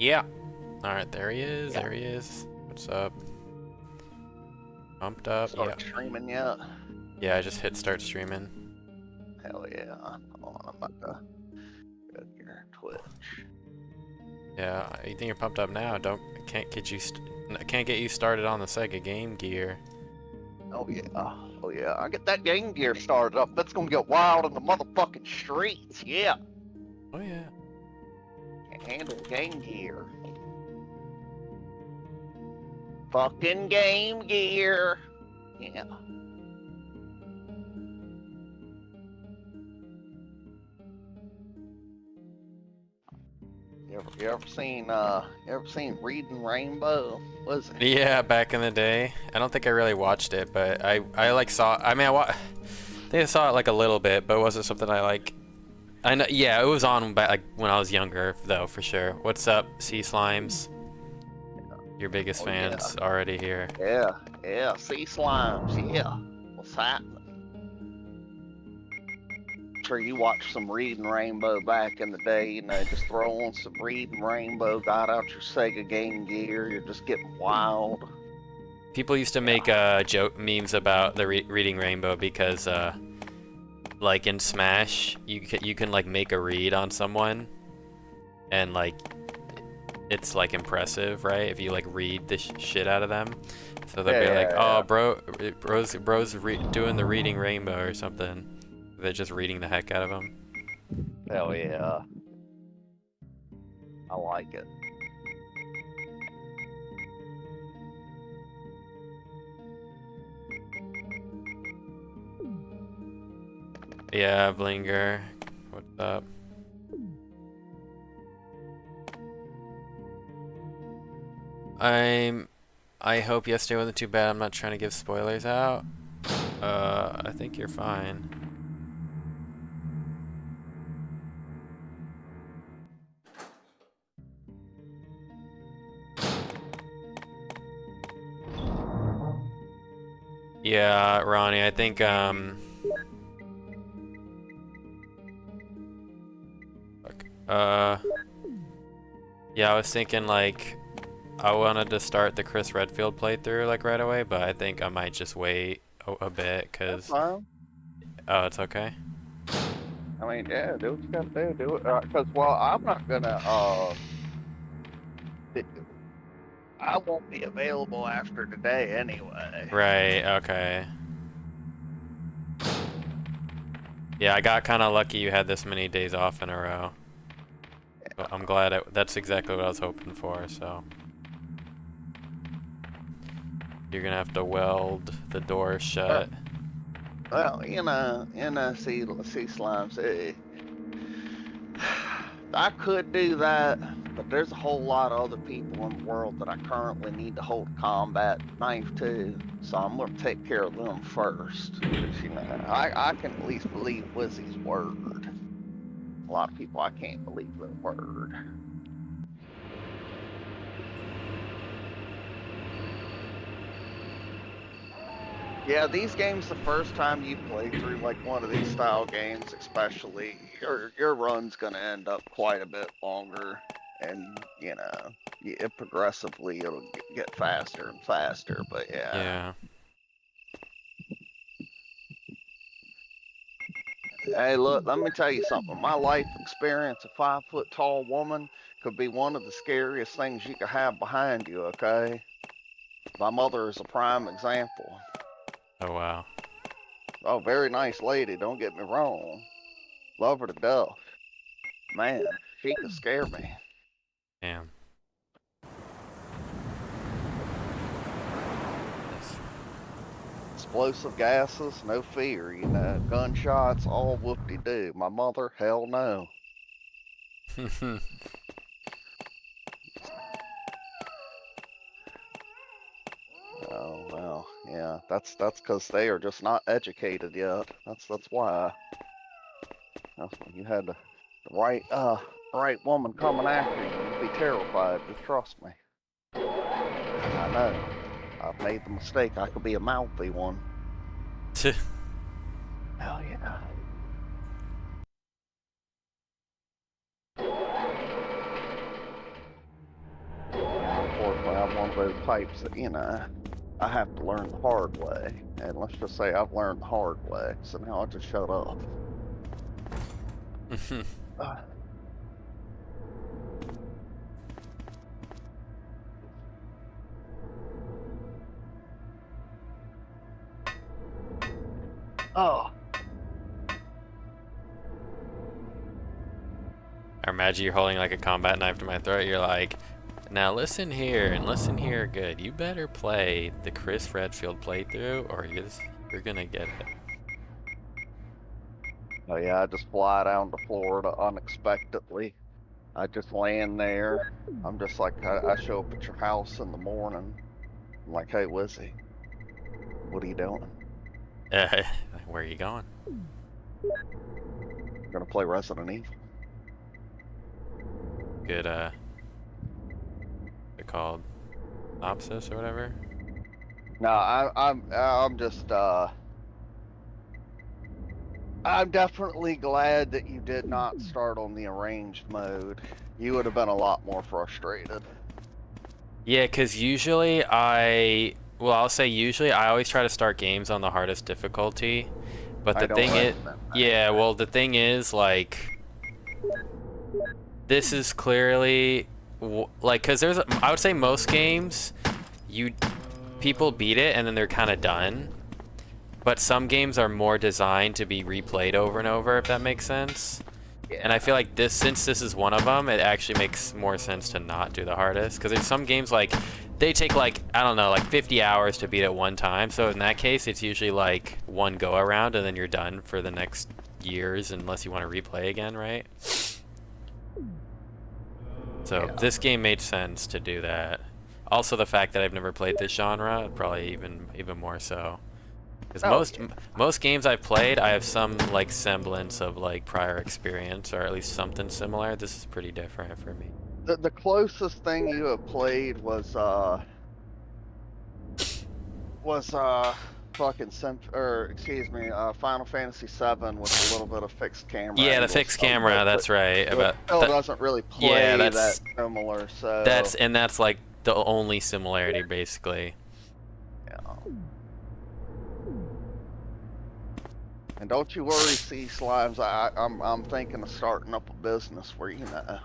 Yeah. Alright, there he is. Yeah. There he is. What's up? Pumped up. Start Yeah. streaming yet? Yeah, I just hit start streaming. Hell yeah. Hold on, I'm about to go to your Twitch. Yeah, you think you're pumped up now? Can't get you started on the Sega Game Gear. Oh yeah. Oh yeah. I get that Game Gear started up. That's gonna get wild in the motherfucking streets. Yeah. Oh yeah. Can't handle Game Gear. Fucking Game Gear. Yeah. You ever seen Reading Rainbow? Was it? Yeah, back in the day. I don't think I really watched it, but I like saw. I mean, I think I saw it like a little bit, but it wasn't something I like. I know. Yeah, it was on back like when I was younger, though, for sure. What's up, Sea Slimes? Your biggest fans already here. Yeah. Yeah. Sea Slimes. Yeah. What's happening? Sure, you watched some Reading Rainbow back in the day, you know, just throw on some Reading Rainbow, got out your Sega Game Gear, you're just getting wild. People used to make joke memes about the Reading Rainbow because, like in Smash, you can like make a read on someone, and like it's like impressive, right? If you like read the shit out of them, so they'll be like, "Oh, bro's doing the Reading Rainbow" or something. They're just reading the heck out of them. Hell yeah. I like it. Yeah, Blinger. What's up? I hope yesterday wasn't too bad. I'm not trying to give spoilers out. I think you're fine. Yeah, Ronnie, I think, yeah, I was thinking, like, I wanted to start the Chris Redfield playthrough, like, right away, but I think I might just wait a bit, cause... Oh, it's okay? I mean, yeah, do what you gotta do it. Cause, well, I'm not gonna, I won't be available after today anyway. Right, okay. Yeah, I got kind of lucky you had this many days off in a row. But I'm glad that's exactly what I was hoping for, so. You're gonna have to weld the door shut. Well, you know, sea slimes. I could do that, but there's a whole lot of other people in the world that I currently need to hold a combat knife to, so I'm gonna take care of them first. Because, you know, I can at least believe Wizzy's word. A lot of people I can't believe their word. Yeah, these games, the first time you play through like one of these style games, especially, your run's gonna end up quite a bit longer, and you know, it progressively it'll get faster and faster. But yeah. Yeah. Hey, look, let me tell you something. My life experience, a 5 foot tall woman could be one of the scariest things you could have behind you. Okay, my mother is a prime example. Oh, wow. Oh, very nice lady, don't get me wrong. Love her to death. Man, she could scare me. Damn. Explosive gases, no fear, you know. Gunshots, all whoop-de-doo. My mother, hell no. Oh, well, yeah, that's because they are just not educated yet. That's why. That's when you had the right woman coming after you. You'd be terrified, just trust me. I know. I've made the mistake. I could be a mouthy one. Hell yeah. unfortunately, I'm one of those types that, you know, I have to learn the hard way. And let's just say I've learned the hard way, so now I'll just shut up. Uh, oh, I imagine you're holding like a combat knife to my throat. You're like, now listen here and listen here good. You better play the Chris Redfield playthrough or you're gonna get it. oh yeah, I just fly down to Florida unexpectedly. I just land there. I'm just like, I show up at your house in the morning. I'm like, hey, Wizzy, what are you doing? Where are you going? I'm gonna play Resident Evil. Good, they're called synopsis or whatever. No, I'm just, I'm definitely glad that you did not start on the arranged mode. You would have been a lot more frustrated. Yeah, because usually I'll say usually I always try to start games on the hardest difficulty. But the thing is, yeah, well, the thing is, like, this is clearly, like, because I would say most games, people beat it and then they're kind of done. But some games are more designed to be replayed over and over, if that makes sense. Yeah. And I feel like since this is one of them, it actually makes more sense to not do the hardest. Because there's some games, like, they take, like, I don't know, like 50 hours to beat it one time. So in that case, it's usually, like, one go-around, and then you're done for the next years, unless you want to replay again, right? So Yeah. this game made sense to do that. Also, the fact that I've never played this genre, probably even more so. Because most games I've played, I have some like semblance of like prior experience, or at least something similar. This is pretty different for me. The closest thing you have played was fucking Final Fantasy VII with a little bit of fixed camera. Yeah, the angles, fixed camera. That's right. It still doesn't really play that similar. So that's like the only similarity, basically. Yeah. And don't you worry, Sea Slimes. I'm thinking of starting up a business where, you know,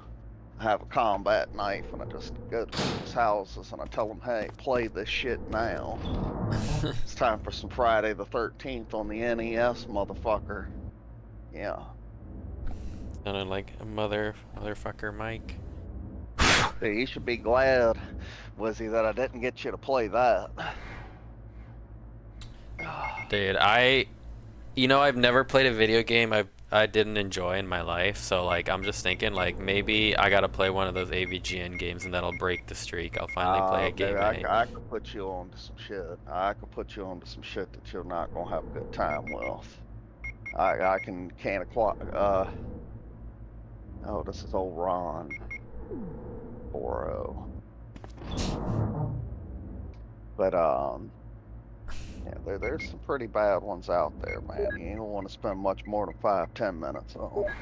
I have a combat knife and I just go to people's houses and I tell them, hey, play this shit now. It's time for some Friday the 13th on the NES, motherfucker. Yeah. Sounded like a motherfucker Mike. Hey, you should be glad, Wizzy, that I didn't get you to play that. Dude, I've never played a video game I didn't enjoy in my life, so like I'm just thinking like maybe I gotta play one of those AVGN games and that'll break the streak. I'll finally play a game. I could put you on to some shit. I could put you on to some shit that you're not gonna have a good time with. I can acquire. Oh, this is old Ron. 4-0. But yeah, there's some pretty bad ones out there, man. You don't want to spend much more than 5-10 minutes on them.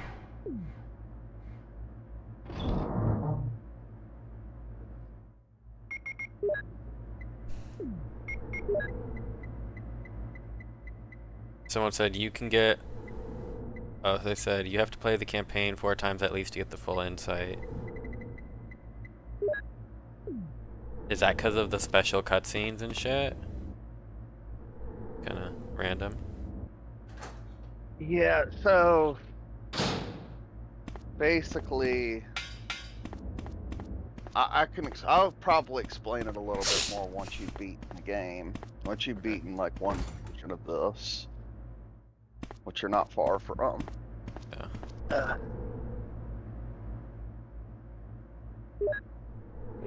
Someone said you can get. Oh, they said you have to play the campaign 4 times at least to get the full insight. Is that because of the special cutscenes and shit? Kinda random. Yeah, so basically, I'll probably explain it a little bit more once you've beaten the game. Once you've beaten like one version of this, which you're not far from. Yeah.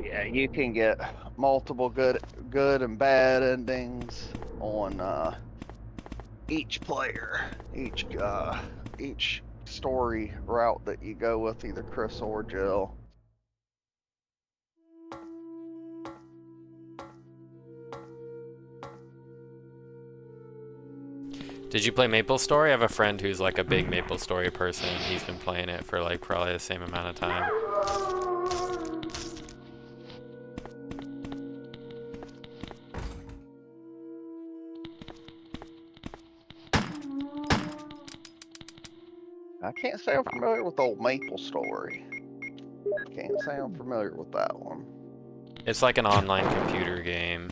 Yeah, you can get multiple good and bad endings on each player, each story route that you go with, either Chris or Jill. Did you play MapleStory? I have a friend who's like a big MapleStory person. He's been playing it for like probably the same amount of time. I can't say I'm familiar with old Maple Story. Can't say I'm familiar with that one. It's like an online computer game.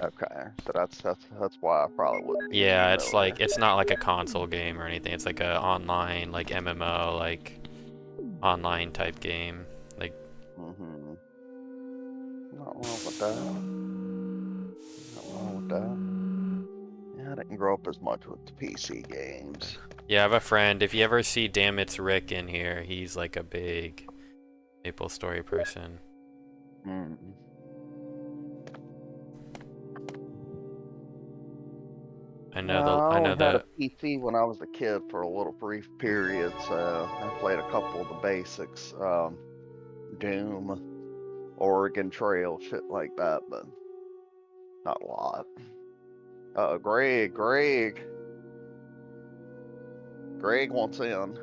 Okay, so that's why I probably wouldn't be Yeah, it's familiar. like, it's not like a console game or anything. It's like a online, like MMO, like online type game. Like, Mm-hmm. Not wrong with that. Not wrong with that. Yeah, I didn't grow up as much with the PC games. yeah, I have a friend. If you ever see Damn It's Rick in here, he's like a big Maple Story person. Mm. I I know only had a the PC when I was a kid for a little brief period, so I played a couple of the basics, Doom, Oregon Trail, shit like that, but not a lot. Greg wants in.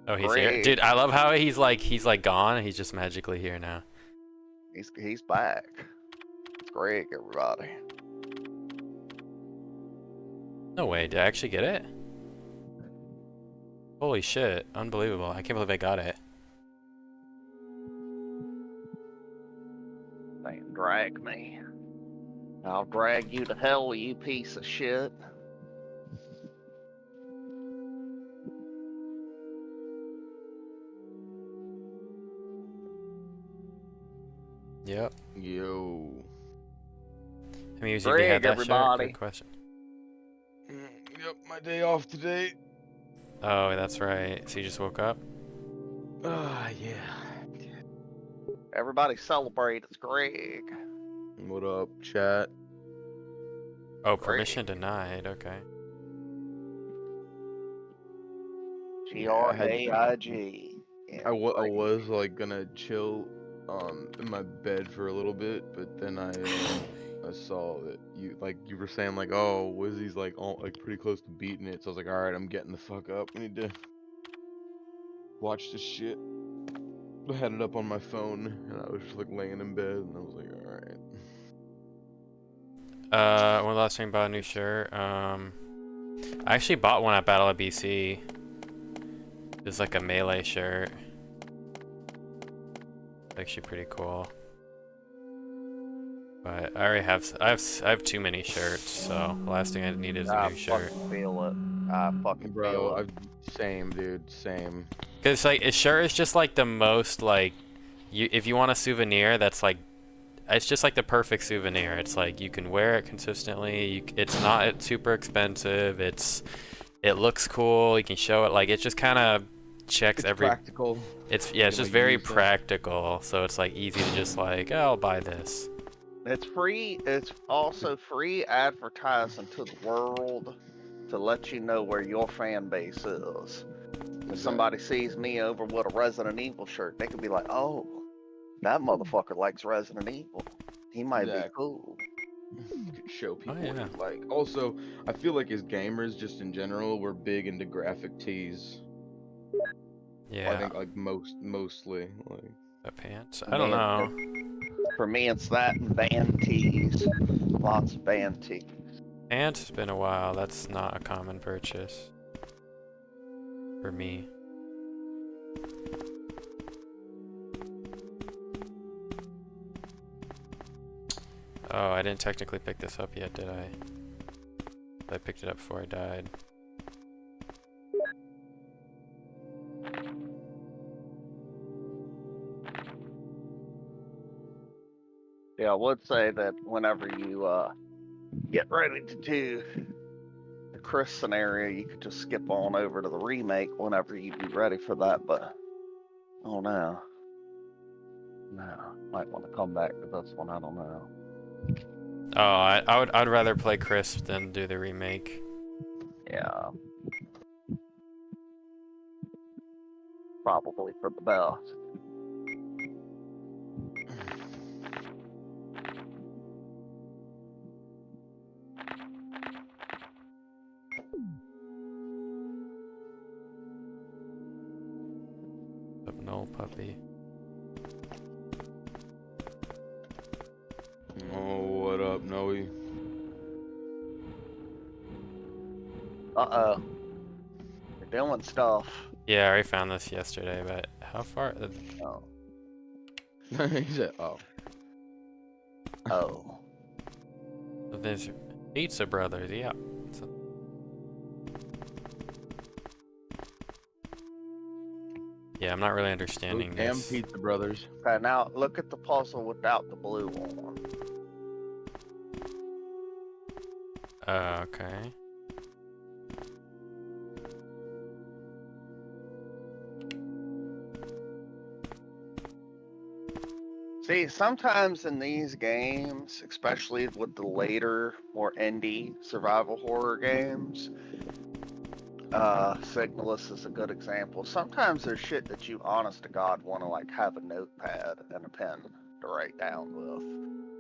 Oh, he's here. Greg, Dude, I love how he's like gone and he's just magically here now. he's back. It's Greg, everybody. No way, did I actually get it? Holy shit, unbelievable. I can't believe I got it. Don't drag me. I'll drag you to hell, you piece of shit. Yep. Yo. I mean, you had Greg, that shirt? everybody. Good question. Yep, my day off today. Oh, that's right. So you just woke up? Yeah. Everybody celebrate. It's Greg. What up, chat? Oh, Greg. permission denied. Okay. Graig. Yeah, I Greg. was like gonna chill in my bed for a little bit, but then I saw that you were saying like, oh, Wizzy's like pretty close to beating it, so I was like, all right, I'm getting the fuck up. I need to watch this shit. I had it up on my phone and I was just like laying in bed and I was like, all right. When the last time you bought a new shirt? I actually bought one at Battle of BC. It's like a melee shirt. It's actually pretty cool. But I already I have too many shirts, so the last thing I need is a new shirt. I feel it. I fucking feel Bro, it. same, dude, same. Cause like a shirt is just like the most like, if you want a souvenir that's like, it's just like the perfect souvenir. It's like you can wear it consistently. It's not super expensive. It looks cool. You can show it. Like it just kind of checks It's every. practical. It's You it's can, just like, very use that. practical. So it's like easy to just like, oh, I'll buy this. It's free. It's also free advertising to the world to let you know where your fan base is. If somebody sees me over with a Resident Evil shirt, they could be like, "Oh, that motherfucker likes Resident Evil. He might be Exactly. cool." Show people what yeah. you like. Also, I feel like as gamers, just in general, we're big into graphic tees. Yeah. I think like mostly like. The pants. I don't know. For me, it's that and band tees. Lots of band tees. Pants has been a while. That's not a common purchase for me. Oh, I didn't technically pick this up yet, did I? I picked it up before I died. Yeah, I would say that whenever you get ready to do the Chris scenario, you could just skip on over to the remake whenever you be ready for that. But oh no, might want to come back to this one. I don't know. Oh, I'd rather play Chris than do the remake. Yeah, probably for the best. No puppy. Oh, what up, Noe? You're doing stuff. Yeah, I already found this yesterday, but how far? Oh. He said, "Oh, Oh. There's Pizza Brothers, yeah. So- yeah, I'm not really understanding those damn this. Pizza Brothers." Okay, now look at the puzzle without the blue on. Okay. See, sometimes in these games, especially with the later, more indie survival horror games, Signalus is a good example. Sometimes there's shit that you, honest to God, want to like have a notepad and a pen to write down with,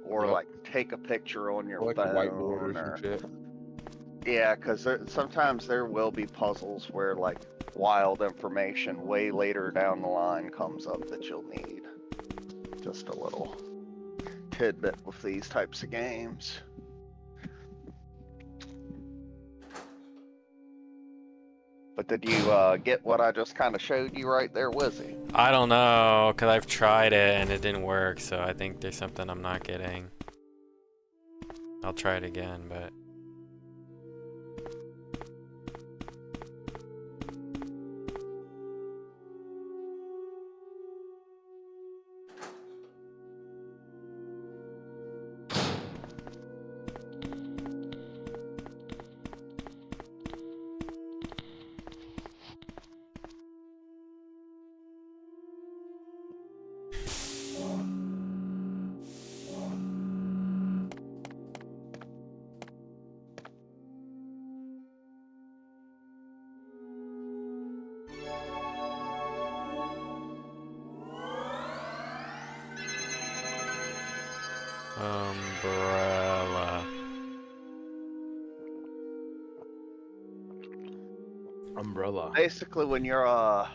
or Yep. like take a picture on your Or like a whiteboard or phone, some or shit. yeah, because sometimes there will be puzzles where like wild information way later down the line comes up that you'll need. Just a little tidbit with these types of games. But did you get what I just kind of showed you right there, Wizzy? I don't know, because I've tried it and it didn't work, so I think there's something I'm not getting. I'll try it again, but... Umbrella. Umbrella. Basically, when you're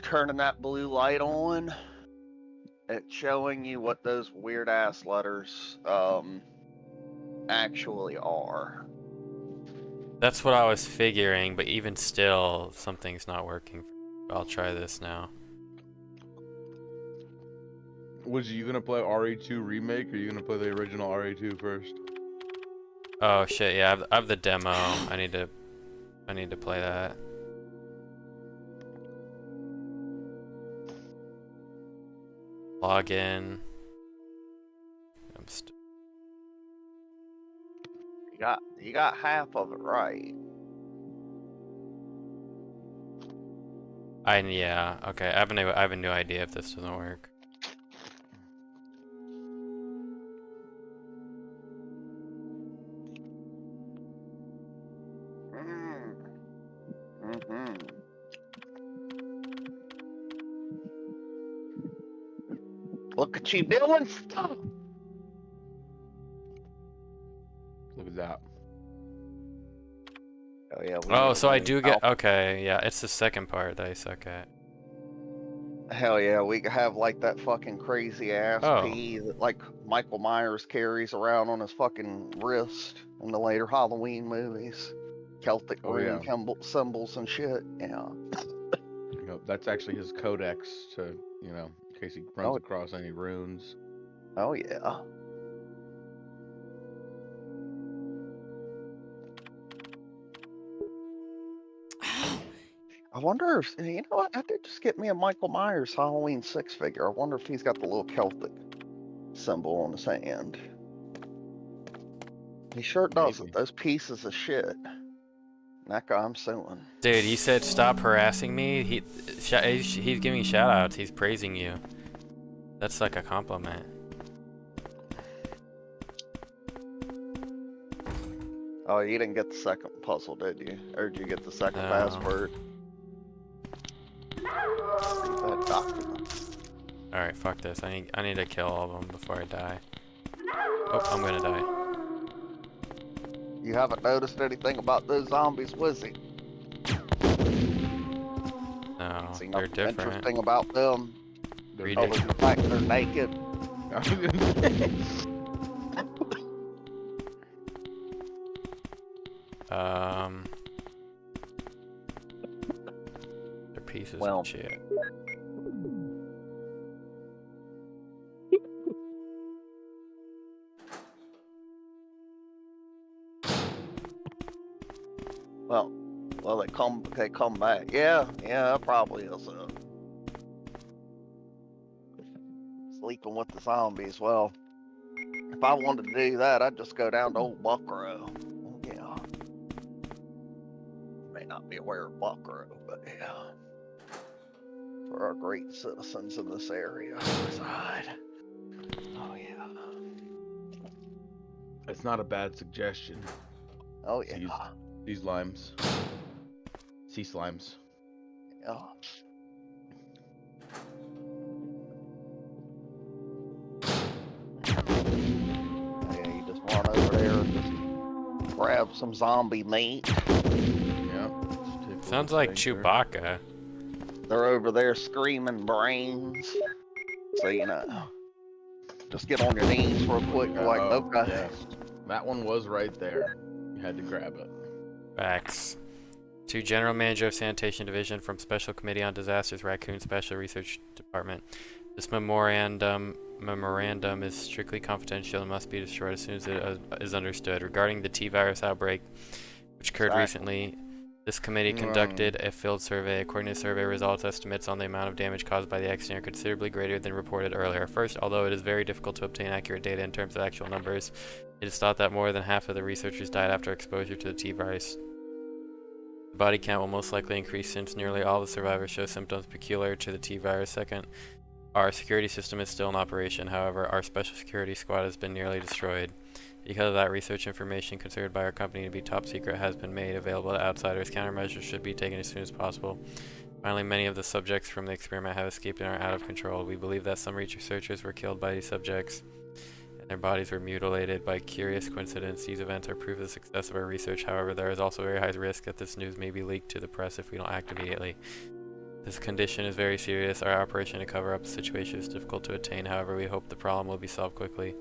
turning that blue light on, it's showing you what those weird ass letters actually are. That's what I was figuring, but even still, something's not working. I'll try this now. Was you gonna play RE2 remake, or you gonna play the original RE2 first? Oh shit, yeah, I have the demo. I need to play that. Log in. You got half of it right. Yeah, okay. I have a new idea if this doesn't work. Mm-hmm. Look at you doing stuff. Look at that. Oh yeah. Oh, so I do get okay. Yeah, it's the second part that I suck at. Hell yeah, we have like that fucking crazy ass Oh. pea that like Michael Myers carries around on his fucking wrist in the later Halloween movies. Celtic rune symbols and shit. Yeah. You know, that's actually his codex to, you know, in case he runs across any runes. Oh yeah. I wonder if, you know what, I did just get me a Michael Myers Halloween 6 figure. I wonder if he's got the little Celtic symbol on his hand. He sure doesn't. Maybe. Those pieces of shit. That guy I'm suing. Dude, you said stop harassing me. He's giving shout outs. He's praising you. That's like a compliment. Oh, you didn't get the second puzzle, did you? Or did you get the second password? That document. Alright, fuck this. I need to kill all of them before I die. Oh, I'm gonna die. You haven't noticed anything about those zombies, Wizzy? No, See they're nothing different. interesting about them. Read Other than the fact they're naked. pieces Well. of shit. Well, they come back. Yeah, that probably is sleeping with the zombies. Well, if I wanted to do that, I'd just go down to old Buckrow. Yeah. You may not be aware of Buckrow, but yeah. For our great citizens in this area reside. Oh yeah. It's not a bad suggestion. Oh yeah. These limes. Sea slimes. Yeah. Yeah, you just run over there and just grab some zombie meat. Yeah. Sounds like Chewbacca. They're over there screaming brains. So, you know, just get on your knees real quick. You're like, okay. Yes. That one was right there. You had to grab it. Facts. To General Manager of Sanitation Division from Special Committee on Disasters, Raccoon Special Research Department. This memorandum is strictly confidential and must be destroyed as soon as it is understood. Regarding the T-virus outbreak, which occurred recently, this committee conducted a field survey. According to survey results, estimates on the amount of damage caused by the accident are considerably greater than reported earlier. First, although it is very difficult to obtain accurate data in terms of actual numbers, it is thought that more than half of the researchers died after exposure to the T-virus. The body count will most likely increase since nearly all the survivors show symptoms peculiar to the T-virus. Second, our security system is still in operation. However, our special security squad has been nearly destroyed. Because of that, research information considered by our company to be top secret has been made available to outsiders. Countermeasures should be taken as soon as possible. Finally, many of the subjects from the experiment have escaped and are out of control. We believe that some researchers were killed by these subjects, and their bodies were mutilated. By curious coincidence, these events are proof of the success of our research. However, there is also a very high risk that this news may be leaked to the press if we don't act immediately. This condition is very serious. Our operation to cover up the situation is difficult to attain. However, we hope the problem will be solved quickly.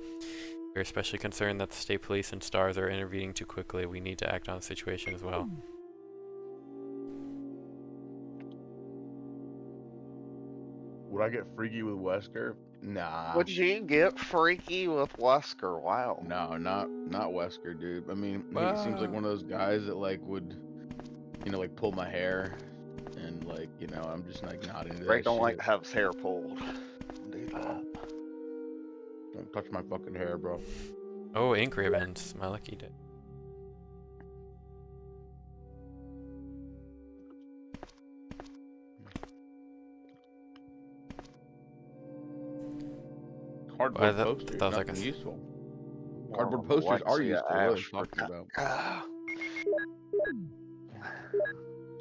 We are especially concerned that the state police and STARS are intervening too quickly. We need to act on the situation as well. Would I get freaky with Wesker? Nah. Would you get freaky with Wesker? Wow. No, not Wesker, dude. I mean, he seems like one of those guys that like would, you know, like pull my hair, and like, you know, I'm just like not into Greg that don't shit. like to have his hair pulled. Do that. Don't touch my fucking hair, bro. Oh, ink ribbons. My lucky day. Cardboard that posters, was like nothing a useful. Well, Cardboard posters are Alexia useful. What are you Ashford. talking about? Ah.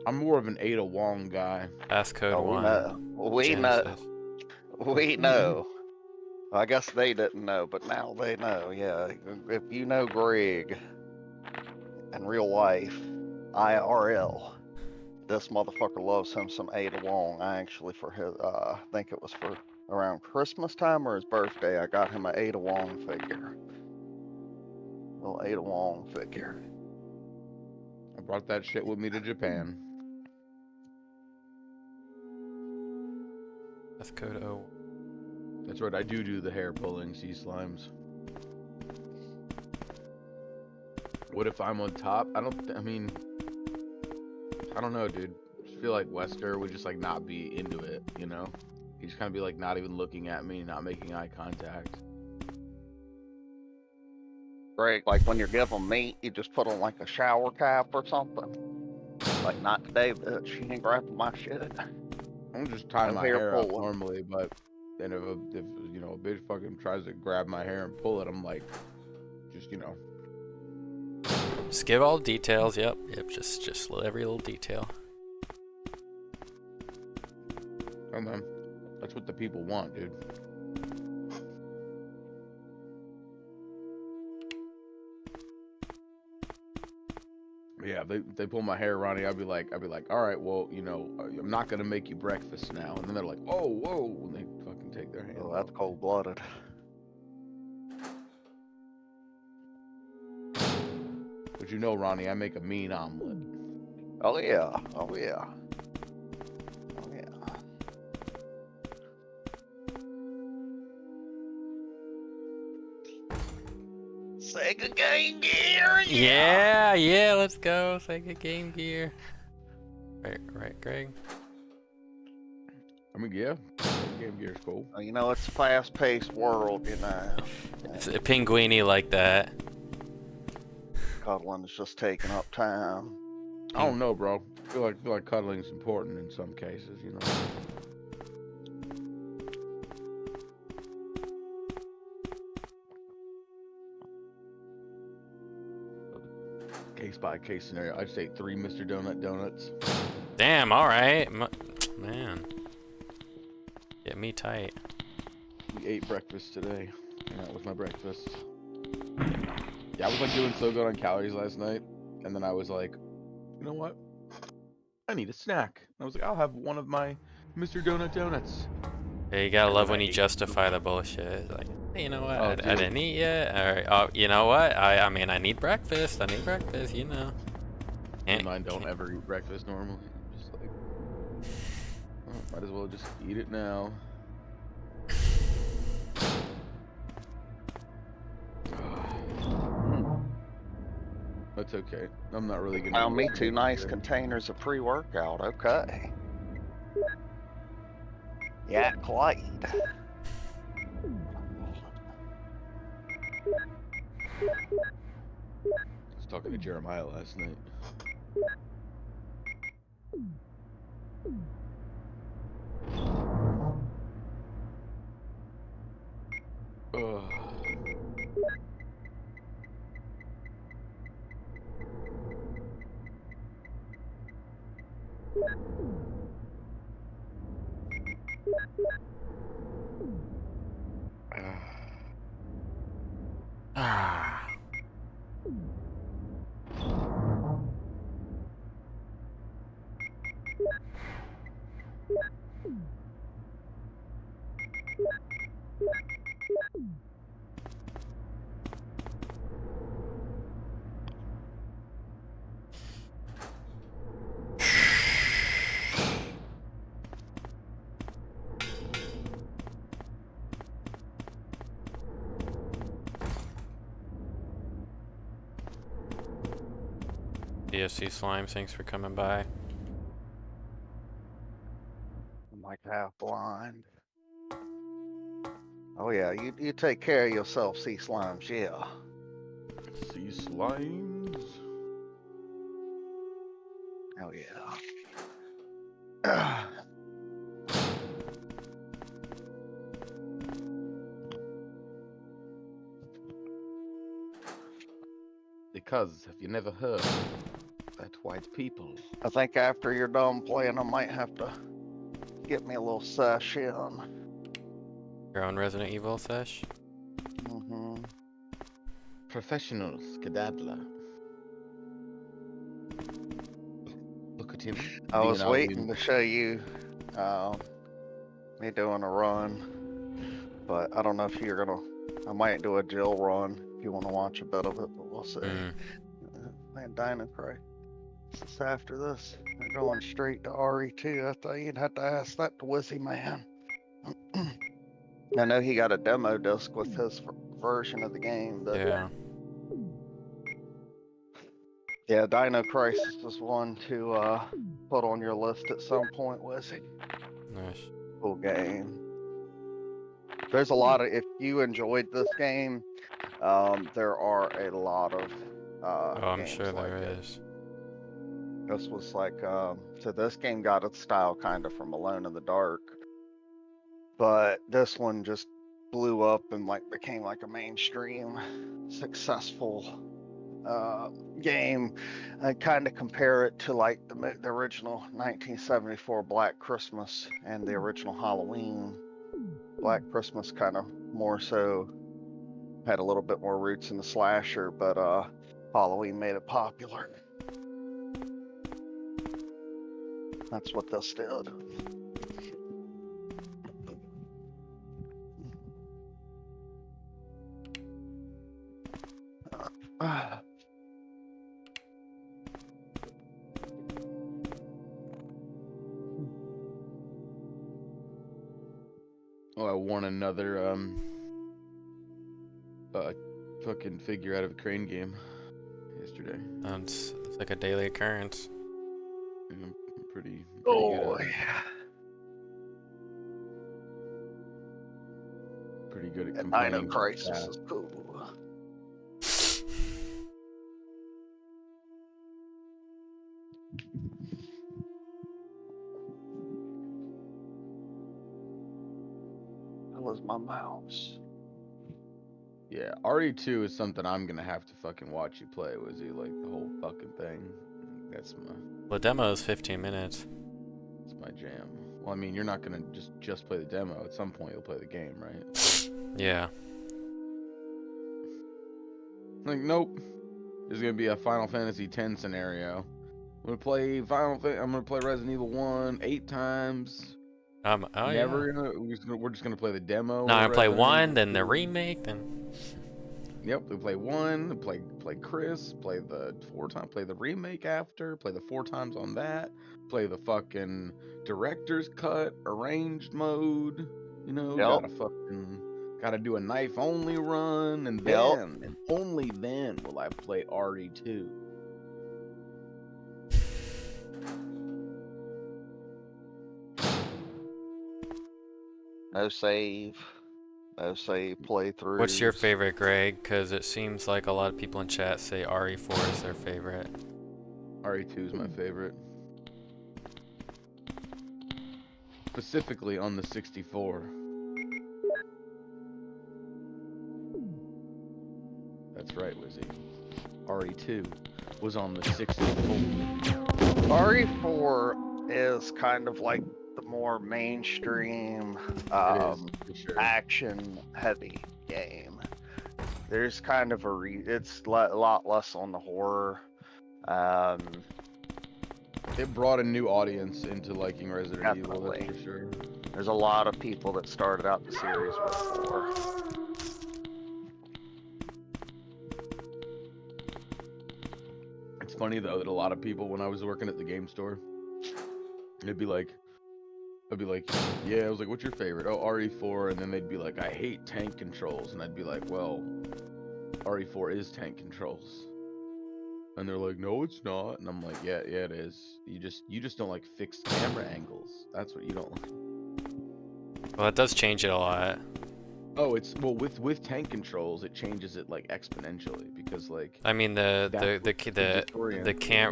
I'm more of an Ada Wong guy. Passcode Oh, 1. we know. Genesis. We know. I guess they didn't know, but now they know. Yeah, if you know Greg in real life, IRL, this motherfucker loves him some Ada Wong. I actually, for his, I think it was for around Christmas time or his birthday, I got him an Ada Wong figure. Little Ada Wong figure. I brought that shit with me to Japan. Passcode 0. That's right, I do the hair pulling sea slimes. What if I'm on top? I don't know, dude. I just feel like Wesker would just like not be into it, you know? He'd just kind of be like not even looking at me, not making eye contact. Greg, like when you're giving meat, you just put on like a shower cap or something. Like, not today, bitch. You ain't grabbing my shit. I'm just tying No my hair up pulling. normally, but then if you know, a bitch fucking tries to grab my hair and pull it, I'm like, just, you know. Just give all details. Yep. Just every little detail. Oh man, that's what the people want, dude. Yeah, they pull my hair, Ronnie. I'd be like, all right, well, you know, I'm not gonna make you breakfast now. And then they're like, oh, whoa, and they fucking take their hand. Oh, that's cold-blooded. But you know, Ronnie, I make a mean omelet. Oh yeah, oh yeah, oh yeah. Sega Game Gear. Yeah, let's go. Sega Game Gear. Right, Greg? I mean, yeah, Game Gear's cool. You know, it's a fast-paced world, you know. It's a pinguini like that. Cuddling is just taking up time. I don't know, bro. I feel like cuddling's important in some cases, you know. Case by case scenario, I'd say 3 Mr. Donut donuts. Damn, alright. Man. Get me tight. We ate breakfast today, and that was my breakfast. Yeah, I was like doing so good on calories last night, and then I was like, you know what? I need a snack. And I was like, I'll have one of my Mr. Donut donuts. Yeah, you gotta And love then when I you ate justify the bullshit. It's like, hey, you know what? Oh, I dude. didn't eat yet. Or, oh, you know what? I mean, I need breakfast. You know. Me and mine don't ever eat breakfast normally. I'm just like, well, might as well just eat it now. That's okay. I'm not really gonna. Found eat me for 2 dinner nice today. containers of pre-workout. Okay. Yeah, quite. I was talking to Jeremiah last night. Ugh. Ah. DSC Slime, thanks for coming by. I'm like half blind. Oh yeah, you take care of yourself, sea slimes. Yeah. Sea slimes. Oh yeah. Because have you never heard that white people? I think after you're done playing, I might have to get me a little sesh in. Your own Resident Evil sesh? Mm-hmm. Professional skedaddler. Look at him. I being was out waiting in- to show you me doing a run, but I don't know if you're gonna. I might do a Jill run if you want to watch a bit of it, but we'll see. Man, Dino Cray. This is after this. They're going straight to RE2. I thought you'd have to ask that to Wizzy, man. I know he got a demo disc with his version of the game, but yeah, Dino Crisis is one to put on your list at some point, Wizzy. Nice. Cool game. There's a lot of, if you enjoyed this game, there are a lot of Oh, I'm games sure like there it. is. This was like, so this game got its style kind of from Alone in the Dark, but this one just blew up and like became like a mainstream successful game. I kind of compare it to like the original 1974 Black Christmas and the original Halloween. Black Christmas kind of more so had a little bit more roots in the slasher, but Halloween made it popular. That's what this did. Oh, I won another fucking figure out of a Crane game yesterday. It's like a daily occurrence. And I'm pretty Oh, good at it. yeah. Pretty good at And complaining Dino to the Crisis chat. is cool. That was my mouse. Yeah, RE2 is something I'm gonna have to fucking watch you play, Wizzy, like the whole fucking thing. That's The demo is 15 minutes. my jam. Well, I mean, you're not gonna just play the demo. At some point, you'll play the game, right? Yeah. Like, nope. There's gonna be a Final Fantasy X scenario. I'm gonna play Resident Evil 1 8 times. Oh Never yeah. gonna. We're just gonna play the demo. Now I of play Resident 1, Evil then the 2. remake, then... Yep, we play 1, play Chris, play the 4 times, play the remake after, play the 4 times on that, play the fucking director's cut, arranged mode, you know, Yep. gotta do a knife only run, and Yep. then, and only then will I play RE2. No save playthrough. What's your favorite, Greg? Because it seems like a lot of people in chat say RE4 is their favorite. RE2 is my favorite. Specifically on the 64. That's right, Wizzy. RE2 was on the 64. RE4 is kind of like the more mainstream It is, for sure. action heavy game. There's kind of it's a lot less on the horror. It brought a new audience into liking Resident Evil, that's Definitely. for sure. There's a lot of people that started out the series with 4. It's funny though that a lot of people, when I was working at the game store, I'd be like, yeah, I was like, what's your favorite? Oh, RE4, and then they'd be like, I hate tank controls, and I'd be like, well, RE4 is tank controls. And they're like, no, it's not. And I'm like, yeah, it is. You just don't like fixed camera angles. That's what you don't like. Well, that does change it a lot. Oh, it's well with tank controls, it changes it like exponentially because like. I mean the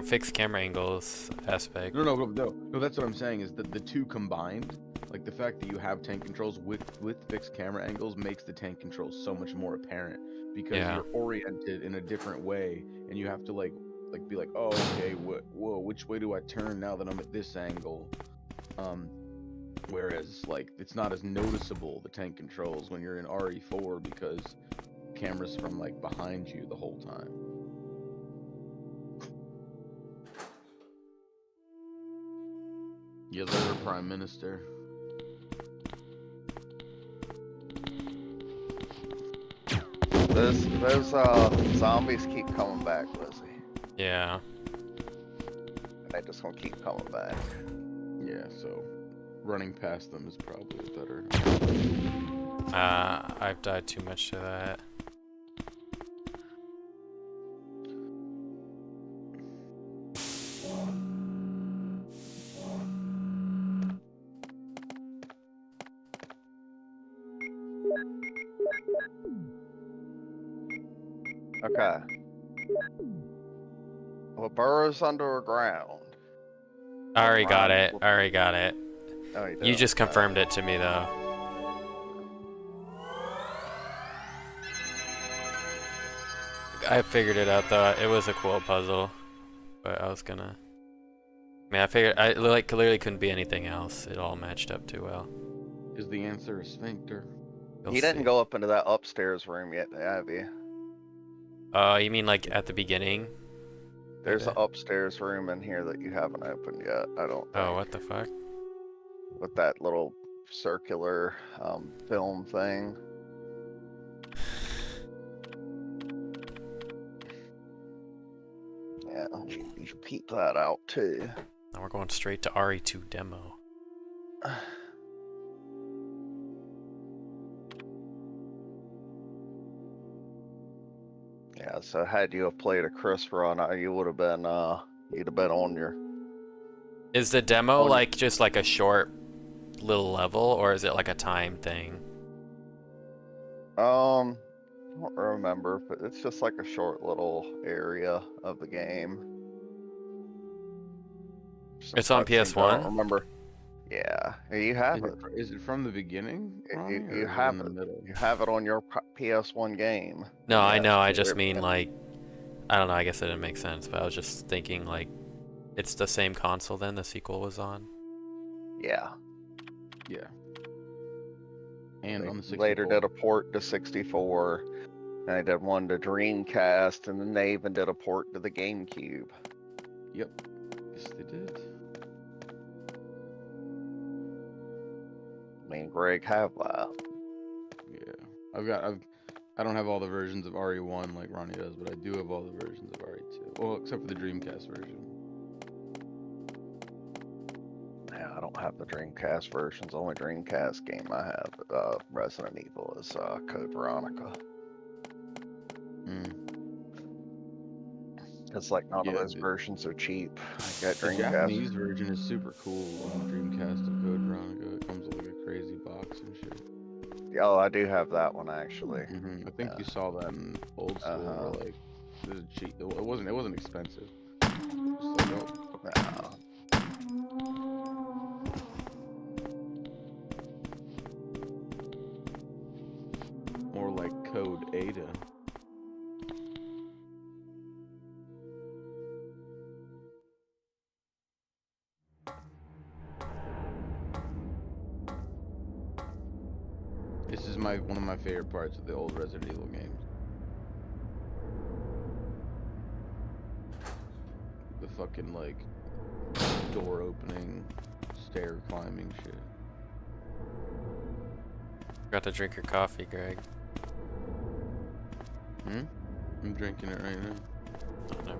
fixed camera angles aspect. No. That's what I'm saying is that the two combined, like the fact that you have tank controls with fixed camera angles makes the tank controls so much more apparent because you're oriented in a different way and you have to like be like, oh, okay, whoa, which way do I turn now that I'm at this angle? Whereas like it's not as noticeable, the tank controls, when you're in RE4 because camera's from like behind you the whole time. Yes, sir, Prime Minister. Those zombies keep coming back, Lizzie. Yeah. And they just gonna keep coming back. Yeah, so running past them is probably better. I've died too much to that. Okay. Well, burrows underground. I already got it. Oh, you You did? just confirmed it to me though. I figured it out though. It was a cool puzzle, but I was gonna. I mean, I figured I like clearly couldn't be anything else. It all matched up too well. Is the answer a sphincter? You'll He didn't see. go up into that upstairs room yet, have you? You mean like at the beginning? There's an upstairs room in here that you haven't opened yet, I don't think. Oh, what the fuck? With that little circular film thing. Yeah, you should peep that out too. Now we're going straight to RE2 demo. Yeah, so had you have played a Chris run, you would have been you'd have been on your Is the demo on like just like a short little level, or is it like a time thing? I don't remember, but it's just like a short little area of the game. Some It's on cutscenes, I don't PS1? remember. Yeah, you have it. Is it from the beginning, Ronnie, or You is it have in the it. middle? You have it on your PS1 game. No, I Yeah, know. I it's just very mean beginning. like, I don't know. I guess it didn't make sense, but I was just thinking like, it's the same console then the sequel was on. Yeah. Yeah. And They on the 64. later did a port to 64, and they did one to Dreamcast, and then they even did a port to the GameCube. Yep. Yes, they did. Me and Greg have that. Yeah. I don't have all the versions of RE1 like Ronnie does, but I do have all the versions of RE2. Well, except for the Dreamcast version. Yeah, I don't have the Dreamcast versions. The only Dreamcast game I have, Resident Evil, is Code Veronica. It's like none of Yeah, those versions are cheap. I got the Dreamcast. Japanese version is super cool on Dreamcast of Code Veronica. It comes with like a crazy box and shit. Oh, I do have that one actually. I think you saw that in old school where like this is cheap. It wasn't expensive. Just like, oh, more like Code Ada. This is one of my favorite parts of the old Resident Evil games. The fucking like door opening, stair climbing shit. Forgot to drink your coffee, Greg. I'm drinking it right now. Oh, no.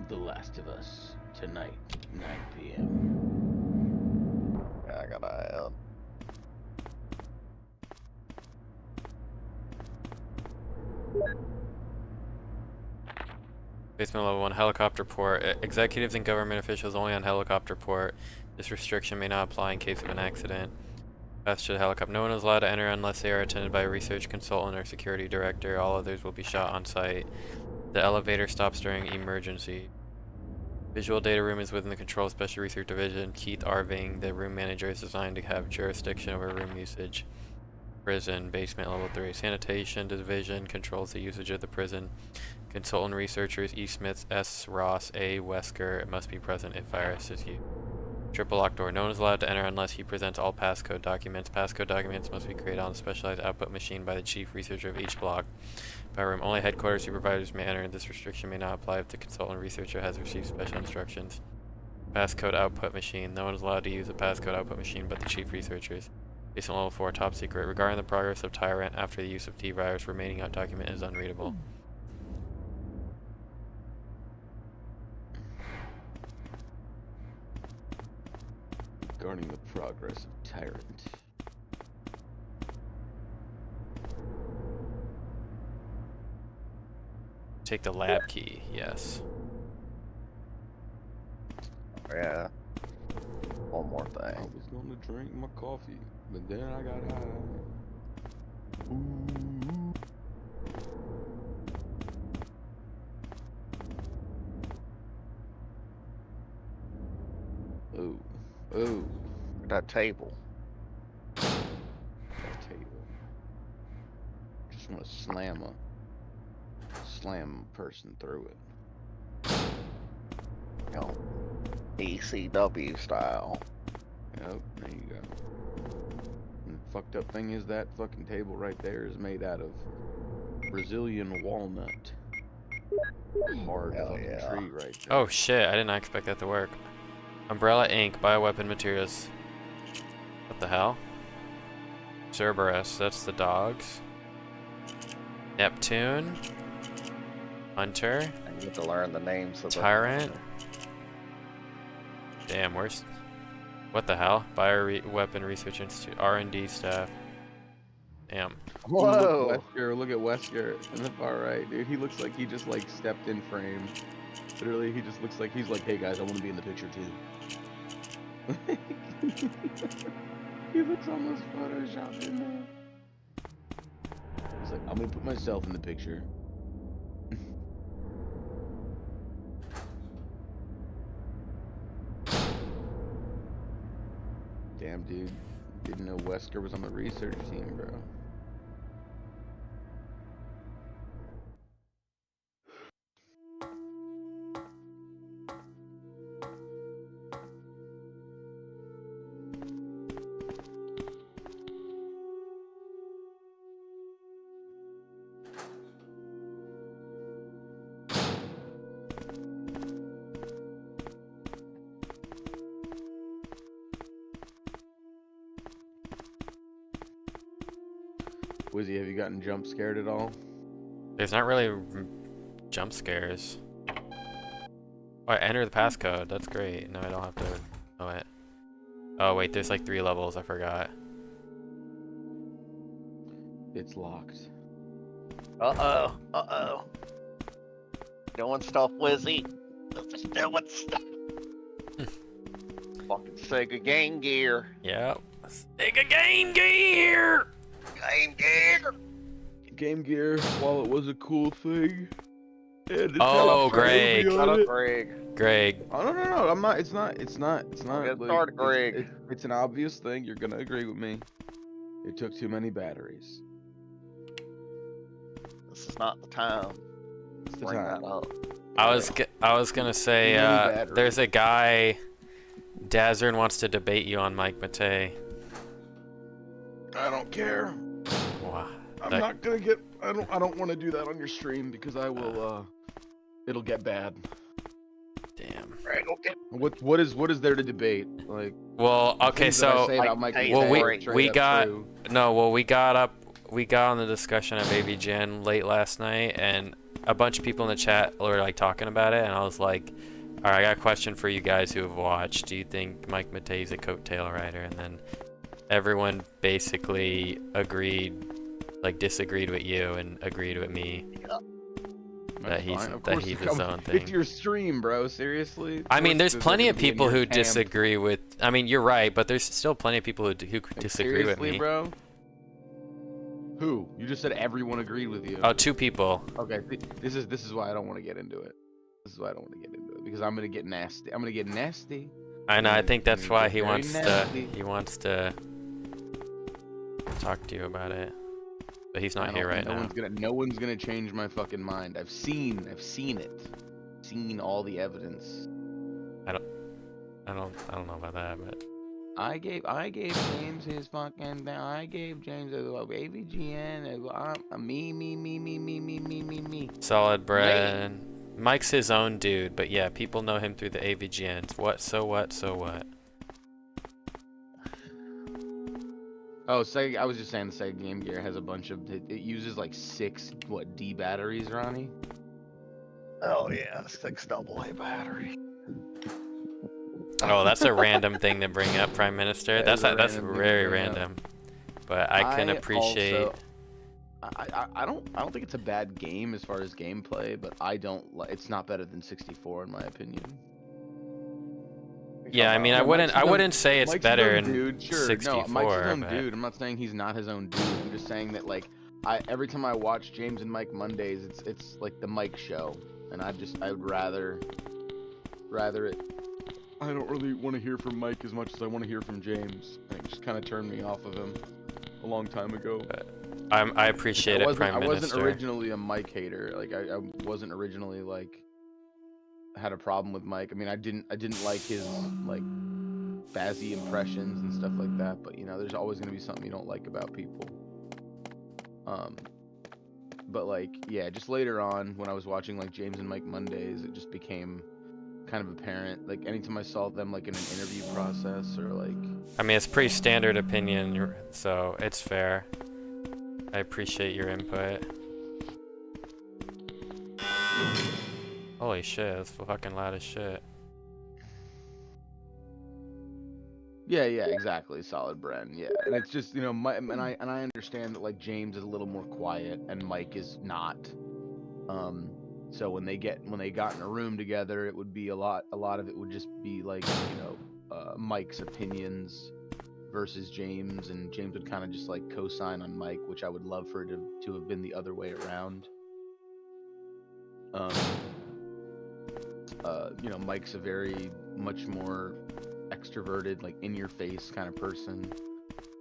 The Last of Us tonight, 9 p.m. Yeah, I gotta Basement level 1 helicopter port. Executives and government officials only on helicopter port. This restriction may not apply in case of an accident. Pass to the helicopter. No one is allowed to enter unless they are attended by a research consultant or security director. All others will be shot on site. The elevator stops during emergency. Visual data room is within the control of Special Research Division. Keith Arving, the room manager, is designed to have jurisdiction over room usage. Prison, basement level 3. Sanitation Division controls the usage of the prison. Consultant researchers E. Smith, S. Ross, A. Wesker must be present if virus is used. Triple lock door. No one is allowed to enter unless he presents all passcode documents. Passcode documents must be created on a specialized output machine by the chief researcher of each block. By room, only headquarters supervisors may enter. This restriction may not apply if the consultant researcher has received special instructions. Passcode output machine. No one is allowed to use a passcode output machine but the chief researchers. Basement level 4, top secret. Regarding the progress of Tyrant after the use of T-virus, remaining document is unreadable. Regarding the progress of Tyrant. Take the lab key, yes. Yeah. One more I thing. was gonna drink my coffee, but then I got high. Ooh. Oh. That table. That table. Just wanna slam a person through it. You know, ECW style. Yep, there you go. And the fucked up thing is that fucking table right there is made out of Brazilian walnut. Hard Hell fucking yeah. tree right there. Oh shit, I did not expect that to work. Umbrella ink, bioweapon materials. What the hell? Cerberus, that's the dogs. Neptune. Hunter. I need to learn the names of Tyrant. Damn, where's What the hell? Bioweapon Research Institute R&D staff. Damn. Whoa. Look at Wesker in the far right, dude. He looks like he just like stepped in frame. Literally, he just looks like he's like, hey guys, I want to be in the picture too. He looks almost photoshopped in there. He's like, I'm gonna put myself in the picture. Damn, dude. Didn't know Wesker was on the research team, bro. Wizzy, have you gotten jump scared at all? There's not really jump scares. Oh, I enter the passcode. That's great. No, I don't have to know it. Oh wait, there's like 3 levels. I forgot. It's locked. Uh-oh. Uh-oh. Doing stuff, Wizzy. Just doing stuff. Fucking Sega Game Gear. Yep. Sega Game Gear! Game Gear. Game Gear, while it was a cool thing. Oh, Greg. Shut up, Greg. Greg. Oh no, I'm not. It's not. Get like, started, Greg. It's an obvious thing. You're gonna agree with me. It took too many batteries. This is not the time. It's the Bring time. that up. I was gonna say, Too many batteries. there's a guy, Dazzern wants to debate you on Mike Matei. I don't care. Wow. I'm That- not gonna get. I don't want to do that on your stream because I will. It'll get bad. Damn. Greg, okay. What is there to debate? Like. Well, okay, things that I so say about Mike Well, Matei we- are straight we up got- true. No, well, we got on the discussion of AVGN late last night, and a bunch of people in the chat were like talking about it, and I was like, all right, I got a question for you guys who have watched. Do you think Mike Matei's a coattail rider? And then everyone basically agreed, like disagreed with you and agreed with me that That's he's fine. Of that course, he's come- his own thing. It's your stream, bro. Seriously. I mean, there's Of course plenty of gonna be in people your who camp. disagree with. I mean, you're right, but there's still plenty of people who Like, disagree with seriously, me. bro. Who? You just said everyone agreed with you. Oh, 2 people. Okay. This is why I don't want to get into it. This is why I don't want to get into it because I'm gonna get nasty. I'm gonna get nasty. I know. I think that's Mm, why get he very wants nasty. to talk to you about it, but he's I not don't here think right now. No one's gonna change my fucking mind. I've seen it. Seen all the evidence. I don't know about that, but I gave James his fucking. I gave James a AVGN. Me. solid bread. Mike's his own dude, but yeah, people know him through the AVGNs. What? So what? Oh, Sega, I was just saying the Sega Game Gear has a bunch of. It uses like 6 D batteries, Ronnie. Oh yeah, 6 AA battery. Oh, that's a random thing to bring up, Prime Minister. That That's is a that's random thing to very bring up. random. But I can appreciate. Also, I don't think it's a bad game as far as gameplay, but I don't like. It's not better than 64 in my opinion. Yeah, I mean, I Mike's wouldn't his own- wouldn't say it's Mike's better his own in dude. Sure, 64. No, Mike's his own but- dude. I'm not saying he's not his own dude. I'm just saying that like every time I watch James and Mike Mondays, it's like the Mike show, and I would rather it. I don't really want to hear from Mike as much as I want to hear from James. And it just kind of turned me off of him a long time ago. I appreciate it, Prime I wasn't Minister. originally a Mike hater. Like I wasn't originally like had a problem with Mike. I mean, I didn't like his like Bazzy impressions and stuff like that. But you know, there's always gonna be something you don't like about people. But like, yeah, just later on when I was watching like James and Mike Mondays, it just became kind of apparent. Like anytime I saw them like in an interview process or like. I mean, it's pretty standard opinion, so it's fair. I appreciate your input. Holy shit, that's fucking loud as shit. Yeah, exactly. Solid Bren. Yeah, and it's just and I understand that like James is a little more quiet and Mike is not. So when they got in a room together, it would be a lot of it would just be like Mike's opinions versus James, and James would kind of just like co-sign on Mike, which I would love for it to have been the other way around. Mike's a very much more extroverted, like in your face kind of person,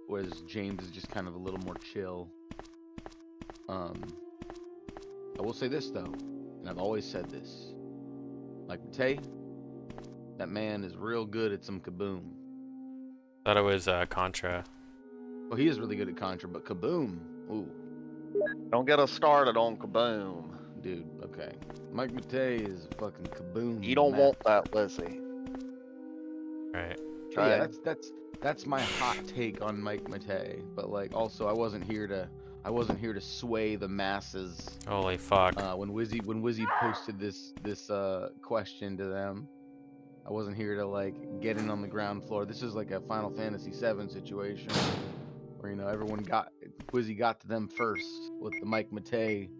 whereas James is just kind of a little more chill. I will say this though, and I've always said this, like Matei, that man is real good at some kaboom. Thought it was Contra. Well, he is really good at Contra, but kaboom, ooh. Don't get us started on kaboom. Dude, okay. Mike Matei is fucking kaboom. You don't want that, Wizzy. Right. Yeah, that's my hot take on Mike Matei. But like, also, I wasn't here to sway the masses. Holy fuck. When Wizzy posted this question to them, I wasn't here to like get in on the ground floor. This is like a Final Fantasy VII situation where Wizzy got to them first with the Mike Matei.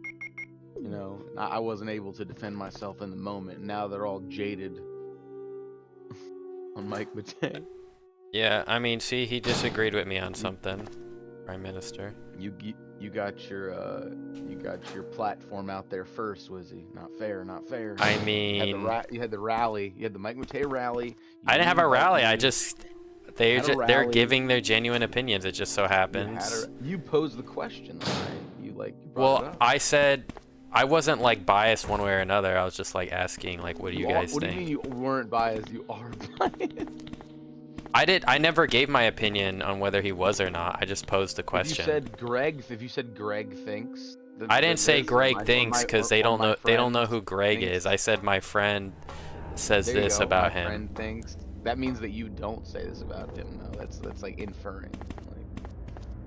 I wasn't able to defend myself in the moment. Now they're all jaded on Mike Matei. Yeah, I mean, see, he disagreed with me on something, Prime Minister. You got your platform out there first, Wizzy. Not fair, not fair. I mean, you had the rally. You had the Mike Matei rally. I didn't have a rally. They're giving their genuine opinions. It just so happens. You posed the question, right? You brought it Well, up. I said I wasn't like biased one way or another. I was just like asking, like, what do you guys What think? do you mean you weren't biased? You are biased. I never gave my opinion on whether he was or not. I just posed the question. If you said Greg thinks. I didn't say Greg thinks because they don't know who Greg is. I said my friend says this about him. My friend thinks. That means that you don't say this about him, though. That's like inferring.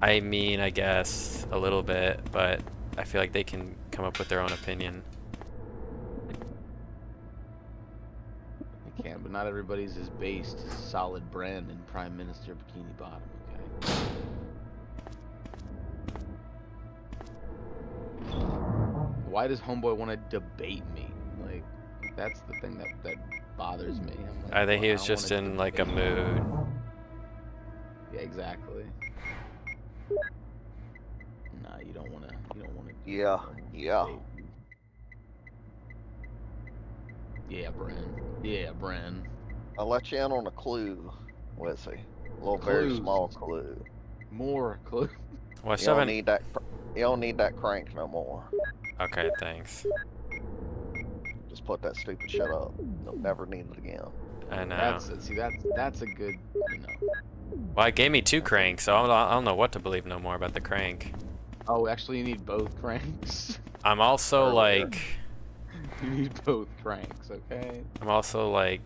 I mean, I guess a little bit, but I feel like they can come up with their own opinion. They can, but not everybody's as based as Solid Brand and Prime Minister Bikini Bottom. Okay. Why does Homeboy want to debate me? Like, that's the thing that bothers me. I'm like, I think he was don't just wanna in like a debate. mood. Yeah, exactly. Nah, you don't wanna. Yeah. Yeah, Bren. I'll let you in on a clue, Wizzy. A little very Clues. small clue. More clue. Well, You don't need that crank no more. Okay, thanks. Just put that stupid shit up. You'll never need it again. I know. That's a good. Well, it gave me 2 cranks, so I don't know what to believe no more about the crank. Oh, actually, you need both cranks. I'm also like. You need both cranks, okay? I'm also like.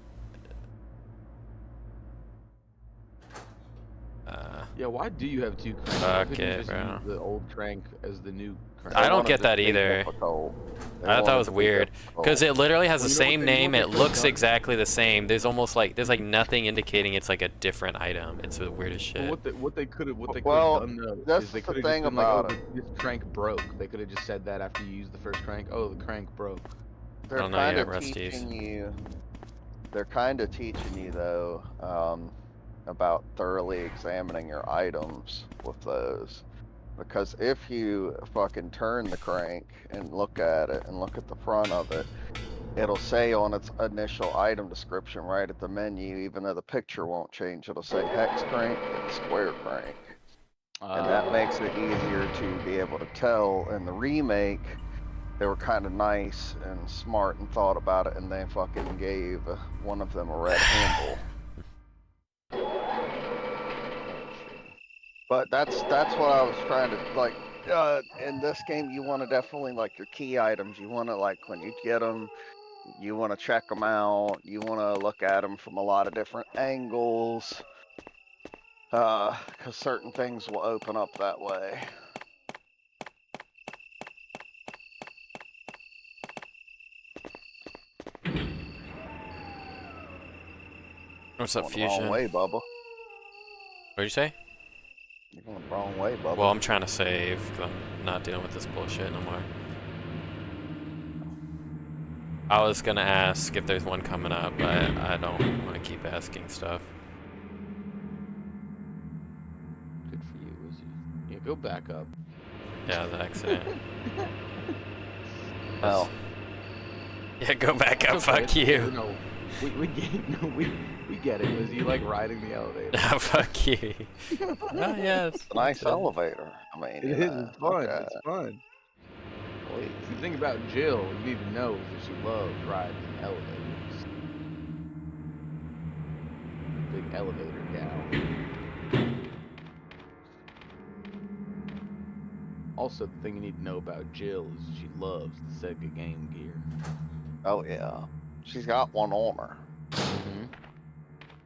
Yeah, why do you have 2 cranks? Fuck you it, just bro. use the old crank as the new crank? I don't wanted get to that be either. difficult. They I thought that wanted was to be weird difficult. because it literally has the Well, same name. It could've looks done? exactly the same. There's like nothing indicating it's like a different item. It's the weirdest shit. Well, what they could have Well, done though that's is they the could have thing just been like, about oh, this crank broke. They could have just said that after you used the first crank. Oh, the crank broke. They're don't know kind yet, of Rusties. teaching you. They're kind of teaching you though about thoroughly examining your items with those, because if you fucking turn the crank and look at it and look at the front of it, it'll say on its initial item description right at the menu, even though the picture won't change, it'll say hex crank and square crank. And that makes it easier to be able to tell. In the remake, they were kind of nice and smart and thought about it, and they fucking gave one of them a red handle. But that's what I was trying to like. In this game, you want to definitely like your key items. You want to like when you get them, you want to check them out. You want to look at them from a lot of different angles, because certain things will open up that way. What's up, Going the wrong Fusion? way, Bubba. What'd you say? You're going the wrong way, Bubba. Well, I'm trying to save, 'cause I'm not dealing with this bullshit no more. I was gonna ask if there's one coming up, but I don't want to keep asking stuff. Good for you, Wizzy. Yeah, go back up. Yeah, the accident. Well, Yeah, go back up, It's okay, fuck it's okay. you. No, we get it, Wizzy. You like riding the elevator. Fuck you. Oh, yeah, it's a nice elevator. I mean, It you is. know, It's fun. okay, It's fun. please. The thing about Jill, you need to know, is that she loves riding elevators. Big elevator gal. Also, the thing you need to know about Jill is she loves the Sega Game Gear. Oh yeah, she's got one on her.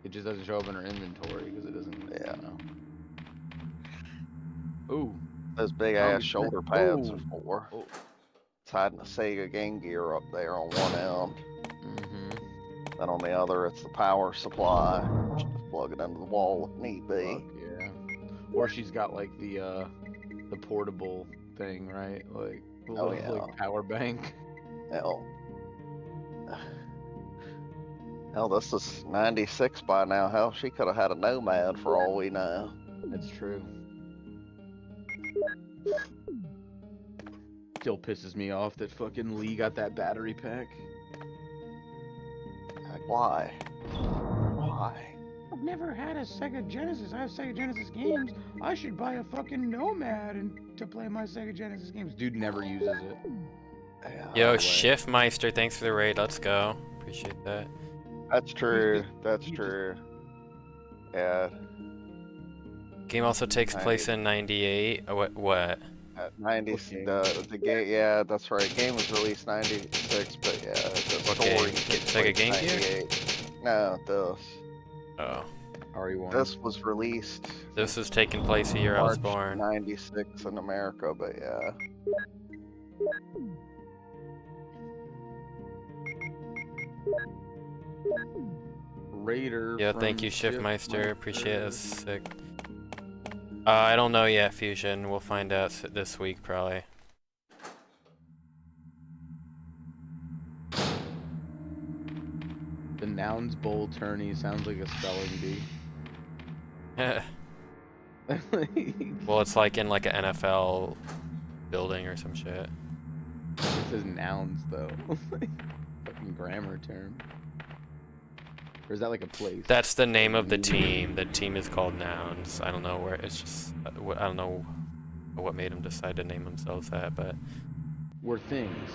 It just doesn't show up in her inventory because it doesn't. Yeah. You know. Ooh. Those big Oh, ass shoulder pads ooh. are for. Oh. It's hiding the Sega Game Gear up there on one end. Then on the other, it's the power supply. Just plug it into the wall if need be. Fuck yeah. Or she's got like the portable thing, right? Like the Oh, little yeah. like power bank. Hell. Hell, this is 96 by now. Hell, she could have had a Nomad for all we know. That's true. Still pisses me off that fucking Lee got that battery pack. Like, why? Why? I've never had a Sega Genesis. I have Sega Genesis games. I should buy a fucking Nomad to play my Sega Genesis games. Dude never uses it. Yeah, Yo, way. Shiftmeister, thanks for the raid. Let's go. Appreciate that. that's true. That's he just- true. Yeah, Game also takes place in 98. What? at 90, Okay. the game. Yeah, that's right. Game was released 96, but yeah, the What game? story takes Sega place Game Gear? 98. No, this. Oh. RE1. This was released This is taking place the year I was March born. 96 in America, but yeah. Raider. Yeah, from thank you, Shiftmeister. Appreciate it. That's sick. I don't know yet, Fusion. We'll find out this week, probably. The Nouns Bowl tourney sounds like a spelling bee. Well, it's like in like an NFL building or some shit. It says nouns though. Fucking grammar term. Or is that like a place? That's the name of the team. The team is called Nouns. I don't know where. It's just I don't know what made them decide to name themselves that, but Were things.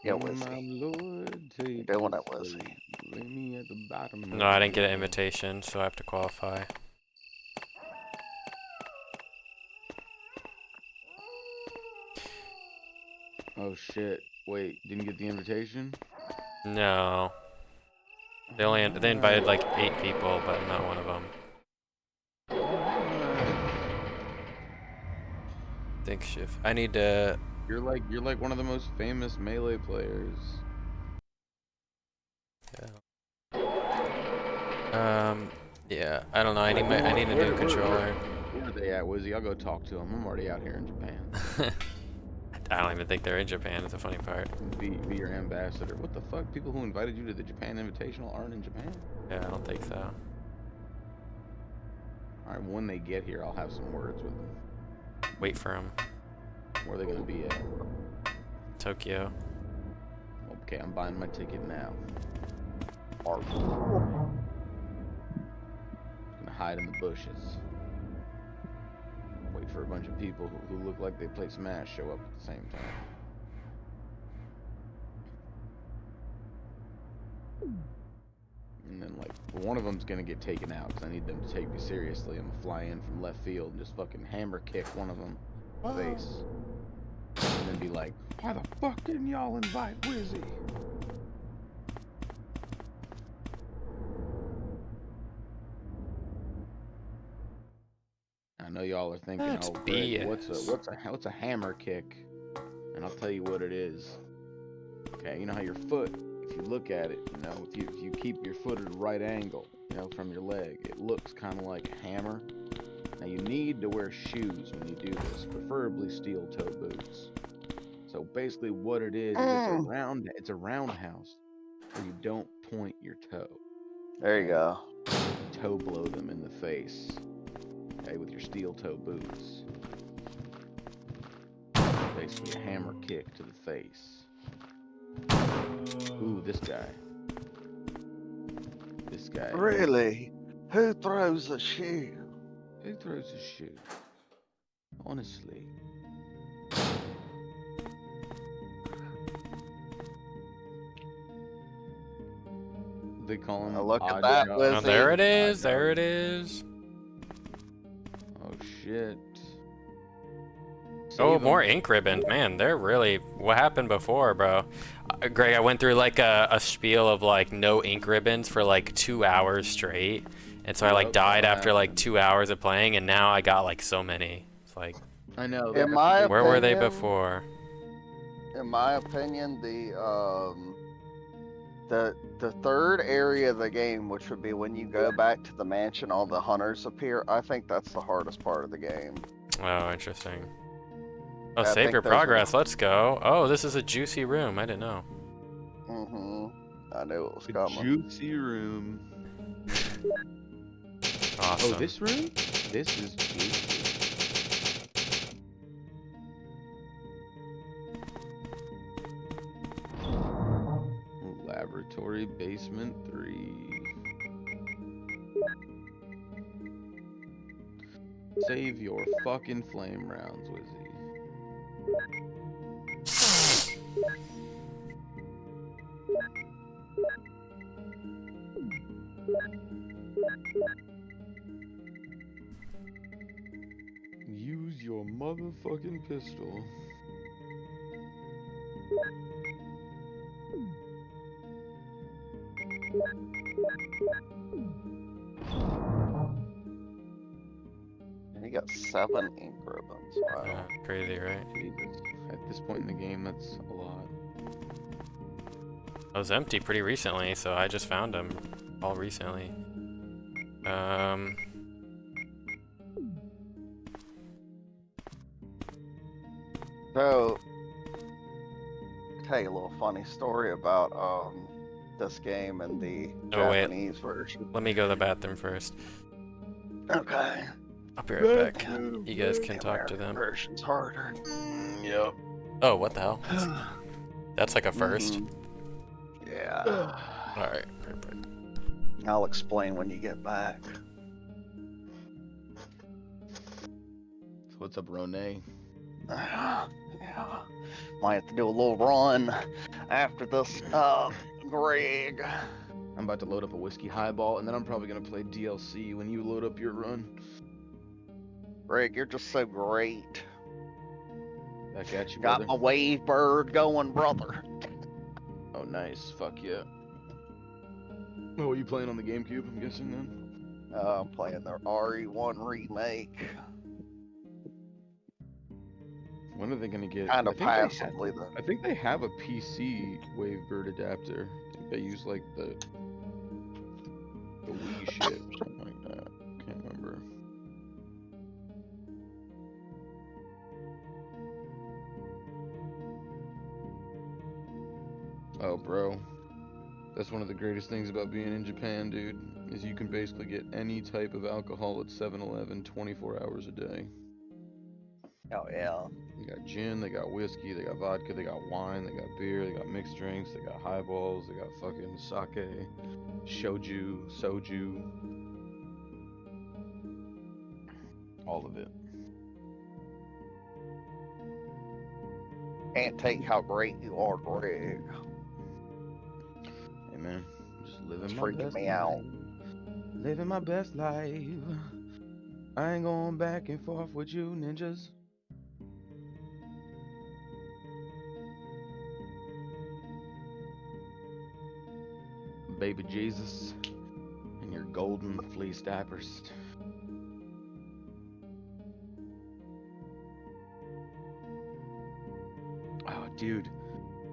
Yeah, My Wizzy. Lord, take Doing us it, Wizzy. away, lay me at the bottom no, of I didn't get an the invitation, so I have to qualify. Oh shit! Wait, didn't get the invitation? No, they invited like 8 people, but I'm not one of them. Think shift. I need to. You're like one of the most famous melee players. Yeah, I don't know. I need a new controller. Where are they at, Wizzy? I'll go talk to them. I'm already out here in Japan. I don't even think they're in Japan. Is the funny part. Be your ambassador. What the fuck? People who invited you to the Japan Invitational aren't in Japan? Yeah, I don't think so. Alright, when they get here, I'll have some words with them. Wait for them. Where are they gonna be at? Tokyo. Okay, I'm buying my ticket now. Gonna hide in the bushes. Wait for a bunch of people who look like they play Smash show up at the same time. And then, like, one of them's gonna get taken out because I need them to take me seriously. I'm gonna fly in from left field and just fucking hammer kick one of them in the face. And then be like, Why the fuck didn't y'all invite Wizzy? know y'all are thinking, That's oh, Greg, BS. what's a hammer kick? And I'll tell you what it is. Okay, you know how your foot, if you look at it, you know, if you keep your foot at a right angle, you know, from your leg, it looks kind of like a hammer. Now you need to wear shoes when you do this, preferably steel-toe boots. So basically, what it is it's a roundhouse where you don't point your toe. There you go. Toe blow them in the face. Okay, with your steel-toe boots. Basically, a hammer kick to the face. Ooh, this guy. This guy. Really? Who throws a shoe? Who throws a shoe? Honestly. They call him Look at Odd that, Job. Wizzy. Oh, there it is. Odd There Job. it is. Oh shit. Oh, Save more 'em. ink ribbons. Man, they're really... What happened before, bro? Greg, I went through like a spiel of like no ink ribbons for like 2 hours straight. And so I like Yep, died that after like happened. 2 hours of playing, and now I got like so many. It's like, I know. In that's my the big where were they opinion- before? In my opinion, the third area of the game, which would be when you go back to the mansion, all the hunters appear. I think that's the hardest part of the game. Oh, interesting. Oh, I save think your those are the- progress. Let's go. Oh, this is a juicy room. I didn't know. I knew it was the coming. juicy room. Awesome. Oh, this room? This is juicy. Laboratory basement 3. Save your fucking flame rounds, Wizzy. Use your motherfucking pistol. And you got 7 ink ribbons. Wow. Crazy, right? Jesus. At this point in the game, that's a lot. I was empty pretty recently, so I just found them all recently. So, tell you a little funny story about this game and the Oh, wait. Japanese version. Let me go to the bathroom first. Okay. I'll be right back. You guys can The talk to American them. version's harder. Yep. Oh, what the hell? That's like a first. Mhm. Yeah. Alright, perfect. I'll explain when you get back. What's up, Ronay? Yeah. Might have to do a little run after this, Greg. I'm about to load up a whiskey highball, and then I'm probably gonna play DLC when you load up your run. Greg, you're just so great. Back at you, Got brother. my wave bird going, brother. Oh, nice. Fuck yeah. Oh, are you playing on the GameCube, I'm guessing, then? I'm playing the RE1 remake. When are they gonna get... Kind I of think they have- passively, though. I think they have a PC Wavebird adapter. I think they use, like, the Wii shit or something like that. Can't remember. Oh, bro. That's one of the greatest things about being in Japan, dude, is you can basically get any type of alcohol at 7-Eleven 24 hours a day. Oh, yeah. They got gin, they got whiskey, they got vodka, they got wine, they got beer, they got mixed drinks, they got highballs, they got fucking sake, shoju, soju. All of it. Can't take how great you are, Greg. Hey man, just living It's my freaking best me life. out. Living my best life. I ain't going back and forth with you ninjas. Baby Jesus and your golden fleece diapers. Dude,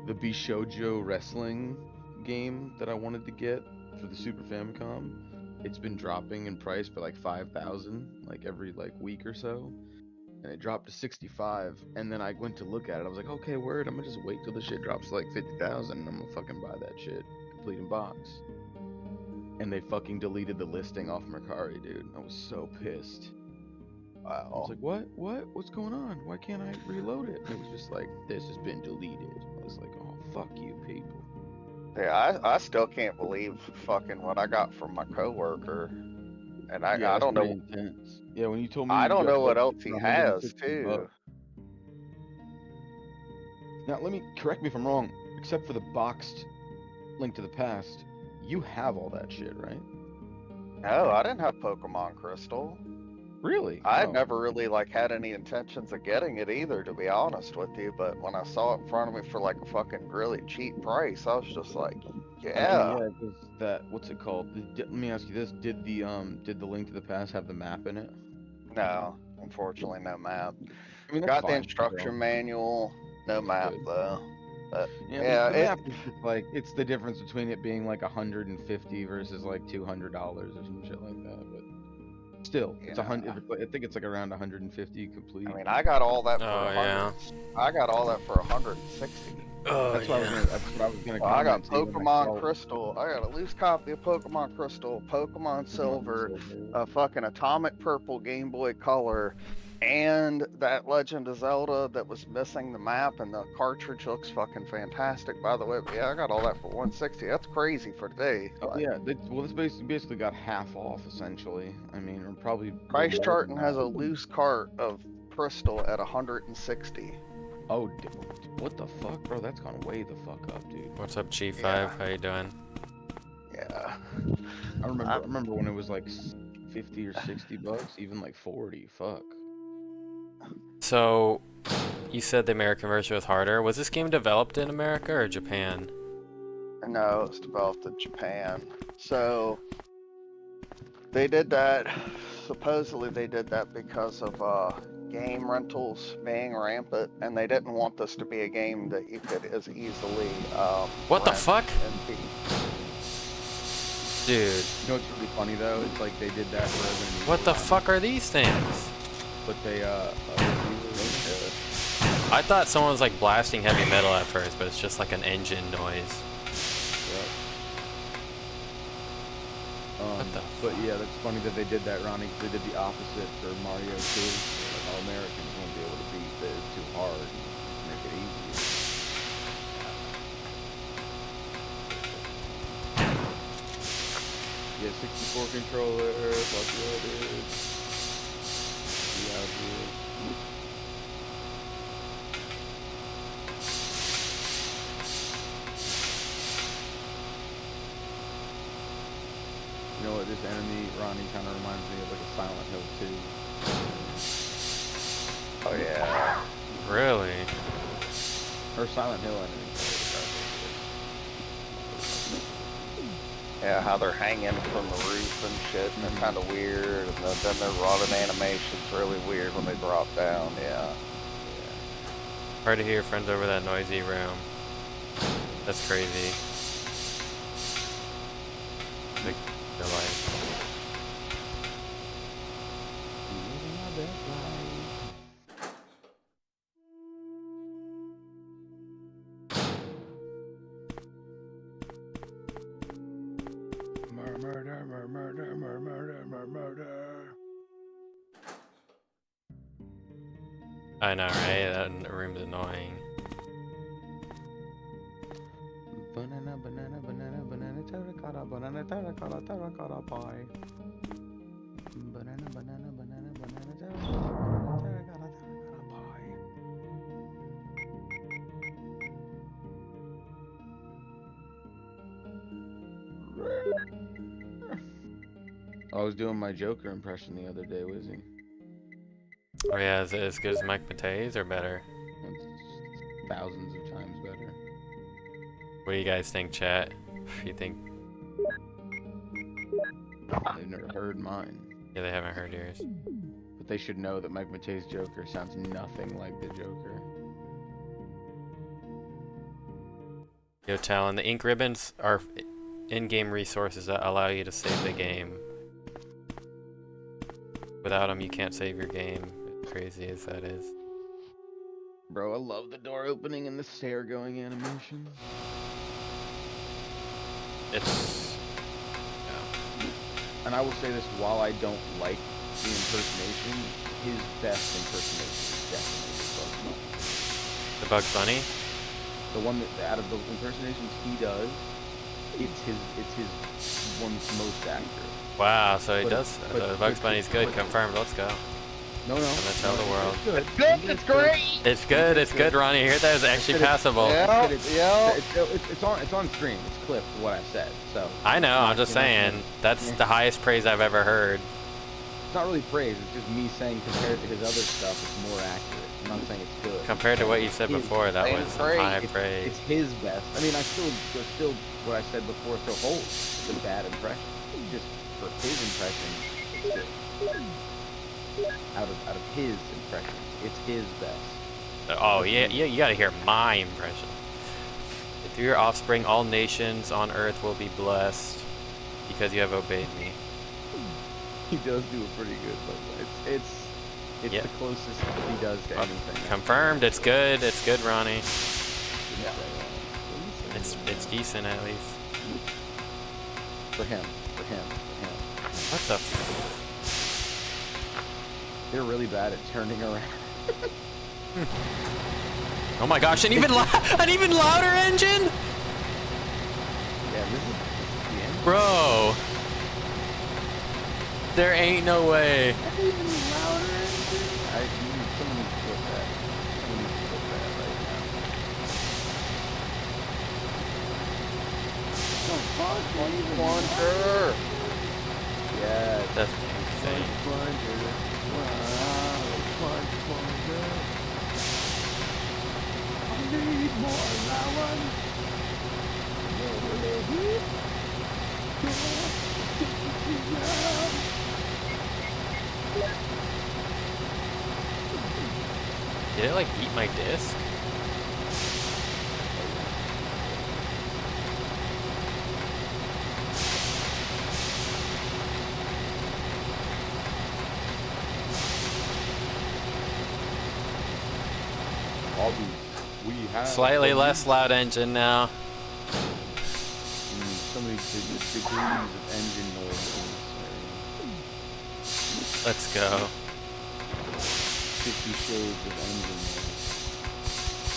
the Bishojo wrestling game that I wanted to get for the Super Famicom, it's been dropping in price by like 5,000 like every like week or so. And it dropped to 65, and then I went to look at it. I was like, okay, word, I'm gonna just wait till the shit drops to like 50,000 and I'm gonna fucking buy that shit, complete in box. And they fucking deleted the listing off Mercari, dude. I was so pissed. I was Wow. like, what's going on? Why can't I reload it? And it was just like, this has been deleted. I was like, oh, fuck you, people. Yeah, I still can't believe fucking what I got from my coworker. And Yeah, I that's don't pretty know, intense. Yeah, when you told me I you don't got know what like else he for has 160 too. bucks. Now, let me correct me if I'm wrong. Except for the boxed Link to the Past, you have all that shit, right? No, I didn't have Pokemon Crystal. Really? I had Oh. never really like had any intentions of getting it either, to be honest with you. But when I saw it in front of me for like a fucking really cheap price, I was just like, I mean, yeah. yeah, because that, what's it called? Let me ask you this: did the Link to the Past have the map in it? No, unfortunately, no map. I mean, that's Got the fine. Bro. instruction manual, no map Good. though. But Yeah, yeah, the map is just like it's the difference between it being like 150 versus like $200 or some shit like that. But still, it's a yeah. hundred. I think it's like around 150 complete. I mean, I got all that for Oh, yeah. I got all that for 160. Oh, That's what I was yeah. gonna. That's what I was gonna Well, I got comment to you when I Pokemon saw it. Crystal. I got a loose copy of Pokemon Crystal, Pokemon Silver, Silver. a fucking Atomic Purple Game Boy Color, and that Legend of Zelda that was missing the map, and the cartridge looks fucking fantastic, by the way. But yeah, I got all that for 160. That's crazy for today. Oh Like, yeah, well, this basically got half off essentially. I mean, or probably a price little more chart than and has that. a loose cart of Crystal at 160. Oh, what the fuck, bro? That's gone way the fuck up, dude. What's up, G5? Yeah. How you doing? Yeah. I remember when it was like 50 or 60 bucks, even like 40. Fuck. So, you said the American version was harder. Was this game developed in America or Japan? No, it's developed in Japan. So they did that. Supposedly they did that because of game rentals being rampant, and they didn't want this to be a game that you could as easily What the rent fuck? and beat. Dude, You know what's really funny though? It's like they did that for Resident Evil. what the Remedy, fuck are these things? But they I thought someone was like blasting heavy metal at first, but it's just like an engine noise. What the But yeah, that's funny that they did that, Ronnie. 'Cause they did the opposite for Mario 2. Like, all Americans won't be able to beat this. It's too hard. Make it easier. Yeah, 64 controller. Fuck yeah, dude. Yeah, dude. You know what, this enemy, Ronnie, kind of reminds me of like a Silent Hill 2. Oh yeah. Really? Or Silent Hill enemy. Yeah, how they're hanging from the roof and shit, and they're kind of weird, and then their running animation's really weird when they drop down. Yeah. Hard to hear your friends over that noisy room. That's crazy. Like, real life. I know, right? That room's annoying. Banana, banana, banana, banana, terracotta, banana, terracotta, terracotta pie. Banana, banana, banana, banana, terracotta, terracotta, terracotta pie. I was doing my Joker impression the other day, Wizzy. Oh yeah, is it as good as Mike Matei's or better? It's thousands of times better. What do you guys think, chat? You think? They've never heard mine. Yeah, they haven't heard yours. But they should know that Mike Matei's Joker sounds nothing like the Joker. Yo, Talon, the ink ribbons are in-game resources that allow you to save the game. Without them, you can't save your game. As crazy as that is. Bro, I love the door opening and the stair going animation. It's... And I will say this, while I don't like the impersonation, his best impersonation is definitely The Bugs Bunny? the one that out of the impersonations he does, it's his one most accurate. Wow, so he But- does. but- The Bugs but- Bunny's good. but- Confirmed. Let's go. No, I'm gonna tell the world. It's good. Good, it's great. It's good. It's good, Ronnie. Hear that? It's actually passable. Yeah, yeah. It's on screen. It's clipped what I said. So I know. I'm Not- just you're not saying. gonna- That's yeah. the highest praise I've ever heard. it's not really praise. It's just me saying compared to his other stuff, it's more accurate. I'm not saying it's good. Compared to what you said His- before, that same was some praise. high It's praise. his best. I mean, I still what I said before still holds. It's a bad impression. Just for his impression, it's good. Out of his impressions, it's his best. Oh, yeah, you gotta hear my impression. Through your offspring, all nations on earth will be blessed because you have obeyed me. He does do it pretty good, but it's Yeah. the closest he does to anything. Confirmed. It's good. It's good, Ronnie. Yeah. It's decent at least. For him. What the? They're really bad at turning around. Oh my gosh! An even louder engine, Yeah, this is the end. bro. There ain't no way. Someone needs to put that. Someone needs to put that right now. Plunger. Yes. That's insane. Plunger. Wow. Plunger. I need more allowance. Did it like eat my disc? All these we have Slightly less loud engine now. So many degrees of engine noise in this Let's go. area. 50 shades of engine noise.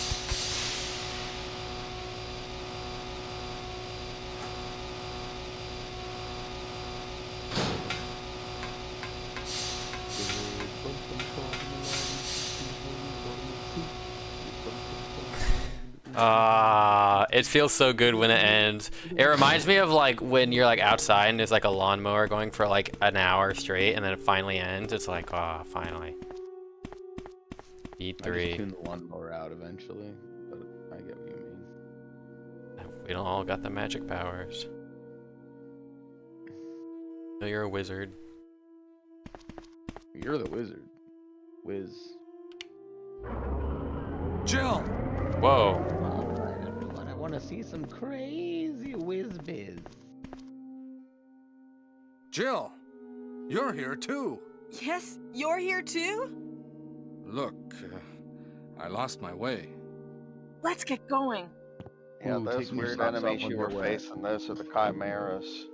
It feels so good when it ends. It reminds me of like when you're like outside and there's like a lawnmower going for like an hour straight and then it finally ends. It's like, oh, finally. Beat I just 3. tune the lawnmower out eventually, but I get what you mean. We don't all got the magic powers. No, you're a wizard. You're the wizard. Wiz. Jill! Whoa. Alright, everyone, I want to see some crazy whiz-biz. Jill! You're here too! Yes, you're here too? Look, I lost my way. Let's get going. Yeah, Ooh, those taking your weird socks off enemies when you they're were wet. facing, those are the chimeras.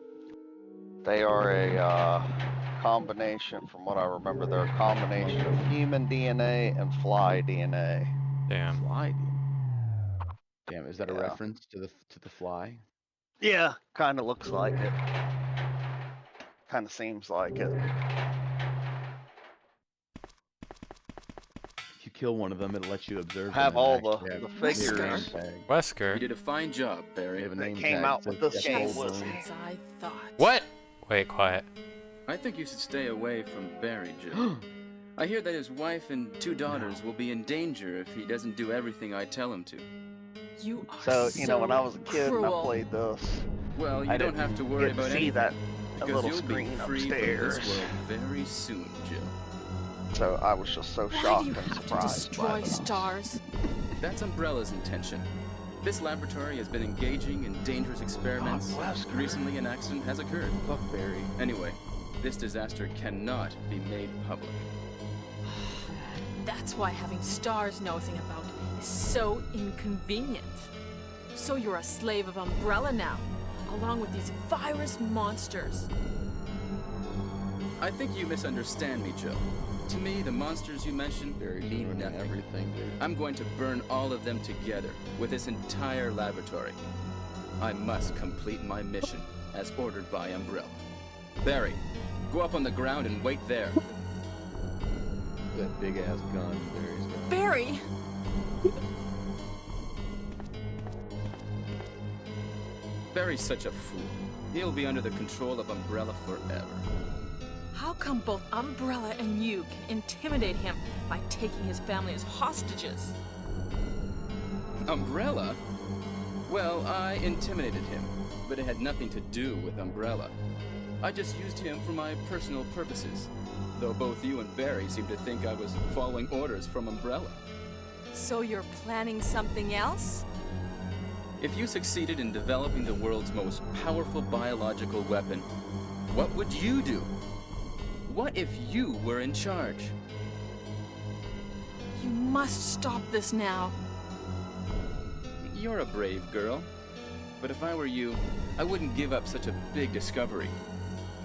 They are a combination, from what I remember, they're a combination of human DNA and fly DNA. Damn. Fly, dude. Damn, is that a Yeah. reference to the fly? Yeah, kind of looks like it. Kind of seems like it. If you kill one of them, it'll let you observe. Have them and all the actually have the their figures. name tag. Wesker. You did a fine job, They Barry. have a that name came tag out that with says this Jeff game Just was- Goldblum. as I thought. What? Wait, quiet. I think you should stay away from Barry, Jill. I hear that his wife and 2 daughters will be in danger if he doesn't do everything I tell him to. You are So, you know, when I was a kid and I cruel. played this, Well, you I don't didn't have to worry get to about see anything. that a Because little you'll screen be free upstairs. from this world very soon, Jill. So I was just so Why shocked do you and have to surprised by destroy this. stars? That's Umbrella's intention. This laboratory has been engaging in dangerous experiments. Wesker. Recently, an accident has occurred. Fuck Barry. Anyway, this disaster cannot be made public. That's why having stars nosing about is so inconvenient. So you're a slave of Umbrella now, along with these virus monsters. I think you misunderstand me, Joe. To me, the monsters you mentioned Barry's mean ruining nothing. everything, dude. I'm going to burn all of them together with this entire laboratory. I must complete my mission as ordered by Umbrella. Barry, go up on the ground and wait there. That big ass gun Barry's got. Barry! Barry's such a fool. He'll be under the control of Umbrella forever. How come both Umbrella and you can intimidate him by taking his family as hostages? Umbrella? Well, I intimidated him, but it had nothing to do with Umbrella. I just used him for my personal purposes, though both you and Barry seem to think I was following orders from Umbrella. So you're planning something else? If you succeeded in developing the world's most powerful biological weapon, what would you do? What if you were in charge? You must stop this now. You're a brave girl. But if I were you, I wouldn't give up such a big discovery.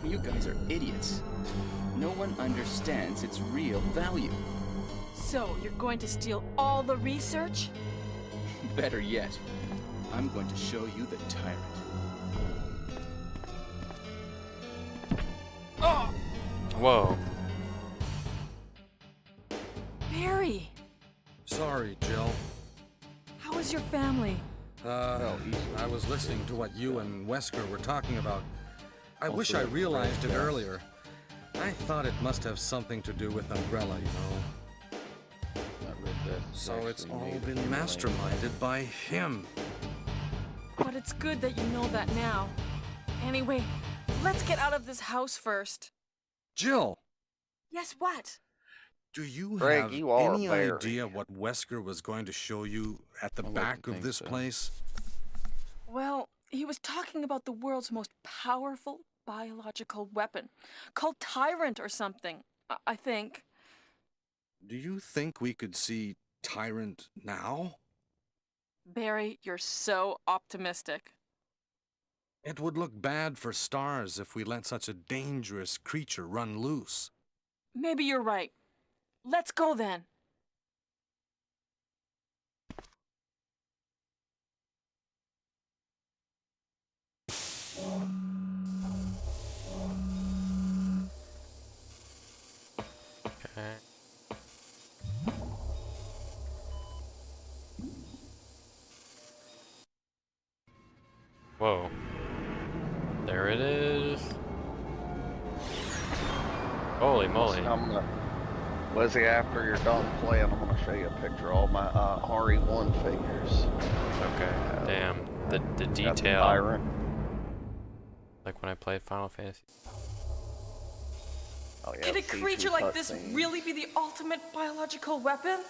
You guys are idiots. No one understands its real value. So you're going to steal all the research? Better yet, I'm going to show you the tyrant. Whoa. Barry! Sorry, Jill. How is your family? I was listening to what you and Wesker were talking about. I wish I realized it earlier. I thought it must have something to do with Umbrella, you know. I read that. So it's Actually all made been it like- masterminded by him. But it's good that you know that now. Anyway, let's get out of this house first. Jill, Yes, what? do you Greg, have you are any Barry. idea what Wesker was going to show you at the I like back to of think this so. place? Well, he was talking about the world's most powerful biological weapon, called Tyrant or something, I think. Do you think we could see Tyrant now? Barry, you're so optimistic. It would look bad for stars if we let such a dangerous creature run loose. Maybe you're right. Let's go then. Okay. Whoa. There it is. Holy moly. I'm gonna, Wizzy, after you're done playing, I'm gonna show you a picture of all my RE1 figures. Okay. Damn. The Got the detail. Tyrant. Like when I played Final Fantasy. Oh, yeah, Can a see-through creature like this cutscenes. really be the ultimate biological weapon?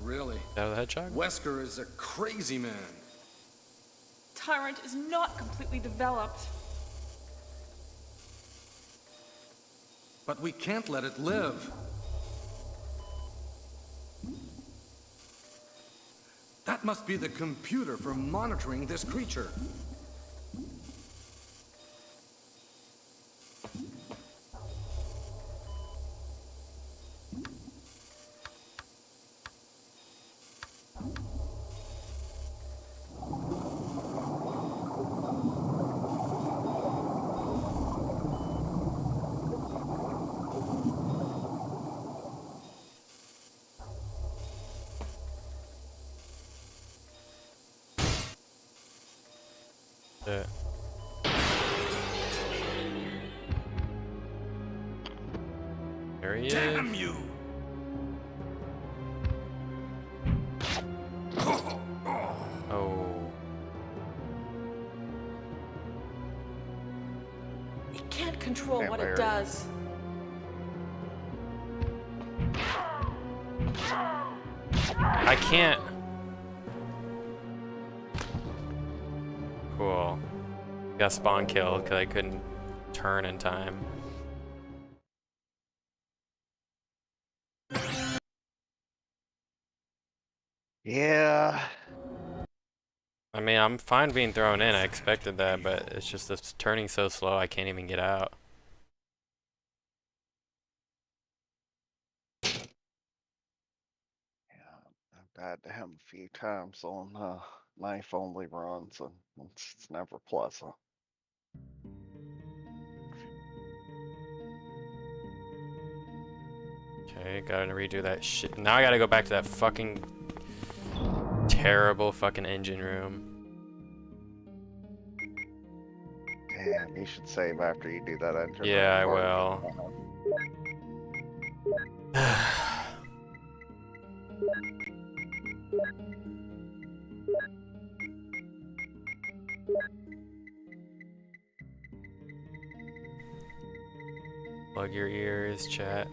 Really? Shadow the Hedgehog? Wesker is a crazy man. Tyrant is not completely developed. But we can't let it live. That must be the computer for monitoring this creature. Yeah. There he is. Damn you! Oh. It can't control Can't what bear it it. does. I can't. Cool. Got spawn killed because I couldn't turn in time. Yeah. I mean, I'm fine being thrown in. I expected that, but it's just it's turning so slow I can't even get out. Yeah, I've died to him a few times on knife only runs, and it's never pleasant. Okay, gotta redo that shit. Now I gotta go back to that fucking terrible fucking engine room. Damn, you should save after you do that engine Yeah, I room part. will. Plug your ears, chat.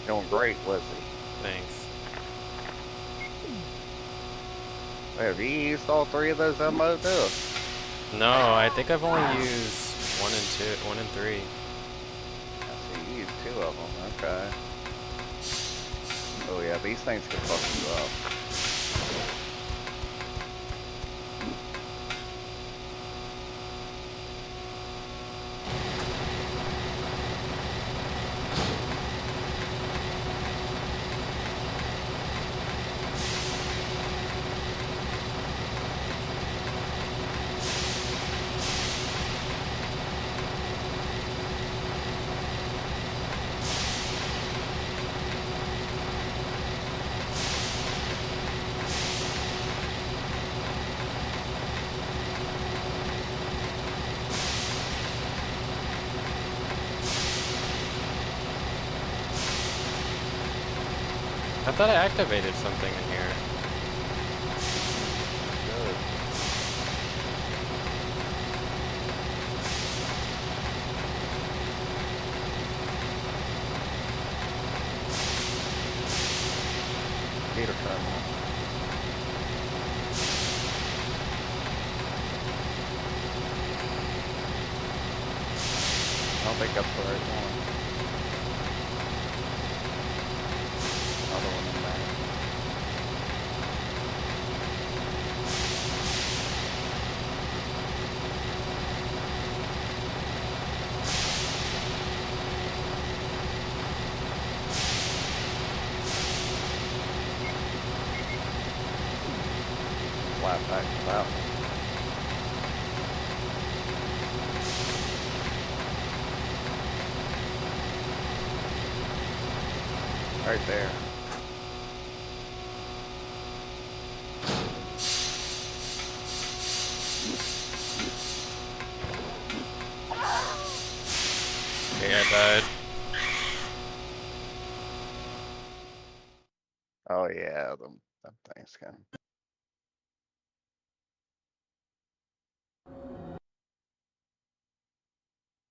Doing great, Wizzy. Thanks. Wait, have you used all 3 of those MO discs? No, I think I've only used 1 and 2, 1 and 3. I see you used 2 of them, okay. Oh yeah, these things can fuck you up. I thought I activated something in here. Good. Meter terminal. I don't think that's the right one. Another one in there. Flat back to that one. Right there. Okay, I died. Oh yeah, them things can.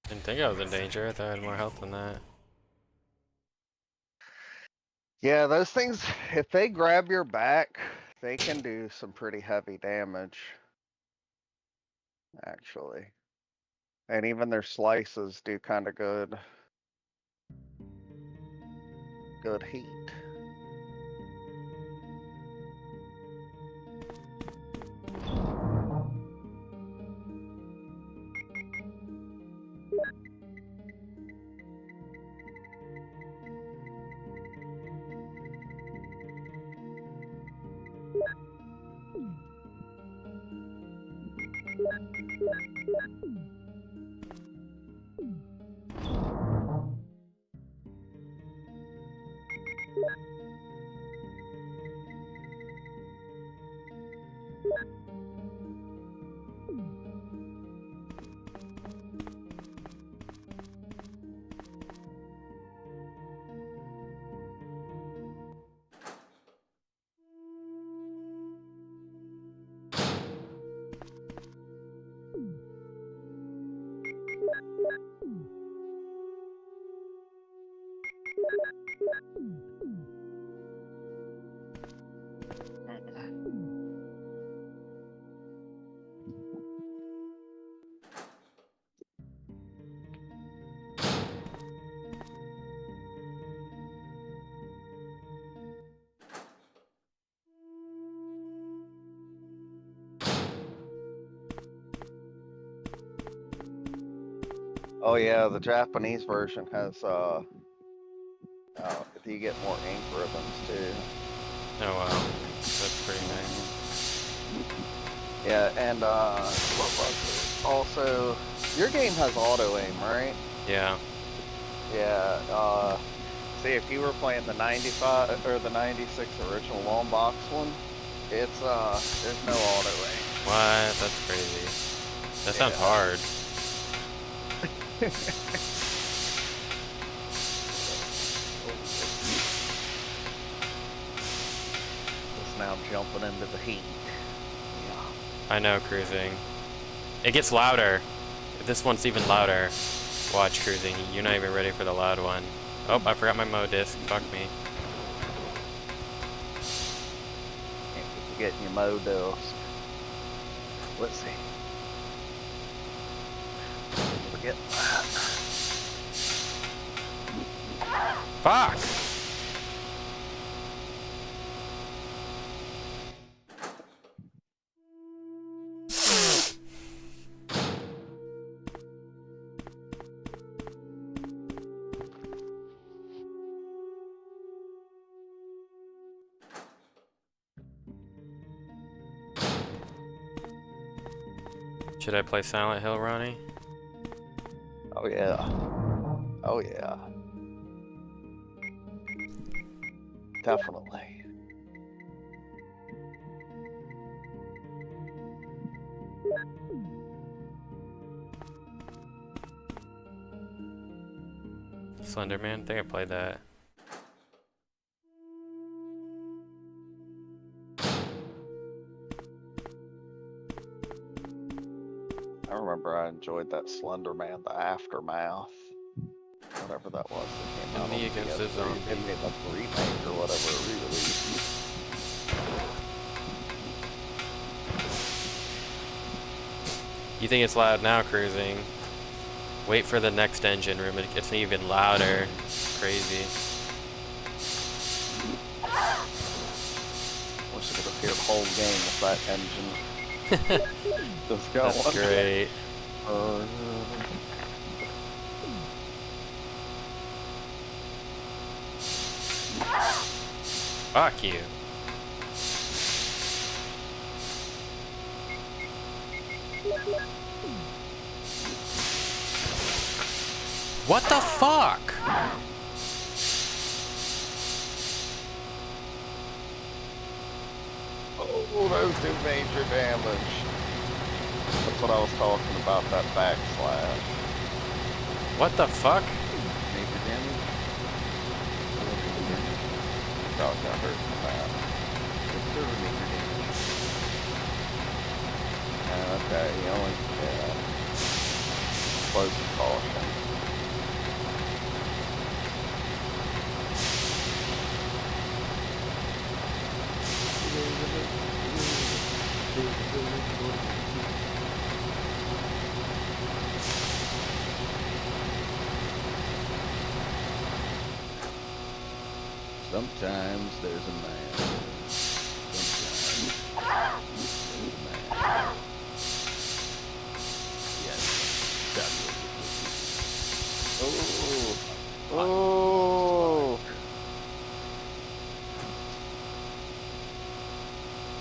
Didn't think I was in danger. I thought I had more health than that. Yeah, those things, if they grab your back, they can do some pretty heavy damage, actually. And even their slices do kind of good heat. Oh yeah, the Japanese version has you get more ink ribbons too. Oh wow, that's pretty nice. Yeah, and what was it? Also, your game has auto aim, right? Yeah. Yeah. See, if you were playing the 95 or the 96 original long box one, it's there's no auto aim. What? That's crazy. That sounds hard. Just now jumping into the heat. Yeah. I know, cruising. It gets louder. This one's even louder. Watch, cruising. You're not even ready for the loud one. Oh, I forgot my Mo disc. Fuck me. Can't keep forgetting your Mo disc. Let's see. Forget that. Fuck! Should I play Silent Hill, Ronnie? Oh yeah. Oh yeah. Definitely. Slender Man? I think I played that. I remember I enjoyed that Slender Man, the Aftermath. Whatever that was that came out Me on Against the PS3. Zombie. It made a remake or whatever, a re-release. You think it's loud now, cruising? Wait for the next engine room. It gets even louder. Crazy. Wish I could have heard the whole game with that engine. Just going. That's great. Fuck you. What the fuck? Oh, those do major damage. That's what I was talking about, that backslash. What the fuck? Major damage? Dog got hurt from that. It's sort of major damage. Okay, he only, close to caution. Sometimes there's a man. Sometimes there's a man. Yes. Oh. Oh.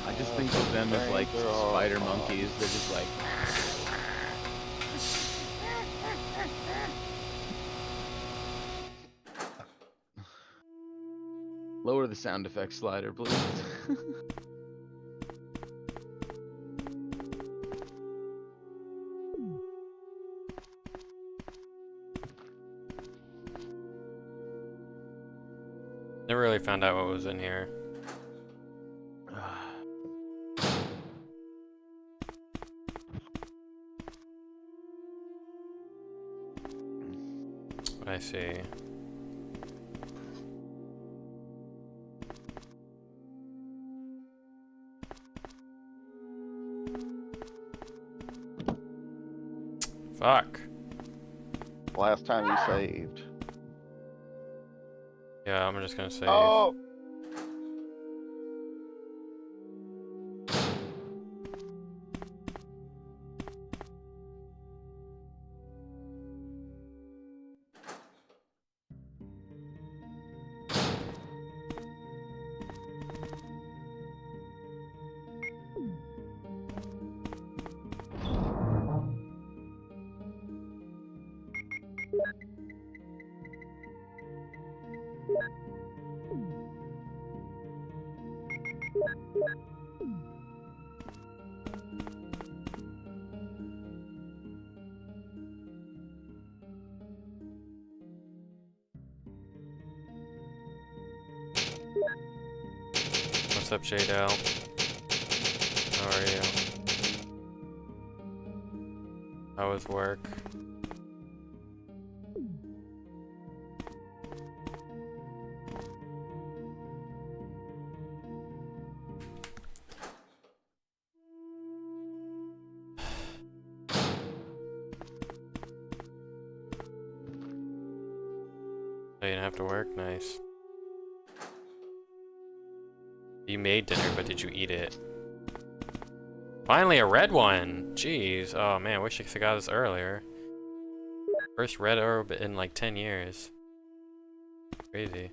I just think of them as like Danger or spider fun. monkeys. They're just like. Lower the sound effect slider, please. Never really found out what was in here. I see. Fuck. Last time you saved. Yeah, I'm just gonna save. Oh. What's up, J-Del? How are you? How was work? Oh, you didn't have to work? Nice. You made dinner, but did you eat it? Finally, a red one! Jeez. Oh man, wish I could've got this earlier. First red orb in like 10 years. Crazy.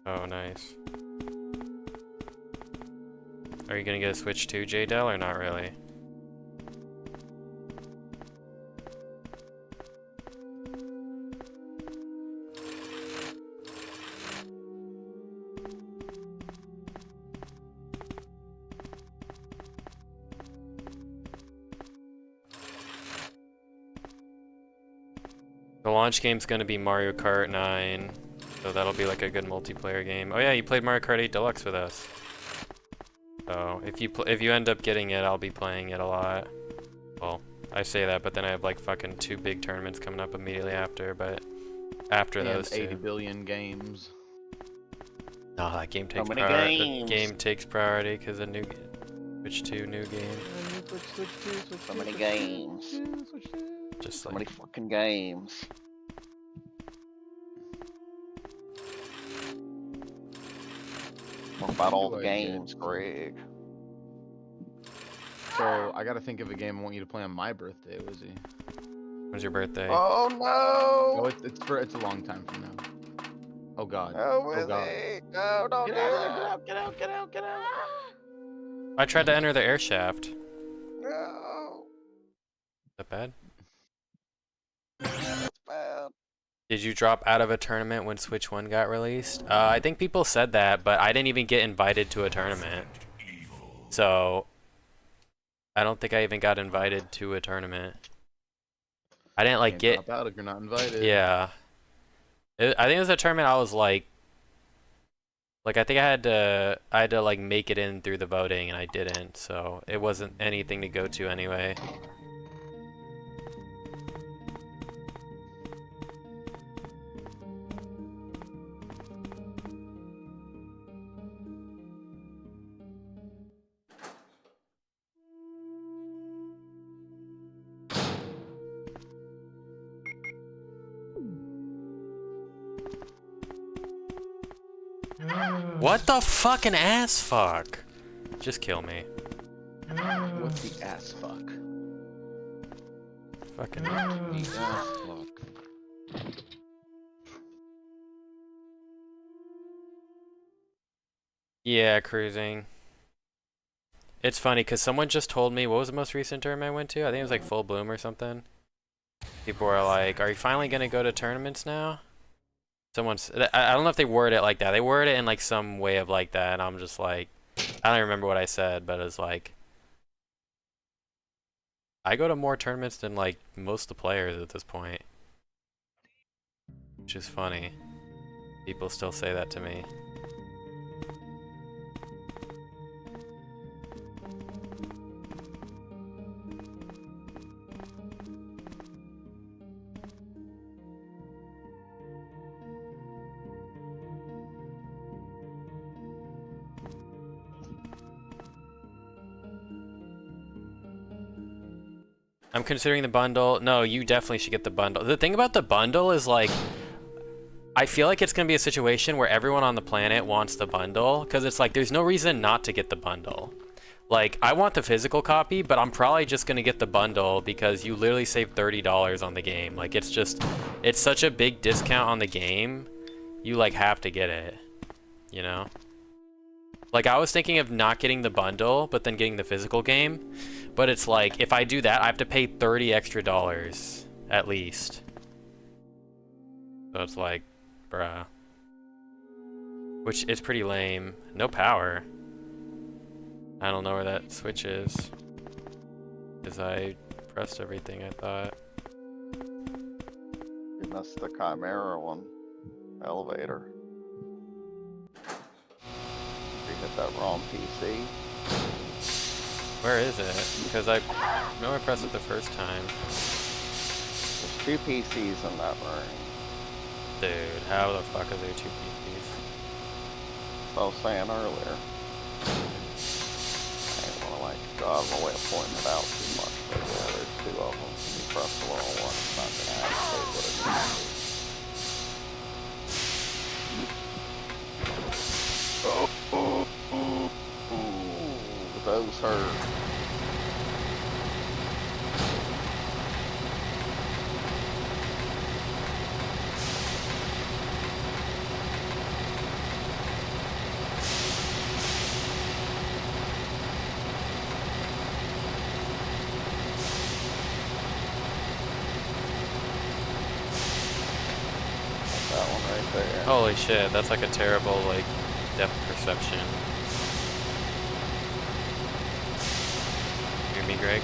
Oh, nice. Are you gonna get a Switch too, J-Del, or not really? The launch game's gonna be Mario Kart 9, so that'll be like a good multiplayer game. Oh yeah, you played Mario Kart 8 Deluxe with us. So if you end up getting it, I'll be playing it a lot. Well, I say that, but then I have like fucking 2 big tournaments coming up immediately after. But after And those 80 two, billion games. no, that game takes many priority. The games? game takes priority because the new Switch 2 new game. So many games. Just So like many fucking games. What about all the do I get? games, Greg? So I gotta think of a game I want you to play on my birthday, Wizzy. when's your birthday? Oh Oh, no! it's a long time from now. Oh god. Oh, Oh god. Wizzy! No, don't Get do out, that! get out, get out, get out, I tried to enter the air shaft. Is No! that bad? That's bad. Did you drop out of a tournament when Switch 1 got released? I think people said that, but I didn't even get invited to a tournament. So, I don't think I even got invited to a tournament. I didn't like Can't drop out if you're not invited. yeah. I think it was a tournament I was like I think I had to like make it in through the voting and I didn't, so it wasn't anything to go to anyway. What the fucking ass fuck? Just kill me. What's the ass fuck? Fucking. The ass fuck. Yeah, cruising. It's funny because someone just told me, what was the most recent tournament I went to? I think it was like Full Bloom or something. People are like, are you finally gonna go to tournaments now? Someone's, I don't know if they word it like that. They word it in like some way of like that, and I'm just like, I don't remember what I said, but it's like, I go to more tournaments than like most of the players at this point. Which is funny. People still say that to me. I'm considering the bundle. No, you definitely should get the bundle. The thing about the bundle is like, I feel like it's gonna be a situation where everyone on the planet wants the bundle, because it's like there's no reason not to get the bundle. Like, I want the physical copy, but I'm probably just gonna get the bundle because you literally save $30 on the game. Like, it's just, it's such a big discount on the game, you like have to get it, you know? Like, I was thinking of not getting the bundle, but then getting the physical game. But it's like, if I do that, I have to pay $30 extra at least. So it's like, bruh. Which is pretty lame. No power. I don't know where that switch is. Because I pressed everything, I thought. You missed the Chimera one. Elevator. You hit that wrong PC. Where is it? Because I know I pressed it the first time. There's 2 PCs in that room. Dude, how the fuck are there 2 PCs? That's what I was saying earlier. I ain't wanna like go out of my way of pointing it out too much, but yeah, there's 2 of them. You press the wrong one, it's not gonna activate what it needs to. Those hurt. That one right there. Holy shit, that's like a terrible, like, depth perception. Hear me, Greg?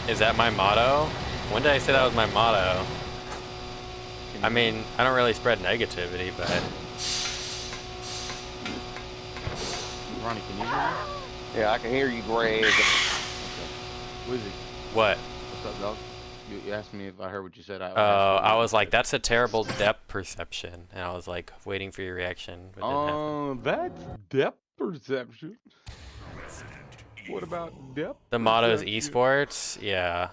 Is that my motto? When did I say that was my motto? I mean, I don't really spread negativity, but... Ronnie, can you hear me? Yeah, I can hear you, Greg. Okay. Wizzy, What? what's up, dog? You asked me if I heard what you said. I was like, that's a terrible depth perception. And I was like, waiting for your reaction. But it didn't happen. That's depth perception. What about depth? The motto is perception? esports? Yeah.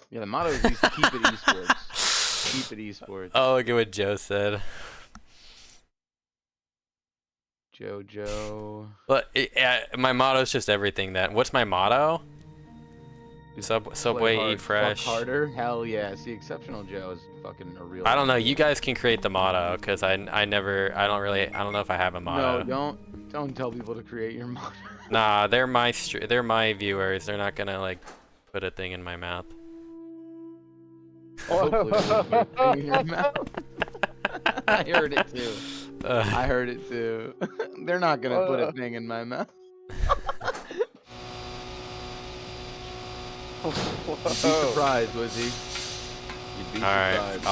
Yeah, the motto is keep it esports. Keep it esports. Oh, look at what Joe said. Jojo. But my motto is just everything then. What's my motto? Subway, Play hard, eat fresh. Fuck harder. Hell yeah. See, Exceptional Joe is fucking a real. I don't know. You guys can create the motto because I don't know if I have a motto. No, don't tell people to create your motto. Nah, they're my viewers. They're not gonna like put a thing in my mouth. Hopefully they'll put a thing in your mouth. I heard it too. I heard it too. They're not gonna put a thing in my mouth. You'd be surprised, Wizzy. You'd be surprised.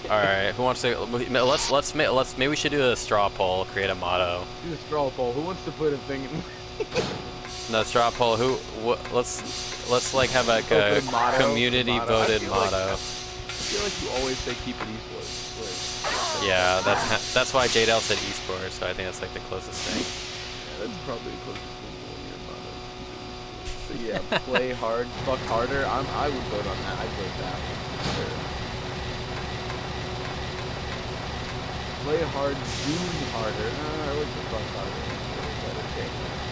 Alright. Who wants to? Let's maybe we should do a straw poll. Create a motto. Do a straw poll. Who wants to put a thing in? No, straw poll. Let's like have like a Motto? community Motto. voted I feel like motto. feel like you always say keep it esports. Yeah, that's why JDL said esports, so I think that's like the closest thing. Yeah, that's probably the closest thing to one of your mottos. But yeah, play hard, fuck harder. I would vote on that. I'd vote that one for sure. Play hard, zoom harder. I like the fuck harder. Better take that.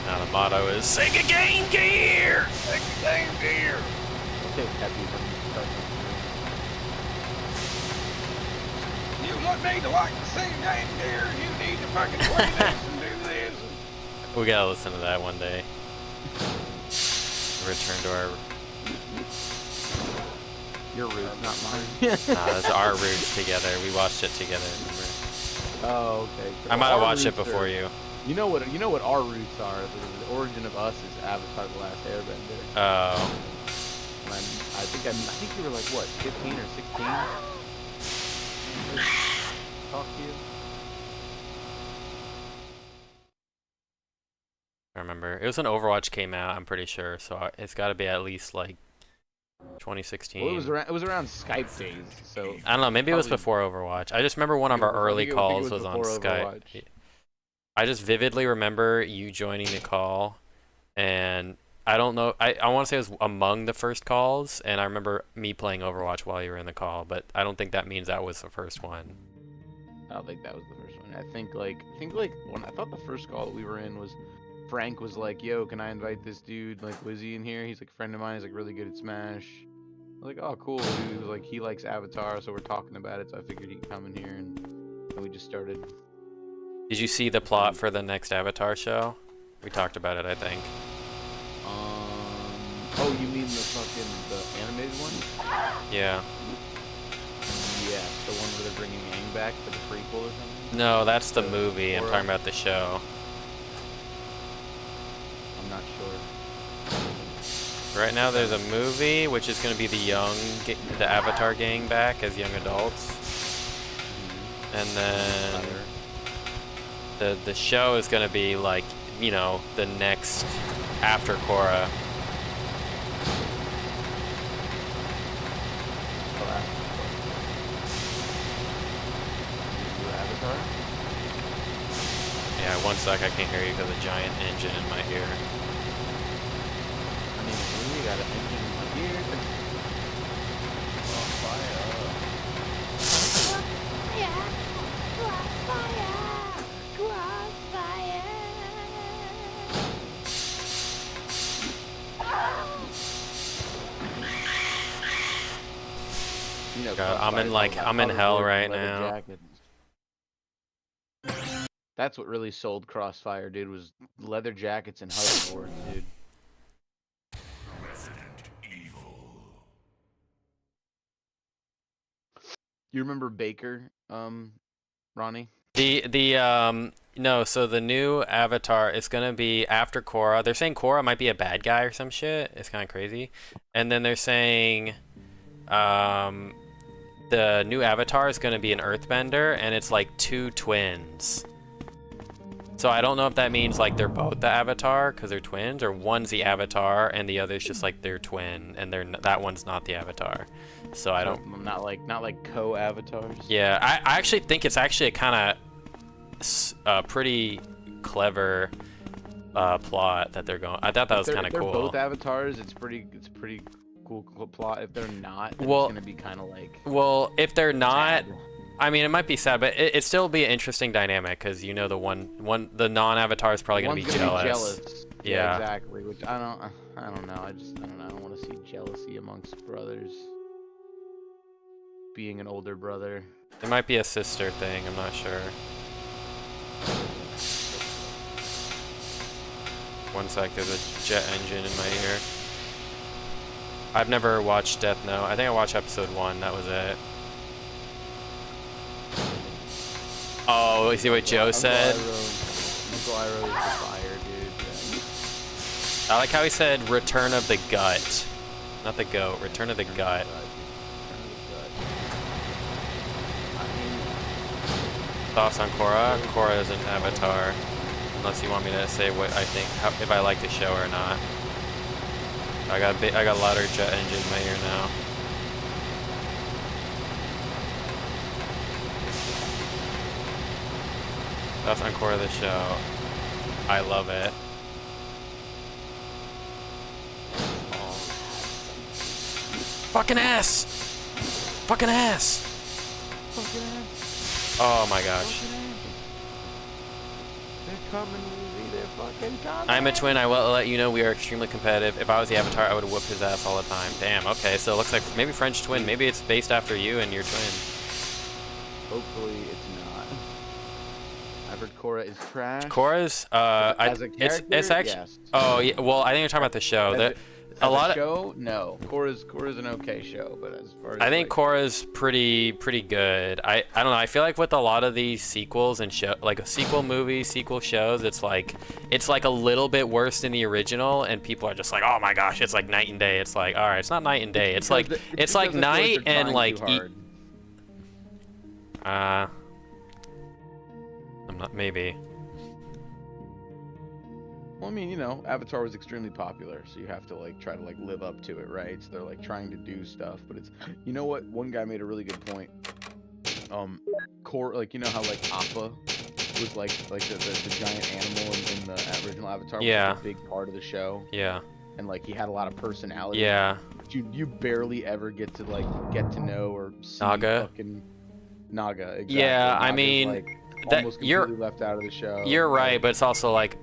Now the motto is Sega Game Gear! Sega Game Gear! Okay, happy when you start You want me to like the same game gear? You need to fucking play this and do this. We gotta listen to that one day. Return to our... your roots, not mine. Nah, that's our roots together. We watched it together, remember? Oh, okay. I might have watched it before you. You know what our roots are. The origin of us is Avatar: The Last Airbender. Oh. And I think you were like what, 15 or 16? Talk to you. I remember. It was when Overwatch came out, I'm pretty sure, so it's gotta be at least like 2016. Well, it was around Skype days, so I don't know, maybe it was probably- before Overwatch. I just remember one of our early calls was on before Skype. Overwatch. I just vividly remember you joining the call, and I don't know, I want to say it was among the first calls, and I remember me playing Overwatch while you were in the call, but I don't think that means that was the first one. I don't think that was the first one. I think like when I thought the first call that we were in was Frank was like, "Yo, can I invite this dude like Wizzy in here? He's like a friend of mine. He's like really good at Smash." I was like, "Oh, cool." He was like, he likes Avatar, so we're talking about it. So I figured he'd come in here, and we just started. Did you see the plot for the next Avatar show? We talked about it, I think. Oh, you mean the animated one? Yeah. Yeah, the one where they're bringing Aang back for the prequel or something? No, that's the movie. I'm Korra? talking about the show. I'm not sure. Right now there's a movie, which is going to be the Avatar gang back as young adults. And then the show is going to be like, you know, the next after Korra. Avatar? Yeah, one sec, I can't hear you because of the giant engine in my ear. I mean, we got an engine in my ear. You know, God, Crossfire's I'm in all about hell hoverboards right and leather now. jackets. That's what really sold Crossfire, dude, was leather jackets and hoverboards, dude. You remember Baker, Ronnie? No, so the new Avatar is gonna be after Korra. They're saying Korra might be a bad guy or some shit. It's kind of crazy. And then they're saying, the new Avatar is gonna be an Earthbender, and it's like two twins. So I don't know if that means like they're both the Avatar because they're twins, or one's the Avatar and the other's just like their twin, and that one's not the Avatar. So I don't. Not like co-avatars. Yeah, I actually think it's actually a kind of pretty clever plot that they're going. I thought that was kind of cool. If they're both avatars, it's pretty cool plot. If they're not, then Well, it's gonna be kind of like. Well, if they're not, sad. I mean, it might be sad, but it still be an interesting dynamic because you know the non-avatar is probably gonna be One's jealous. Yeah. Exactly. Which I don't know. I don't know. I don't want to see jealousy amongst brothers. Being an older brother. It might be a sister thing. I'm not sure. One sec, there's a jet engine in my ear. I've never watched Death Note. I think I watched episode 1. That was it. Oh, you see what Joe said? Uncle Iroh is the fire, dude. I like how he said "Return of the Gut," not the goat. Return of the Gut. Thoughts on Korra? Korra is an avatar. unless you want me to say what I think, if I like the show or not. I got a louder jet engine in my ear now. That's encore of the show. I love it. Fucking ass! Fucking ass! Fucking ass. Oh my gosh. Fucking ass. They're coming, Wizzy. They're fucking coming. I'm a twin. I will let you know we are extremely competitive. If I was the Avatar, I would whoop his ass all the time. Damn, okay, so it looks like maybe French twin. Maybe it's based after you and your twin. Hopefully it's not. I've heard Korra is trash. Korra's, As a it's character, actually, yes. oh, yeah, well, I think you're talking about the show. A lot of show, no. Korra's an okay show, but as far as I think like, Korra's pretty good. I don't know. I feel like with a lot of these sequels and show like sequel movies, sequel shows, it's like a little bit worse than the original, and people are just like, oh my gosh, it's like night and day. It's like, all right, it's not night and day. It's like it's like night and like I'm not maybe. Well, I mean, you know, Avatar was extremely popular, so you have to like try to like live up to it, right? So they're like trying to do stuff, but it's, you know what? One guy made a really good point. Like, you know how like Appa was like the giant animal in the original Avatar was Yeah. like a big part of the show, Yeah. and like he had a lot of personality. Yeah. But you barely ever get to know or see Naga? fucking Naga. Exactly. Yeah, I Naga's, mean, like, that- almost you're- completely left out of the show. You're right, but it's also like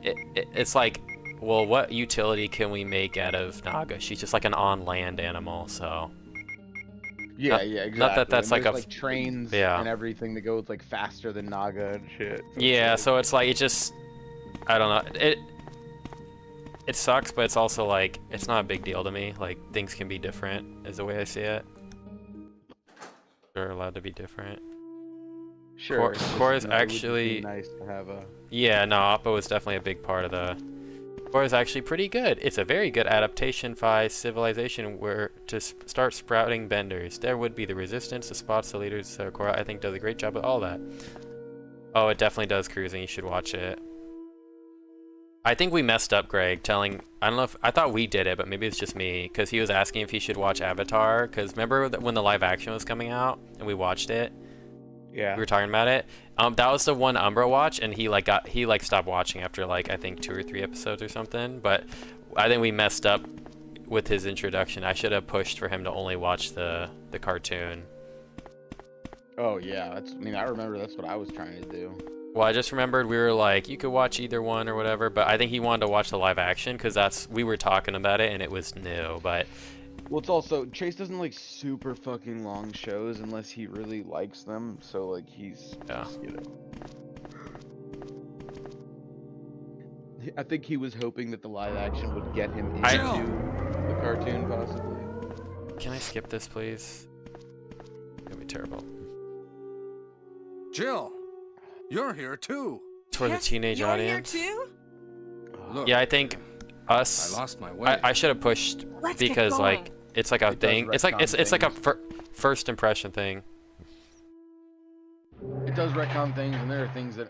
it's like, well, what utility can we make out of Naga? She's just like an on-land animal, so. Yeah, Not- yeah, exactly. not that that's And like there's, a- like trains yeah. and everything that goes like faster than Naga and shit. So it's Yeah, like- so it's like, it just, I don't know. It sucks, but it's also like, it's not a big deal to me. Like, things can be different, is the way I see it. They're allowed to be different. sure. Korra's it would just be actually- nice to have a. Yeah, no, Appa was definitely a big part of the. Korra's actually pretty good. It's a very good adaptation by civilization where to start sprouting benders. There would be the resistance, the spots, the leaders. So Korra, I think, does a great job with all that. Oh, it definitely does, Cruising. You should watch it. I think we messed up, Greg, telling. I don't know if I thought we did it, but maybe it's just me, because he was asking if he should watch Avatar. Because remember when the live action was coming out and we watched it. Yeah. We were talking about it. That was the one Umbra watched, and he stopped watching after like I think 2 or 3 episodes or something. But I think we messed up with his introduction. I should have pushed for him to only watch the cartoon. Oh yeah, I mean, I remember that's what I was trying to do. Well, I just remembered we were like, you could watch either one or whatever, but I think he wanted to watch the live action because we were talking about it and it was new. But Well, it's also Chase doesn't like super fucking long shows unless he really likes them. So like he's Yeah. just, you know. I think he was hoping that the live action would get him into the cartoon, possibly. can I skip this, please? It's gonna be terrible. Jill, you're here too. For the teenage you're audience. Here too? Look, Yeah, I think I us. lost my way. I should have pushed Let's get because going. like it's like a It does thing. It's like retcon it's like a things. first impression thing. It does retcon things, and there are things that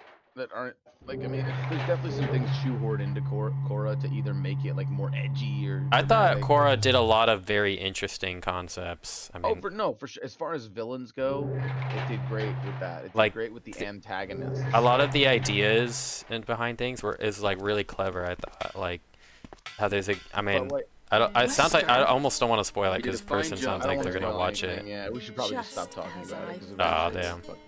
aren't like. I mean, there's definitely some things shoehorned into Korra to either make it like more edgy or. I thought dramatic. Korra did a lot of very interesting concepts. I mean, For sure. As far as villains go, it did great with that. It did Like, great with the antagonists. a lot of the ideas and behind things is like really clever. I thought like how there's a. I mean, But, like, I don't. It sounds like I Wesker. almost don't want to spoil it You did because a the fine person job. sounds I don't like they're wanna gonna spoil watch anything, it. Yeah, we should probably just stop Just talking as about I it. 'cause it Aw, really is damn. fucking-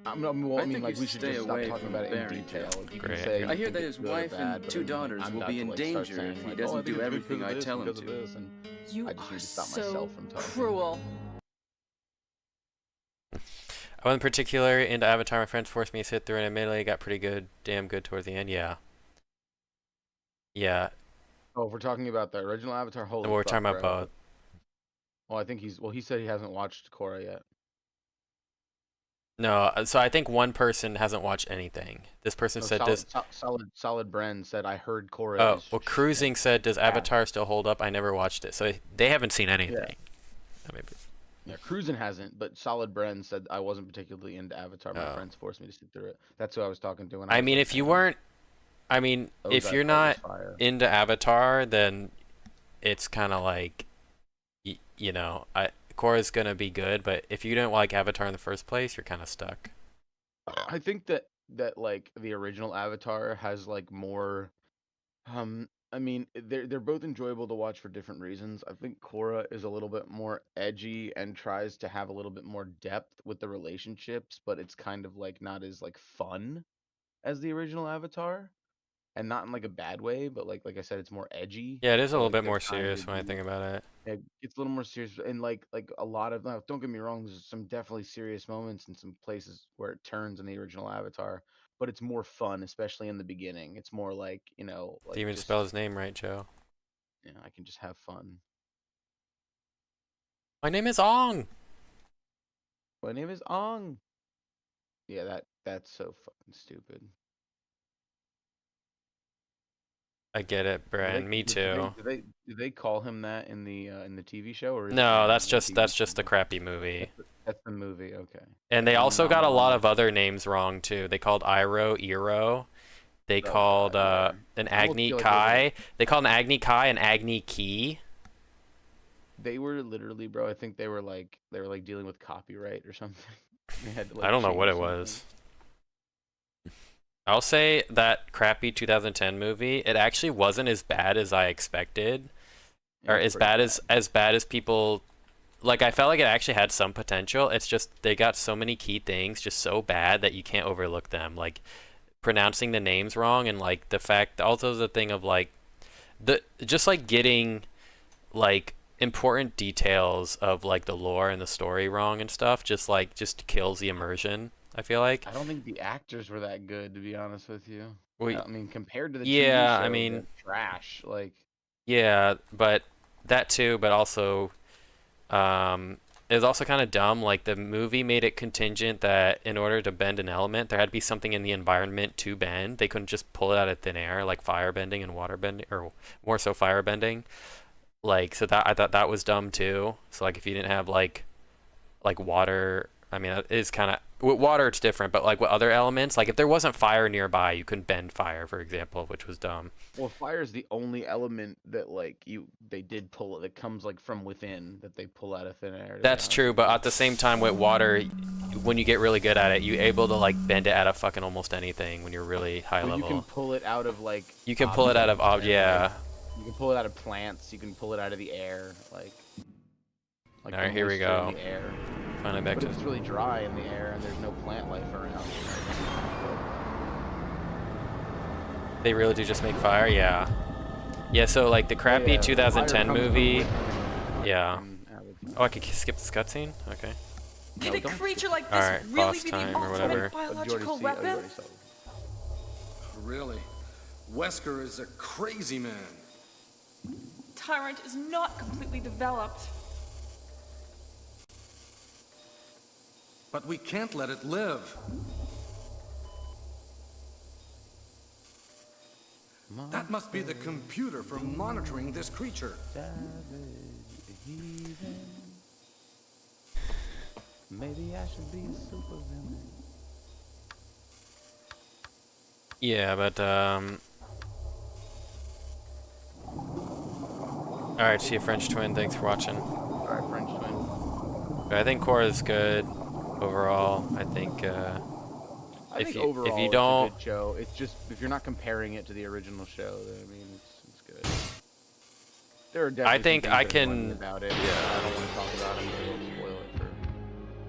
I I mean, think like you we should should stay just stop away talking from about it in Barry, detail. Jill. Like, you Great. can say I hear you that think his it's good or wife and bad, but 2 I'm daughters will about be to, in like, start danger saying, if he like, doesn't I think do it's good everything because I of tell him this, to. because of this, and You I just are need to stop so myself from talking. cruel. I wasn't particular into Avatar. My friends forced me to sit through it, and admittedly, it got pretty good, damn good towards the end. Yeah. Yeah. Oh, if we're talking about the original Avatar, holy We're fuck, talking about bro. both. Well, I think he said he hasn't watched Korra yet. No, so I think one person hasn't watched anything. This person No, said, solid, "Does solid Bren said I heard Korra. oh is well?" shit." Cruising said, "Does Avatar still hold up?" I never watched it, so they haven't seen anything. Maybe. Yeah, Cruisin' hasn't, but Solid Bren said I wasn't particularly into Avatar. My Oh. friends forced me to sit through it. That's who I was talking to. And I was mean, like, if you "Man, weren't, I mean, those if guys you're thought it was not fire." into Avatar, then it's kind of like, you know, Korra's gonna be good, but if you didn't like Avatar in the first place, you're kind of stuck. I think that like the original Avatar has like more. I mean, they're both enjoyable to watch for different reasons. I think Korra is a little bit more edgy and tries to have a little bit more depth with the relationships, but it's kind of like not as like fun as the original Avatar, and not in like a bad way, but like I said, it's more edgy. Yeah, it is a So little like bit they're more trying to serious when I do think about it. it's a little more serious, and like a lot of now, don't get me wrong, there's some definitely serious moments and some places where it turns in the original Avatar, but it's more fun, especially in the beginning. It's more like, like Didn't even just spell his name right, Joe. I can just have fun. My name is Ong. My name is Ong. Yeah, that's so fucking stupid. I get it, Do they, Brian. Me do too. do they call him that in the TV show, or is it No, in that's the just TV a show? crappy movie. That's the movie. Okay. And they And also got a lot I'm of other names wrong too. They called Iroh Eero. They Oh, called God, yeah. an I almost Agni feel like Kai. They called an Agni Kai and Agni Ki. they were literally, bro. I think they were like dealing with copyright or something. They had to, I like, don't know what change it was. something. I'll say that crappy 2010 movie, it actually wasn't as bad as I expected. Yeah, Or it's as pretty bad as people, like, I felt like it actually had some potential. It's just they got so many key things just so bad that you can't overlook them. Like pronouncing the names wrong, and like the fact, also the thing of like just like getting like important details of like the lore and the story wrong and stuff just kills the immersion, I feel like. I don't think the actors were that good, to be honest with you. Well, I mean, compared to the yeah, TV show, I mean, they're trash. Like, yeah, but that too, but also it was also kind of dumb. Like the movie made it contingent that in order to bend an element, there had to be something in the environment to bend. They couldn't just pull it out of thin air, like fire bending and water bending, or more so fire bending. Like, so that I thought that was dumb too. So like if you didn't have like water, I mean, it is kind of, with water it's different, but like with other elements, like if there wasn't fire nearby, you couldn't bend fire, for example, which was dumb. well, fire is the only element that they did pull it that comes like from within, that they pull out of thin air. To be That's honest true, with but you. at the same time with water, when you get really good at it, you're able to like bend it out of fucking almost anything when you're really high Well, level. you can pull it out of like. You can pull it out of objects, yeah. You can pull it out of plants. You can pull it out of the air, like. All the right, here we moisture go. in the air. Finally back But to it's really dry in the air, and there's no plant life around. they really do just make fire, yeah. Yeah, so like the crappy Yeah, 2010 fire comes from movie, within, yeah. from Avatar. Oh, I could skip this cutscene? Okay. Can No, a don't creature like this Alright, really boss be the time or ultimate whatever. Oh, you already biological see- oh, you weapon? already saw it. Really? Wesker is a crazy man. Tyrant is not completely developed. But we can't let it live. That must be the computer for monitoring this creature. Maybe I should be a supervillain. Yeah, but alright, see you, French Twin, thanks for watching. Alright, French twin. But I think Korra's good overall. I think I If think you- overall if you it's don't- a good show. It's just if you're not comparing it to the original show, then I mean it's good. There are definitely think some I things that annoy me can- about it. yeah. I don't want to talk about them. But it'll spoil it for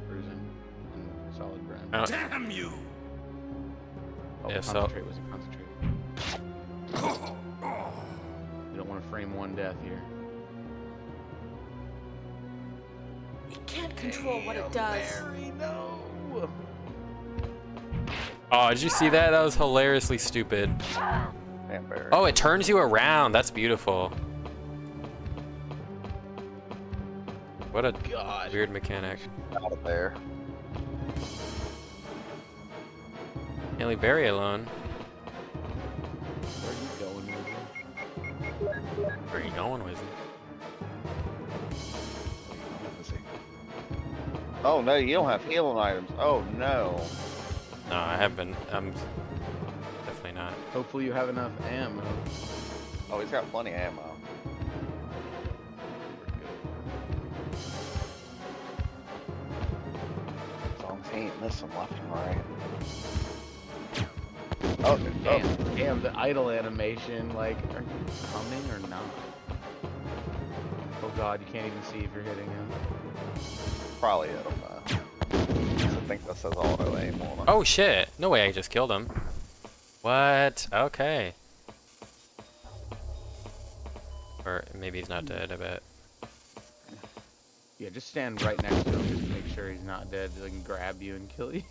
Cruisin' and Solid Brand. I don't- Damn you! Oh, Yeah, so- concentrate was a concentrate. You don't want to frame one death here. It can't control what it does. No. Oh, did you see that? That was hilariously stupid. Damn Barry. Oh, it turns you around. That's beautiful. What a God. weird mechanic. Out of there. Can't leave Barry alone. Where are you going with it? Where are you going with it? Wizzy. Oh no, you don't have healing items. Oh no. No, I have been. I'm definitely not. Hopefully you have enough ammo. Oh, he's got plenty of ammo. As long as he ain't missing left and right. Oh, Damn, damn, the idle animation, like, are you coming or not? Oh god, you can't even see if you're hitting him. probably hit him though. I think that says auto aim on him. Oh shit! No way, I just killed him. What? Okay. Or maybe he's not dead, I bet. Yeah, just stand right next to him just to make sure he's not dead so he can grab you and kill you.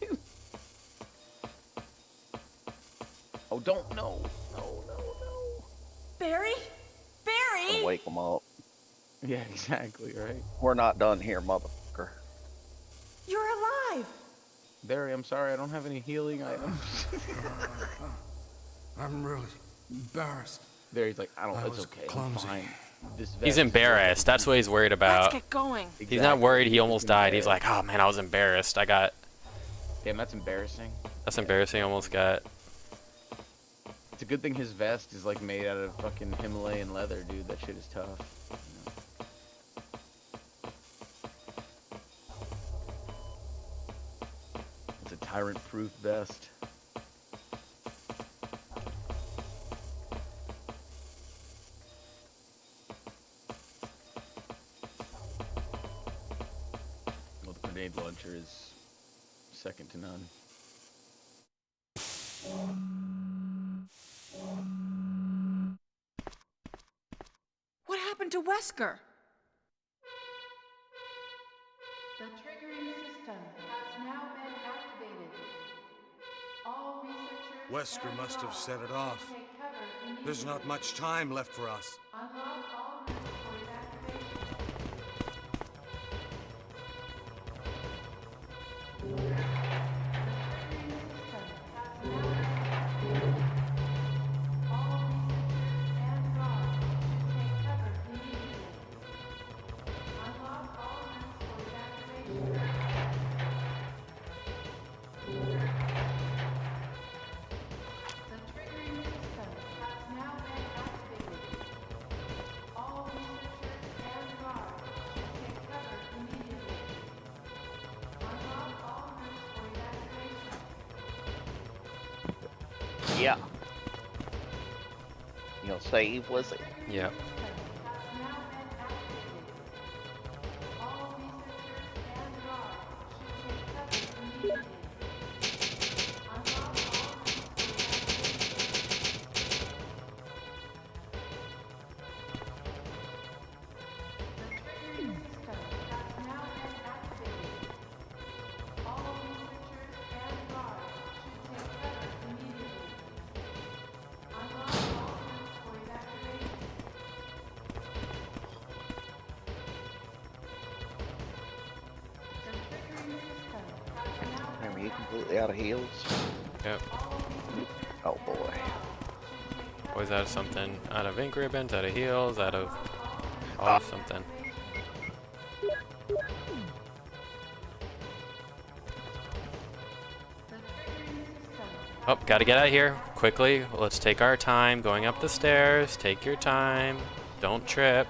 Oh, don't, no. No. Barry? Barry! Gonna wake him up. Yeah, exactly, right? We're not done here, motherfucker. You're alive! Barry, I'm sorry, I don't have any healing items. I'm really embarrassed. Barry's like, I I it's was okay, clumsy. I'm fine. This vest He's is embarrassed. That's what he's worried Let's about. get going. He's not worried he almost died. He's like, oh man, I was embarrassed. Damn, that's embarrassing. That's embarrassing. I almost got. It's a good thing his vest is like made out of fucking Himalayan leather, dude. That shit is tough. It's a tyrant-proof vest. Well, the grenade launcher is second to none. What happened to Wesker? The triggering system has now been activated. All researchers Wesker must have set it off. take cover immediately. There's not much time left for us. Unlock all rooms for evacuation. Yeah. You know, save Wizzy. Yep. Are you completely out of heals? Yep. Oh boy. Always out of something. Out of ink ribbons, out of heals, out of always something. Oh, gotta get out of here quickly. Let's take our time going up the stairs. Take your time. Don't trip.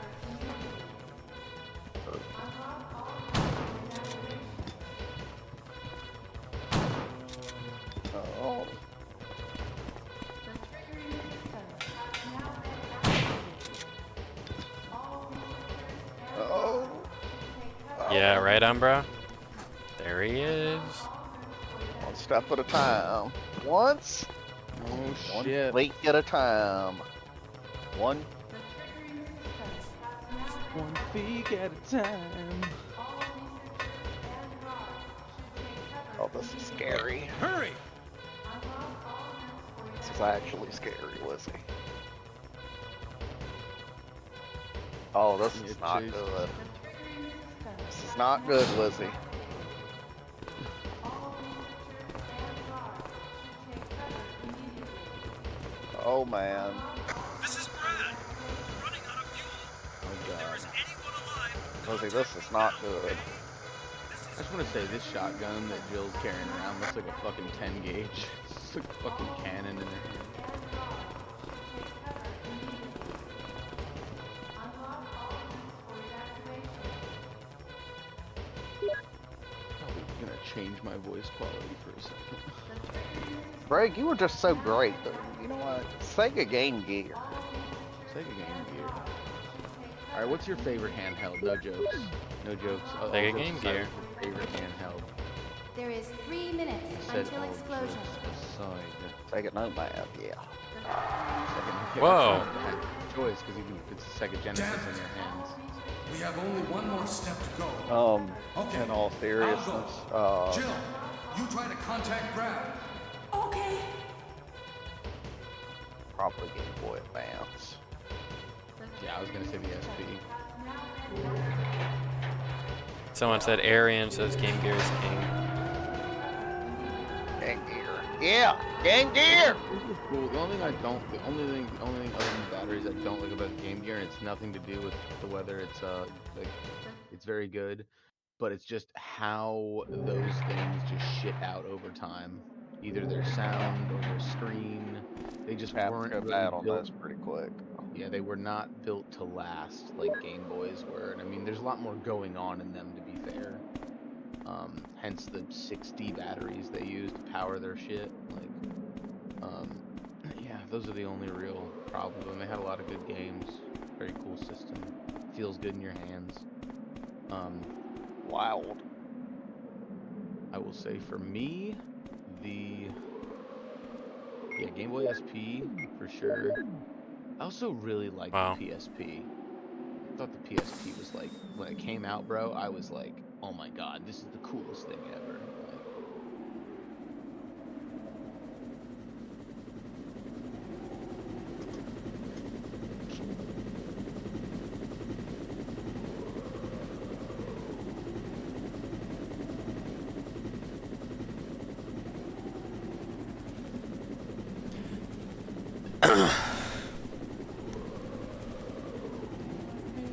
Oh. Oh. Yeah, right, Umbra? There he is. One step at a time. Once. Oh One shit. week at a time. One. One week at a time. Oh, this is scary. Hurry! This is actually scary, Wizzy. Oh, this is Yeah, not Chase. good. This is not good, Wizzy. Oh man. This is Brad. Running out of fuel. Oh god. Lizzie, this is not good. This is I just want to say this shotgun that Jill's carrying around looks like a fucking 10 gauge. It's like a fucking cannon in her hand. Probably gonna change my voice quality for a second. Greg, you were just so great. You know what? Sega Game Gear. Sega Game Gear. Alright, what's your favorite handheld? No jokes. No jokes. Sega Game aside, Gear. what's your favorite handheld? There is 3 minutes I said until all explosion. jokes aside. Sega Nomad, yeah. Second, Whoa. Choice, because you can put Sega Genesis in your hands. We have only one more step to go. Okay, In all seriousness, Jill, you try to contact Brad. Okay. probably Game Boy Advance. Yeah, I was gonna say the SP. Someone said Arian says Game Gear is king. Game Gear. Yeah, Game Gear! This is cool. The only thing other than batteries I don't like about Game Gear, and it's nothing to do with the weather. It's like it's very good, but it's just how those things just shit out over time. Either their sound or their screen. They just Have to weren't go really bad on built. those pretty quick. Yeah, they were not built to last like Game Boys were. And I mean, there's a lot more going on in them, to be fair. Hence the 60 batteries they use to power their shit. Like, yeah, those are the only real problems. And they had a lot of good games. Very cool system. Feels good in your hands. Wild. I will say for me, yeah, Game Boy SP for sure. I also really liked Wow. the PSP. I thought the PSP was like, when it came out, bro, I was like, oh my god, this is the coolest thing ever. Like,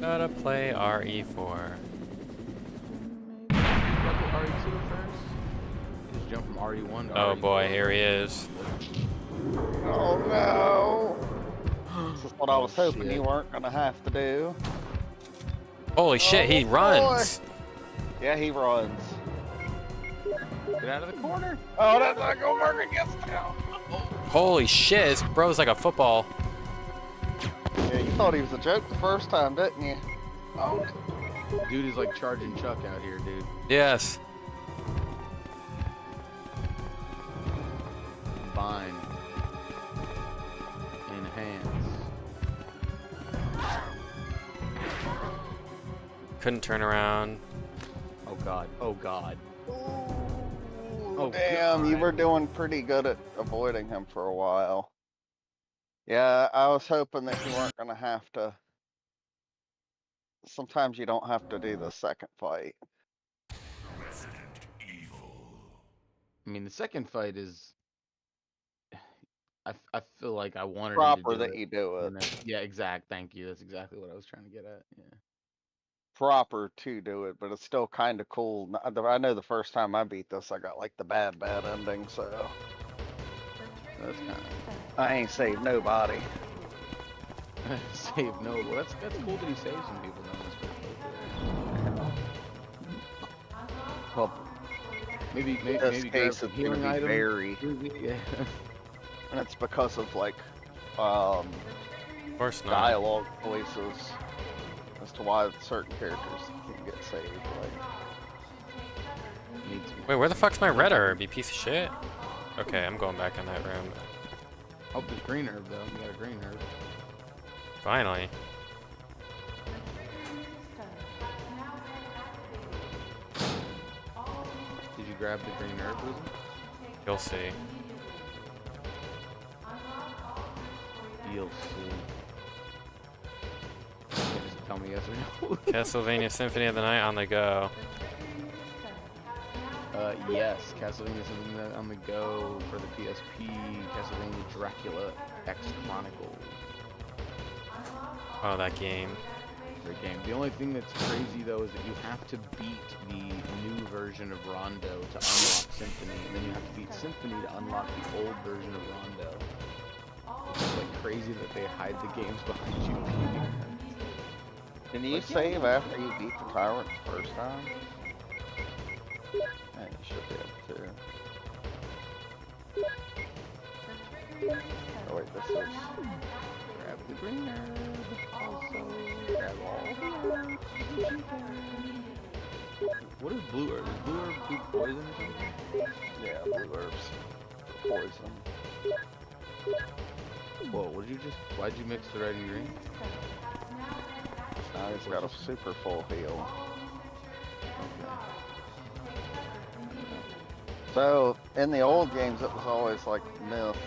Gotta play RE4. got the RE2 first. Just jump from RE1 to Oh RE4. boy, here he is. Oh no! This is what I was hoping shit. you weren't gonna have to do. Holy shit, he boy. runs! Yeah, he runs. Get out of the corner. Oh, that's not gonna work against him. Holy shit, this bro's like a football. Yeah, you thought he was a joke the first time, didn't you? Oh, Dude is like charging Chuck out here, dude. Yes. Combine. Enhance. Couldn't turn around. Oh god. Oh god. oh damn, you God. were doing pretty good at avoiding him for a while. Yeah, I was hoping that you weren't gonna have to. Sometimes you don't have to do the second fight. I mean, the second fight is. I feel like I wanted him Proper to do that it, you do it. you know? Yeah, exact. Thank you. That's exactly what I was trying to get at. Yeah. Proper to do it, but it's still kind of cool. I know the first time I beat this, I got like the bad ending, so That's kind I ain't saved nobody. of save no. Well, that's cool that he saved some people though. That's Well, maybe in this grab case, some it's gonna healing be item. very, Yeah. and it's because of like Of course not. dialogue choices as to why certain characters can get saved. Like, Needs me. Wait, where the fuck's my red herb, you piece of shit? Okay, I'm going back in that room. Oh, there's green herb though. You got a green herb. Finally. Did you grab the green herb, Wizzy? You'll see. You'll see. You can't just tell me yes or no. Castlevania Symphony of the Night on the go. Yes, Castlevania Symphony on the go for the PSP. Castlevania Dracula X Chronicle. Oh, that game. great game. The only thing that's crazy though is that you have to beat the new version of Rondo to unlock Symphony, and then you have to beat Symphony to unlock the old version of Rondo. It's like crazy that they hide the games behind you beating them. Can you save after you beat the tyrant the first time? Yeah, you should be able to. Oh wait, this is... Grab the green herb. Also, grab all the herbs. What is blue herb? Is blue herb do poison or something? Yeah, blue herbs for poison. Whoa, what did you just... Why'd you mix the red and green? Now he's got a super full heal. So, in the old games, it was always like myth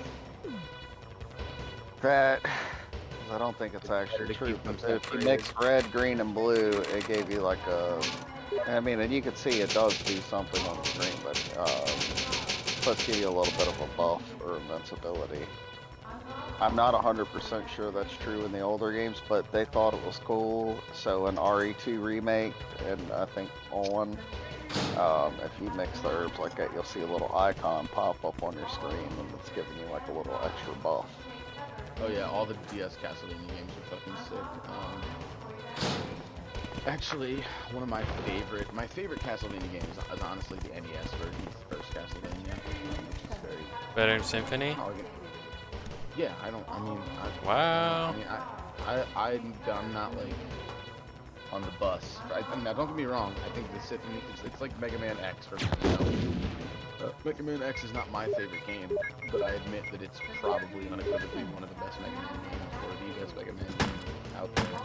that, 'cause I don't think it's actually true, but if you mix red, green, and blue, it gave you like a, I mean, and you can see it does do something on the screen, but let's give you a little bit of a buff or invincibility. I'm not 100% sure that's true in the older games, but they thought it was cool. So in RE2 Remake, and I think on, if you mix the herbs like that, you'll see a little icon pop up on your screen, and it's giving you like a little extra buff. Oh yeah, all the DS Castlevania games are fucking sick. Actually, one of my favorite Castlevania games is honestly the NES version, the first Castlevania, which is very... Better than Symphony? Yeah, Wow. I'm not like on the bus. Now don't get me wrong. I think the Symphony it's like Mega Man X for me. Mega Man X is not my favorite game, but I admit that it's probably unequivocally one of the best Mega Man games, or the best Mega Man game out there.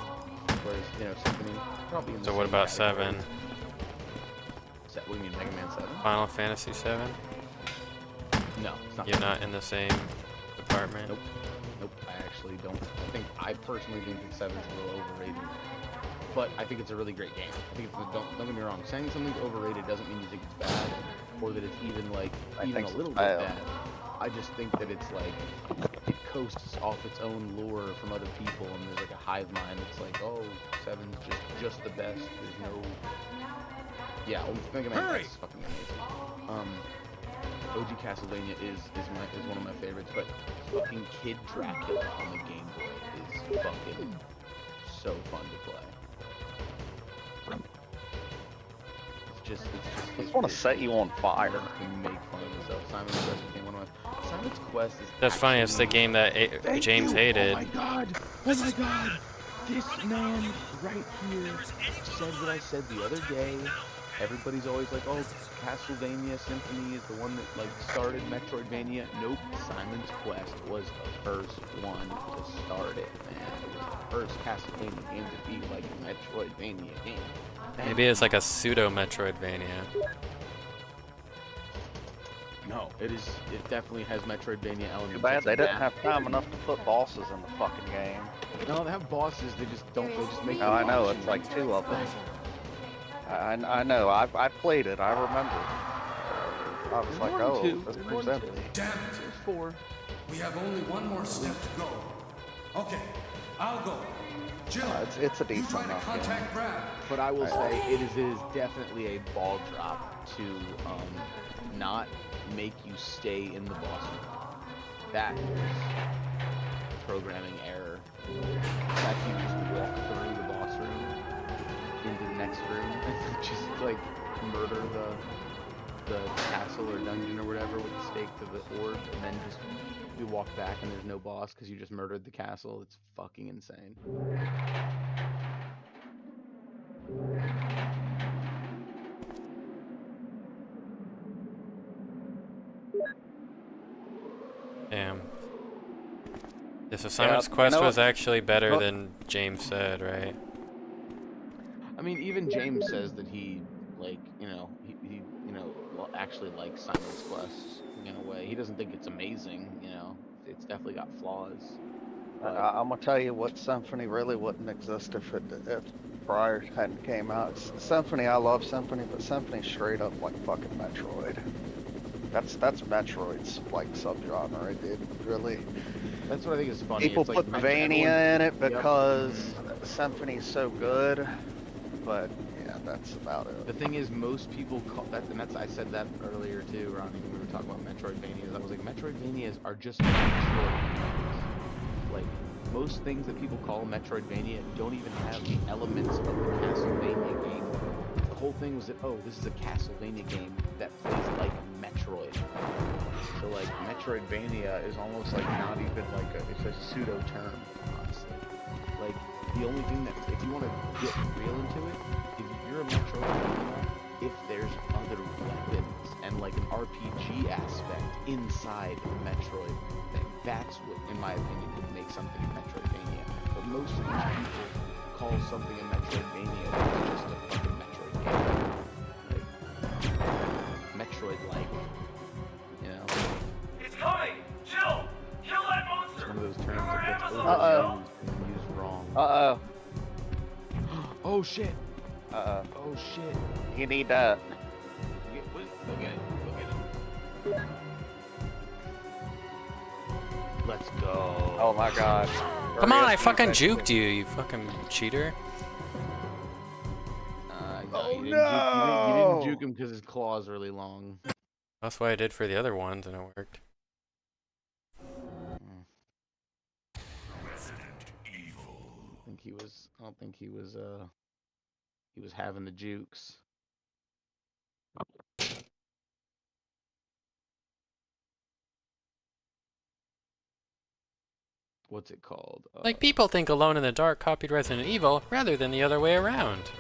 Whereas Symphony probably. In the So what about 7? What do you mean, Mega Man 7? Final Fantasy 7? No, it's not. You're not in the same department? Nope. I actually don't. I personally think that 7's a little overrated. But I think it's a really great game. I think don't get me wrong. Saying something's overrated doesn't mean you think it's bad, or that it's even like a little bit bad. I just think that it's like it coasts off its own lore from other people, and there's like a hive mind that's like, oh, 7's just the best. There's no. Yeah, Mega Man X is fucking amazing. OG Castlevania is one of my favorites, but fucking Kid Dracula on the Game Boy is fucking so fun to play. I just want to set you on fire. Make fun of himself. Simon's Quest became one of my. Simon's Quest is. That's funny. It's the game that James hated. Oh my god! Oh my god! This man right here Said what I said the other day. Everybody's always like, oh, Castlevania Symphony is the one that like started Metroidvania. Nope, Simon's Quest was the first one to start it, man. It was the first Castlevania game to be like a Metroidvania game. Maybe it's like a pseudo Metroidvania. No, it is. It definitely has Metroidvania elements. Too bad they didn't have time enough to put bosses in the fucking game. No, they have bosses. They just don't. They just make. No, I know. It's like 2 of them. I know. I played it. I remember. I was like, oh, this is empty. Damn it. There's 4. We have only one more step to go. Okay, I'll go. Jill, It's a you decent try to enough game. contact Brad. But I will say it is definitely a ball drop to not make you stay in the boss room. That is programming error. That you just walk through the boss room into the next room and just like murder the castle or dungeon or whatever with the stake to the orb, and then just you walk back and there's no boss because you just murdered the castle. It's fucking insane. Damn. Yeah, so Simon's Quest was actually better than James said, right? I mean, even James says that he, like, he actually likes Simon's Quest in a way. He doesn't think it's amazing, It's definitely got flaws. I'm gonna tell you what Symphony really wouldn't exist if Prior hadn't came out. Symphony, I love Symphony, but Symphony's straight up like fucking Metroid. That's Metroid's like subgenre, dude. Really. That's what I think is funny. People it's put like Vania in it because the symphony's so good, but yeah, that's about it. The thing is, most people call that, and that's I said that earlier too, Ronnie, when we were talking about Metroidvanias. I was like, Metroidvanias are just Metroid. Like most things that people call Metroidvania don't even have the elements of the Castlevania game. The whole thing was that, oh, this is a Castlevania game that plays like Metroid. So like Metroidvania is almost like not even like it's a pseudo term, honestly. Like the only thing that, if you want to get real into it, if you're a Metroidvania, if there's other weapons and like an RPG aspect inside the Metroid thing, that's what, in my opinion, would make something a Metroidvania. But most of these people call something a Metroidvania that's just a fucking Metroid game. Like, Metroid-like. You know? It's coming! Jill! Kill that monster! It's one of those terms that gets Uh-oh. overused and used wrong. Uh-oh. Oh shit! Uh-oh. Oh shit! You need that. Go get it. Go get it. Let's go. Oh my god. Come on, I Furious fucking defense. juked you, you fucking cheater. No, Oh, you no! didn't juke him because his claw's really long. That's what I did for the other ones, and it worked. I don't think he was having the jukes. What's it called? Like, people think Alone in the Dark copied Resident Evil rather than the other way around.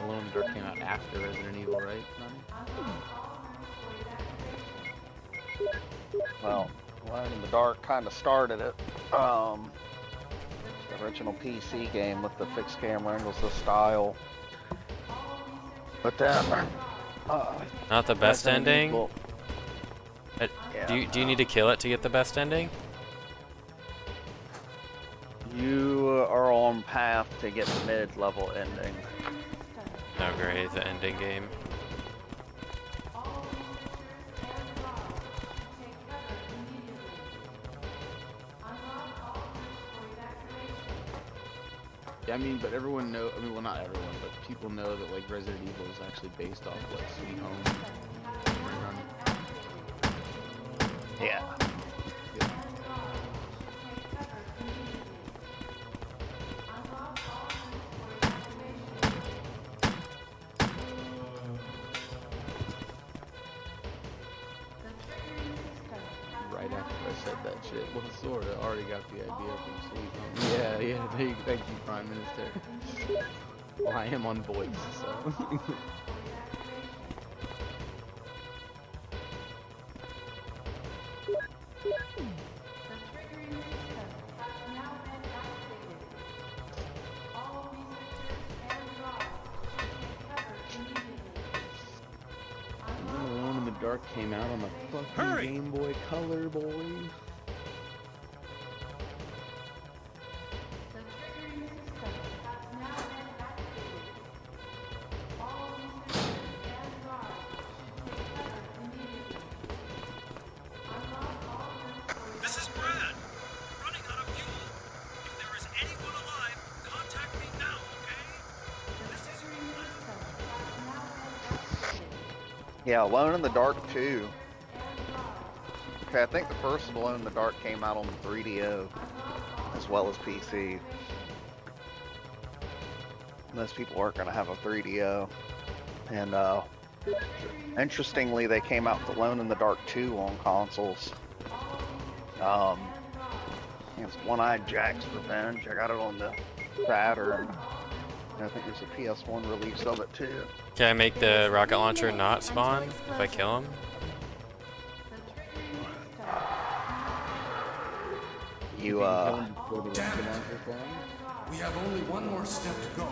Alone in the Dark came out after Resident Evil, right, Ronnie? Well, Alone in the Dark kind of started it. The original PC game with the fixed camera angles, the style. But then, Not the best Resident ending? Evil- Do you need to kill it to get the best ending? You are on path to get the mid-level ending. No, great, the ending game. Yeah, I mean, but everyone know. I mean, well, not everyone, but people know that like Resident Evil is actually based off like Sweet Home. Yeah. Right after I said that shit, well, sorta already got the idea from Sweet Home. Yeah, thank you, Prime Minister. Well, I am on voice, so. Alone in the Dark came out on the fucking Game Boy Color, boy. This is Brad. Running out of fuel. If there is anyone alive, contact me now, okay? This is Yeah, Alone in the Dark 2. Okay, I think the first Alone in the Dark came out on the 3DO, as well as PC. Most people aren't going to have a 3DO. And, interestingly, they came out with Alone in the Dark 2 on consoles. It's One-Eyed Jack's Revenge. I got it on the Saturn. And I think there's a PS1 release of it, too. Can I make the rocket launcher not spawn if I kill him? Damn it. We have only one more step to go.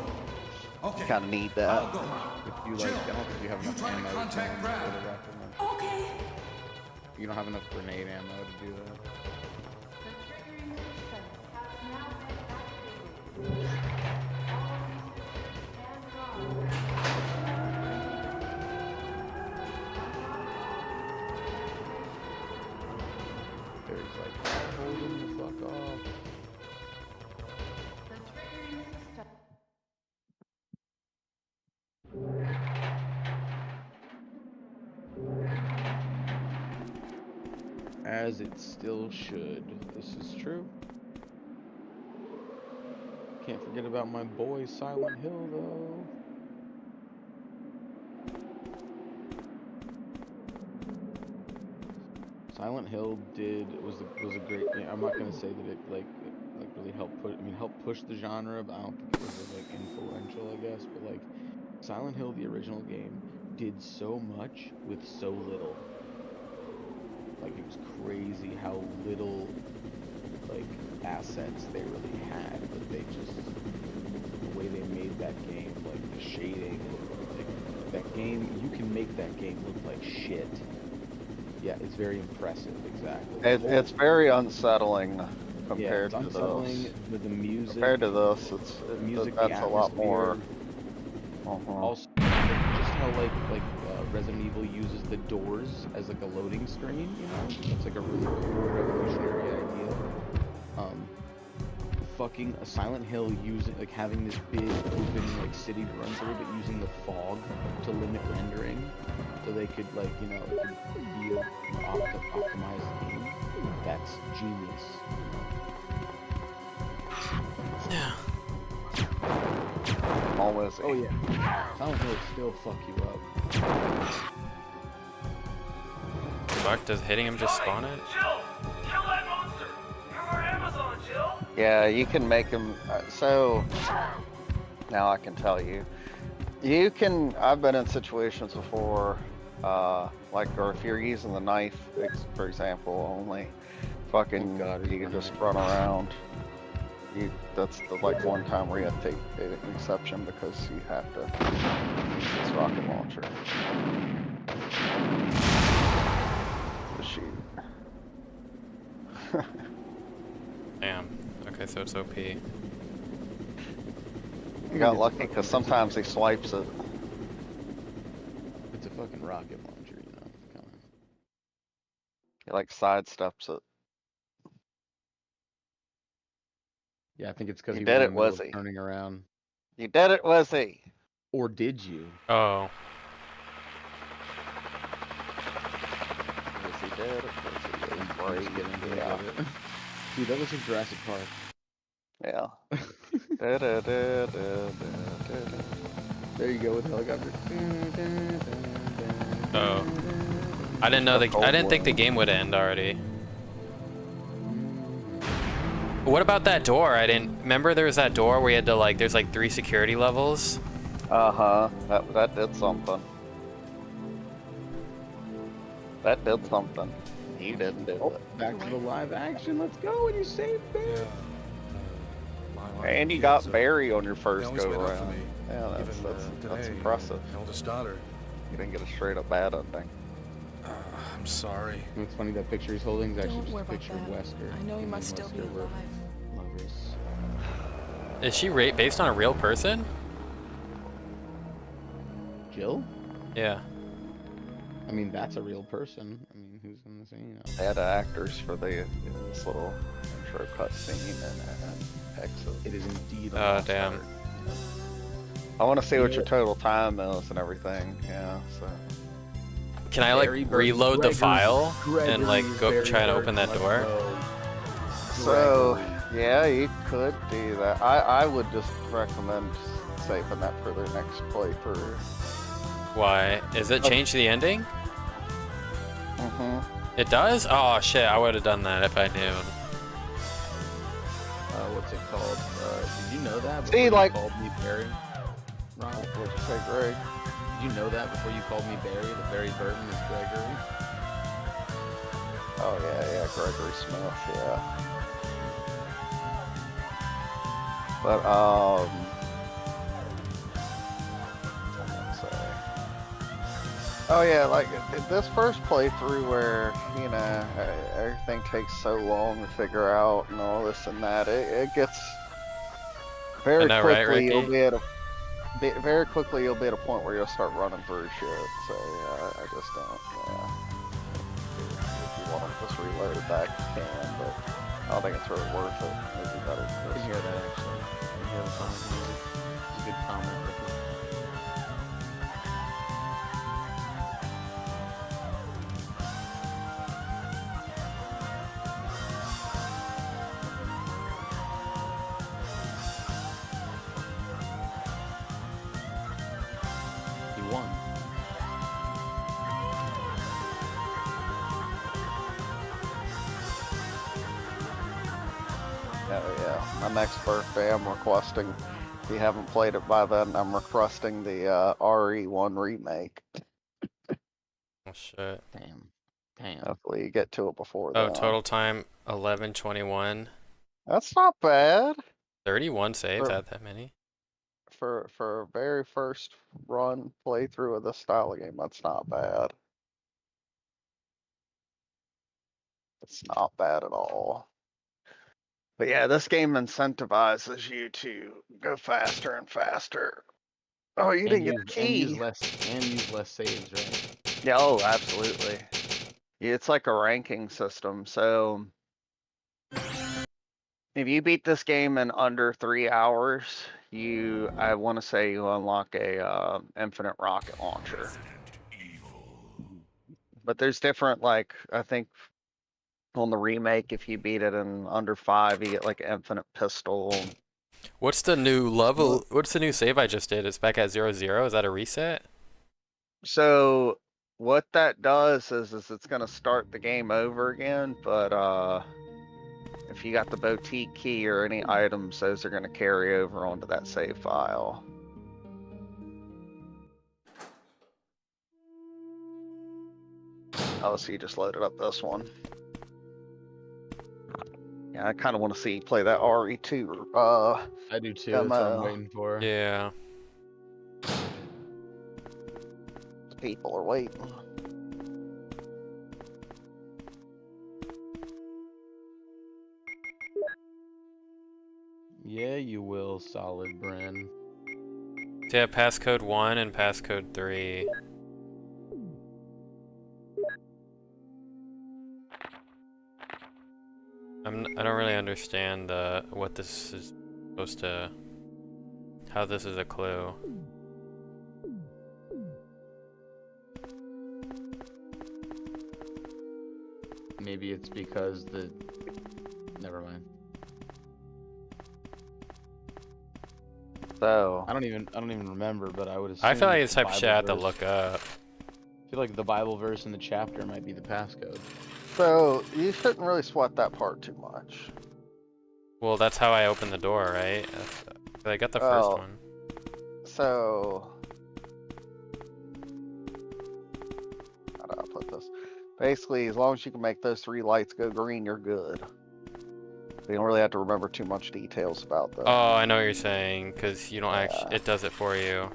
Okay. kind of need I'll that. go. If you like, I don't think you have enough try to ammo to contact put Brad. a rocket launcher. Okay. You don't have enough grenade ammo to do that. As it still should. This is true. Can't forget about my boy Silent Hill though. Silent Hill was a great game. I'm not gonna say that it like really helped push the genre, but I don't think it was like influential, I guess. But like Silent Hill, the original game, did so much with so little. Like it was crazy how little like assets they really had, but they just the way they made that game, like the shading, like that game, you can make that game look like shit. Yeah, it's very impressive, exactly. It's very unsettling Yeah, compared it's to unsettling this. with the music. Compared to this, The music, that's the a lot more. atmosphere. Also, just how like Resident Evil uses the doors as like a loading screen, you know? It's like a really cool revolutionary idea. Fucking a Silent Hill using like having this big open like city to run through, but using the fog to limit rendering, so they could like it could be a optimized game. That's genius. Yeah. Always. Oh yeah, Silent Hill still fuck you up. Fuck, does hitting him just spawn it? Kill that monster! You're our Amazon, Jill! Yeah, you can make them. So now I can tell you. You can. I've been in situations before, like, or if you're using the knife, for example, only, fucking, you can just run around. That's the like one time where you have to take an exception because you have to use this rocket launcher to shoot. Damn. Okay, so it's OP. You got lucky because sometimes he swipes it. It's a fucking rocket launcher, you know. Kinda. He like sidesteps it. Yeah, I think it's because You he did was in it, the middle Wizzy. of turning around. You did it, Wizzy. Or did you? Oh. Yes, he did it. Wizzy is Just great. kidding, Yeah. Dude, that looks like Jurassic Park. Yeah. There you go with the helicopter. Oh. I didn't know I didn't think the game would end already. What about that door? I didn't remember there was that door where you had to like there's like 3 security levels. Uh-huh. That did something. That did something. He didn't do it. Back to the live action. Let's go. And you saved Barry. And you got Barry on your They first always go wait up for around. me. Yeah, Even that's today, impressive. my eldest daughter. You didn't get a straight up bad ending. I'm sorry. It's funny that picture he's holding is actually Don't just worry a about picture of that. Wesker. I know he Him must and still be Wesker were alive. lovers. Is she based on a real person? Jill? Yeah. I mean, that's a real person. I mean, who's in the scene? You know? They had actors for this little intro cutscene and exit. It is indeed. Oh, damn. I want to see what your total time is and everything. Yeah. So. Can I like Barry Burton, reload the Gregory- file and like Gregory's go Barry try and open Burton, that let's door? go. So, Gregory. yeah, you could do that. I would just recommend saving that for their next playthrough. Why? Is it changed the ending? Mm-hmm. It does? Oh shit, I would have done that if I knew. What's it called? Did you know that? See, before you like- called me Barry? Ron, What'd you say, Greg? did you know that before you called me Barry? That Barry Burton is Gregory? Oh, yeah, Gregory Smith, yeah. But, let's say. Oh, yeah, like, this first playthrough where, you know, everything takes so long to figure out and all this and that, it gets very I know, right, quickly, you'll Ricky? be at a very quickly you'll be at a point where you'll start running through shit. So yeah, I just don't. Yeah. If you want to just reload it back, you can. But I don't think it's really worth it. It'd be better. I can hear that actually. I can hear the comment music. It's a good comment. Yeah. My next birthday, I'm requesting. If you haven't played it by then, I'm requesting the RE1 remake. Oh shit. Damn. Hopefully, you get to it before Oh, then. total time 11:21. That's not bad 31 saves. For- I had that many. for a very first run playthrough of this style of game. That's not bad. It's not bad at all. But yeah, this game incentivizes you to go faster and faster. Oh, you didn't get a key. And use less saves, right? Yeah, oh, absolutely. Yeah, it's like a ranking system. So if you beat this game in under 3 hours, I want to say you unlock a infinite rocket launcher. But there's different, like, I think on the remake, if you beat it in under 5, you get like an infinite pistol. What's the new level? What's the new save I just did? It's back at 0-0. Is that a reset? So what that does is it's gonna start the game over again, but if you got the boutique key or any items, those are gonna carry over onto that save file. Oh, so you just loaded up this one. Yeah, I kind of want to see you play that RE2. I do too. That's what I'm demo. waiting for. Yeah. People are waiting. Yeah, you will, Solid Bren. So yeah, passcode 1 and passcode 3. I don't really understand what this is supposed to. How this is a clue. Maybe it's because never mind. So I don't even remember, but I would assume. I feel like it's the type of shit I have to Bible look up. verse- I feel like the Bible verse in the chapter might be the passcode. So you shouldn't really sweat that part too much. Well, that's how I opened the door, right? I got the first Oh. one. So how do I put this? Basically, as long as you can make those 3 lights go green, you're good. You don't really have to remember too much details about them. Oh, I know what you're saying, because you don't actually. It does it for you.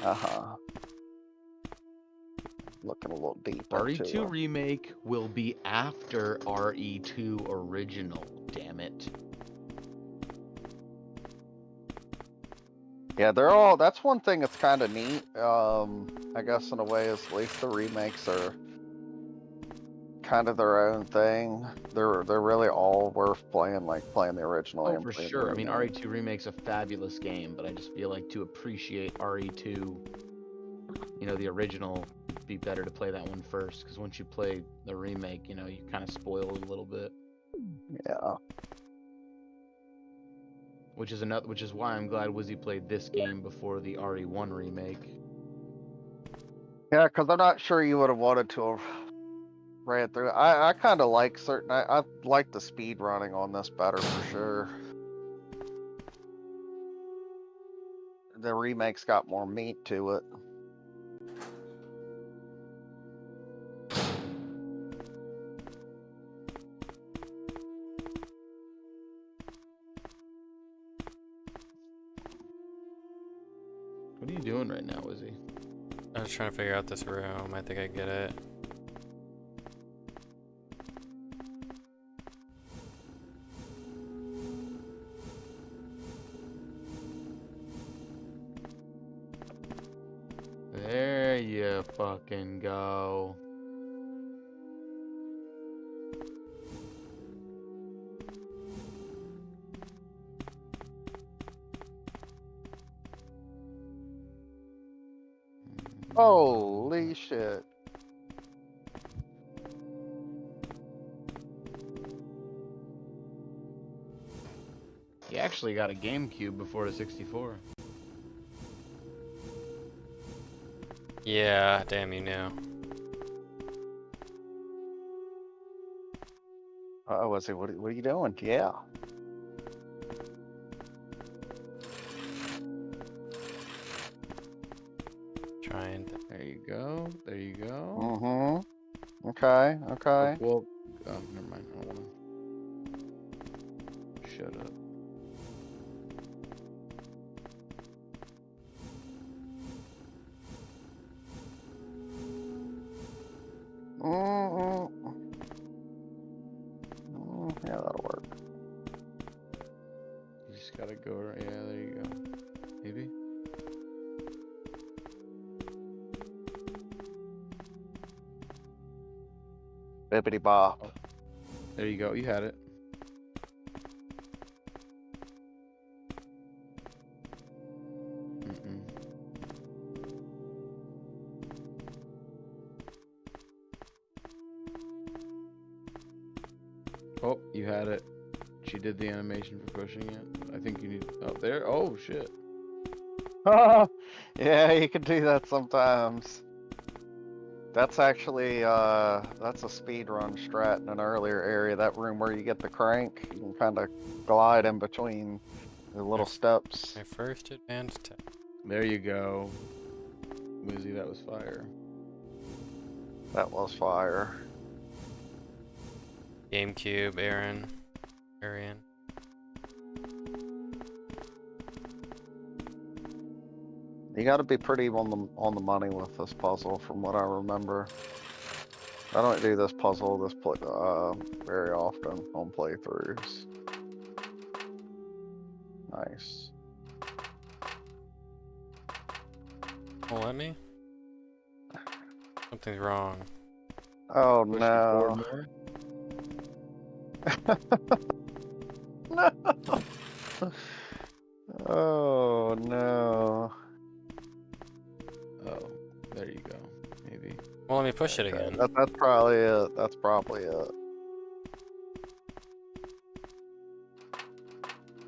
Uh-huh. Looking a little deeper. RE2 remake will be after RE2 original. Damn it. Yeah, they're all. That's one thing that's kind of neat. I guess in a way, is at least the remakes are kind of their own thing. They're really all worth playing, like playing the original. Oh, and for playing the sure. I mean, remake. RE2 remake's a fabulous game, but I just feel like to appreciate RE2, you know, the original, it'd be better to play that one first, because once you play the remake, you know, you kind of spoil it a little bit. Yeah. Which is why I'm glad Wizzy played this game before the RE1 remake. Yeah, because I'm not sure you would have wanted to have ran through. I kind of like certain. I like the speed running on this better for sure. The remake's got more meat to it. What are you doing right now, Wizzy? I was trying to figure out this room. I think I get it. There you fucking go. Holy shit. He actually got a GameCube before the 64. Yeah, damn, you knew. Was it? What are you doing? Yeah. trying to. There you go. There you go. Mm-hmm. Okay, okay. Well, oh, never mind. I don't wanna. Shut up. Mm-mm. Yeah, that'll work. You just gotta go. Yeah, there you go. Maybe. Bibbity bop. There you go. You had it. Mm-mm. Oh, you had it. She did the animation for pushing it. I think you need. Oh, there. Oh, shit. Yeah, you can do that sometimes. That's actually, that's a speed run strat in an earlier area. That room where you get the crank, you can kind of glide in between the little steps. My first advanced tech. There you go. Wizzy, that was fire. That was fire. GameCube, Aaron. Arian. You got to be pretty on the money with this puzzle, from what I remember. I don't do this puzzle very often on playthroughs. Nice. Well, let me. Something's wrong. Oh Push it no. forward No. Oh no. Oh, there you go. Maybe. Well, let me push it Okay, again. that's probably it. That's probably it.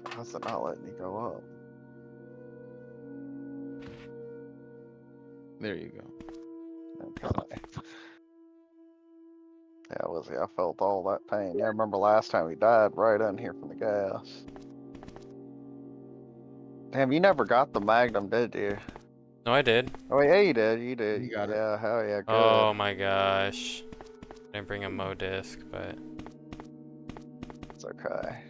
How's it not letting you go up? There you go. Okay. Yeah, Wizzy, I felt all that pain. Yeah, I remember last time he died right in here from the gas. Damn, you never got the Magnum, did you? No, I did. Oh, yeah, you did. You did. You got it. Yeah, hell yeah, good. Oh my gosh. I didn't bring a Mo disc, but. It's okay.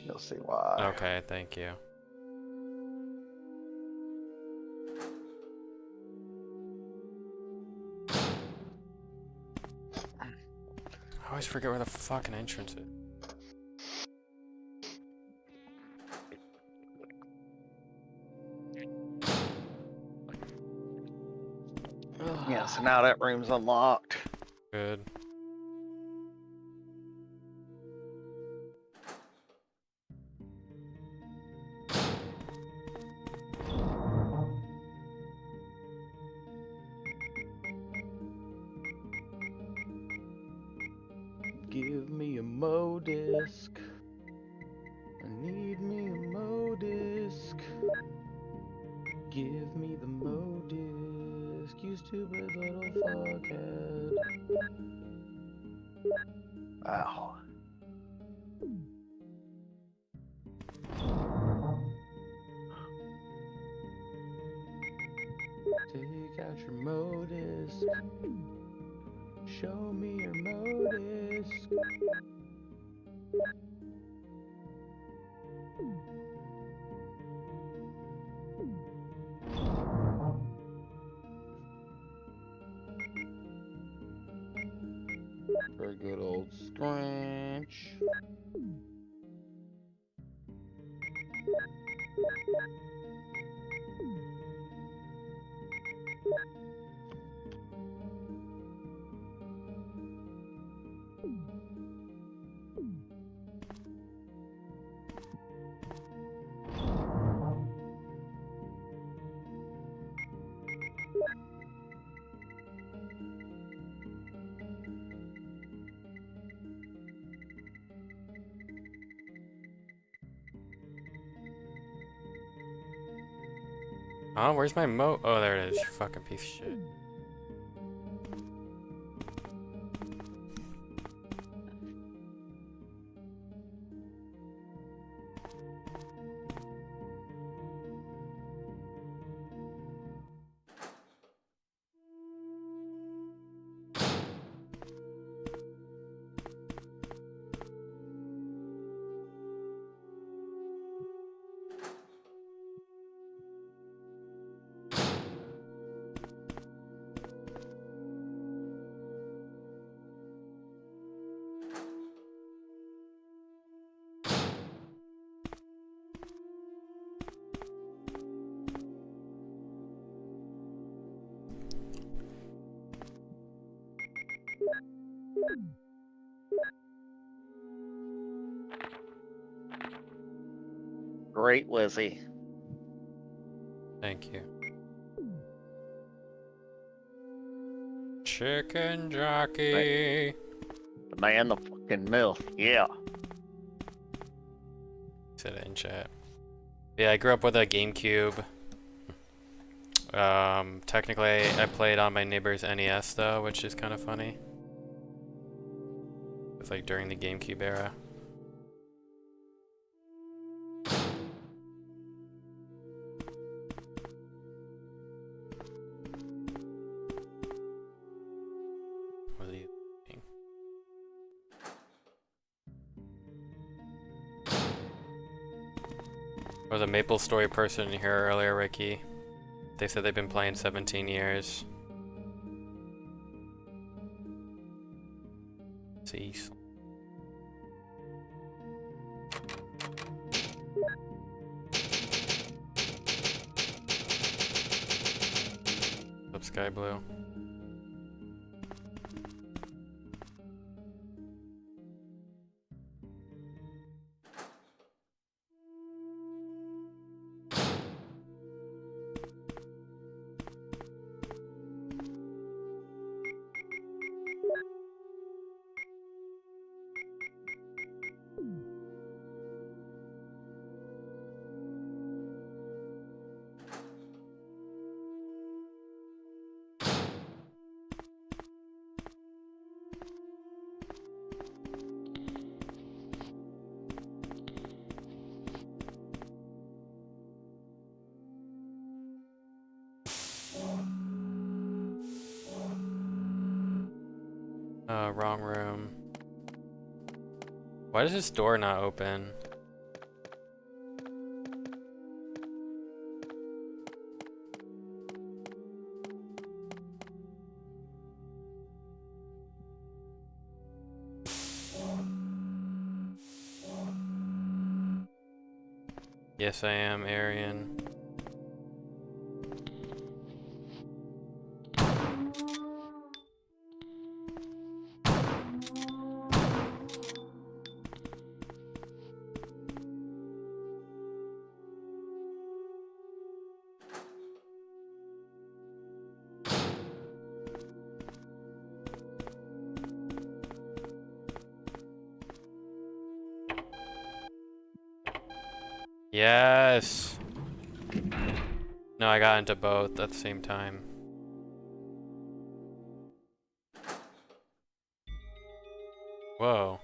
You'll see why. Okay, thank you. I always forget where the fucking entrance is. Yeah, so now that room's unlocked. Good. Give me a Mo disc. I need me a Mo disc. Give me the Mo disc, you stupid little fuckhead. Wow. Take out your Mo disc. Show me your Mo disc. For a good old scratch. Oh, where's my Mo? Oh, there it is. You fucking piece of shit. great Wizzy. Thank you. Chicken jockey. The man, the fucking myth. Yeah. Said it in chat. Yeah, I grew up with a GameCube. Technically, I played on my neighbor's NES though, which is kind of funny. It's like during the GameCube era. What are you thinking? There was a Maple Story person in here earlier, Ricky. They said they've been playing 17 years. Cease. Up Sky Blue. Wrong room. Why does this door not open? Yes, I am, Arian. Yes! No, I got into both at the same time. Whoa.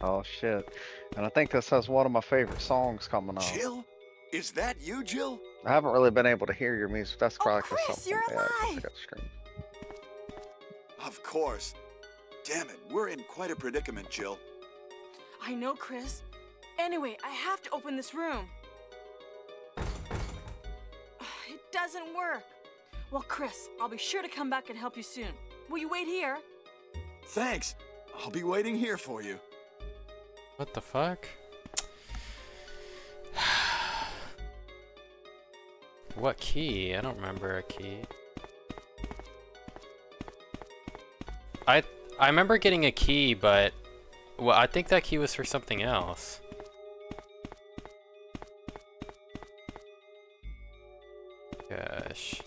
Oh shit. And I think this has one of my favorite songs coming up. Jill? Is that you, Jill? I haven't really been able to hear your music. That's probably Chris, something. you're Yeah, 'cause I alive! got the stream. Of course. Damn it, we're in quite a predicament, Jill. I know, Chris. Anyway, I have to open this room. It doesn't work. Well, Chris, I'll be sure to come back and help you soon. Will you wait here? Thanks. I'll be waiting here for you. What the fuck? What key? I don't remember a key. I remember getting a key, but well, I think that key was for something else. Gosh.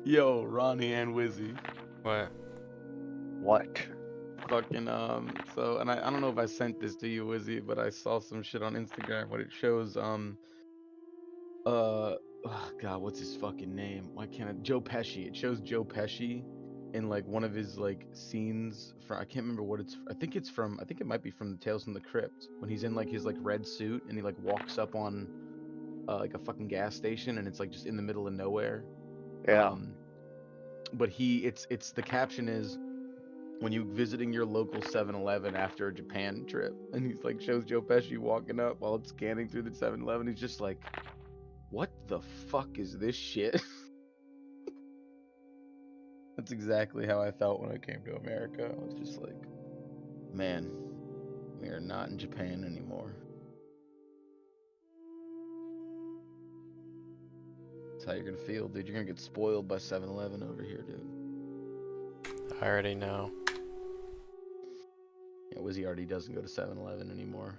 Yo, Ronnie and Wizzy. What? What? Fucking so and I don't know if I sent this to you, Wizzy, but I saw some shit on Instagram when it shows oh, God, what's his fucking name? Why can't I? Joe Pesci. It shows Joe Pesci in like one of his like scenes from, I can't remember what it's, I think it might be from the Tales from the Crypt, when he's in like his like red suit and he like walks up on like a fucking gas station and it's like just in the middle of nowhere. Yeah. But it's the caption is, when you visiting your local 7-Eleven after a Japan trip, and he's like shows Joe Pesci walking up while it's scanning through the 7-Eleven. He's just like, what the fuck is this shit? That's exactly how I felt when I came to America. I was just like, man, we are not in Japan anymore. That's how you're gonna feel, dude. You're gonna get spoiled by 7-Eleven over here, dude. I already know. Yeah, Wizzy already doesn't go to 7-Eleven anymore.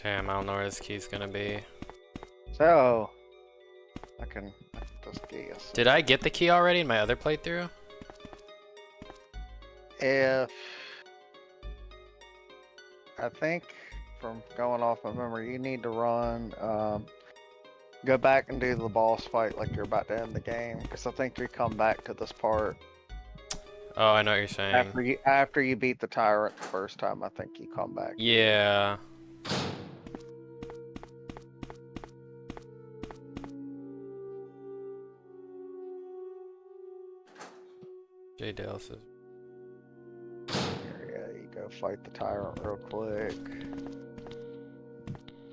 Damn, I don't know where this key's gonna be. So, I can just guess. Did I get the key already in my other playthrough? If I think from going off my memory, you need to run, go back and do the boss fight like you're about to end the game. Because I think you come back to this part Oh, I know what you're saying. after you beat the tyrant the first time. I think you come back. Yeah. J Dale says. Yeah, you go fight the tyrant real quick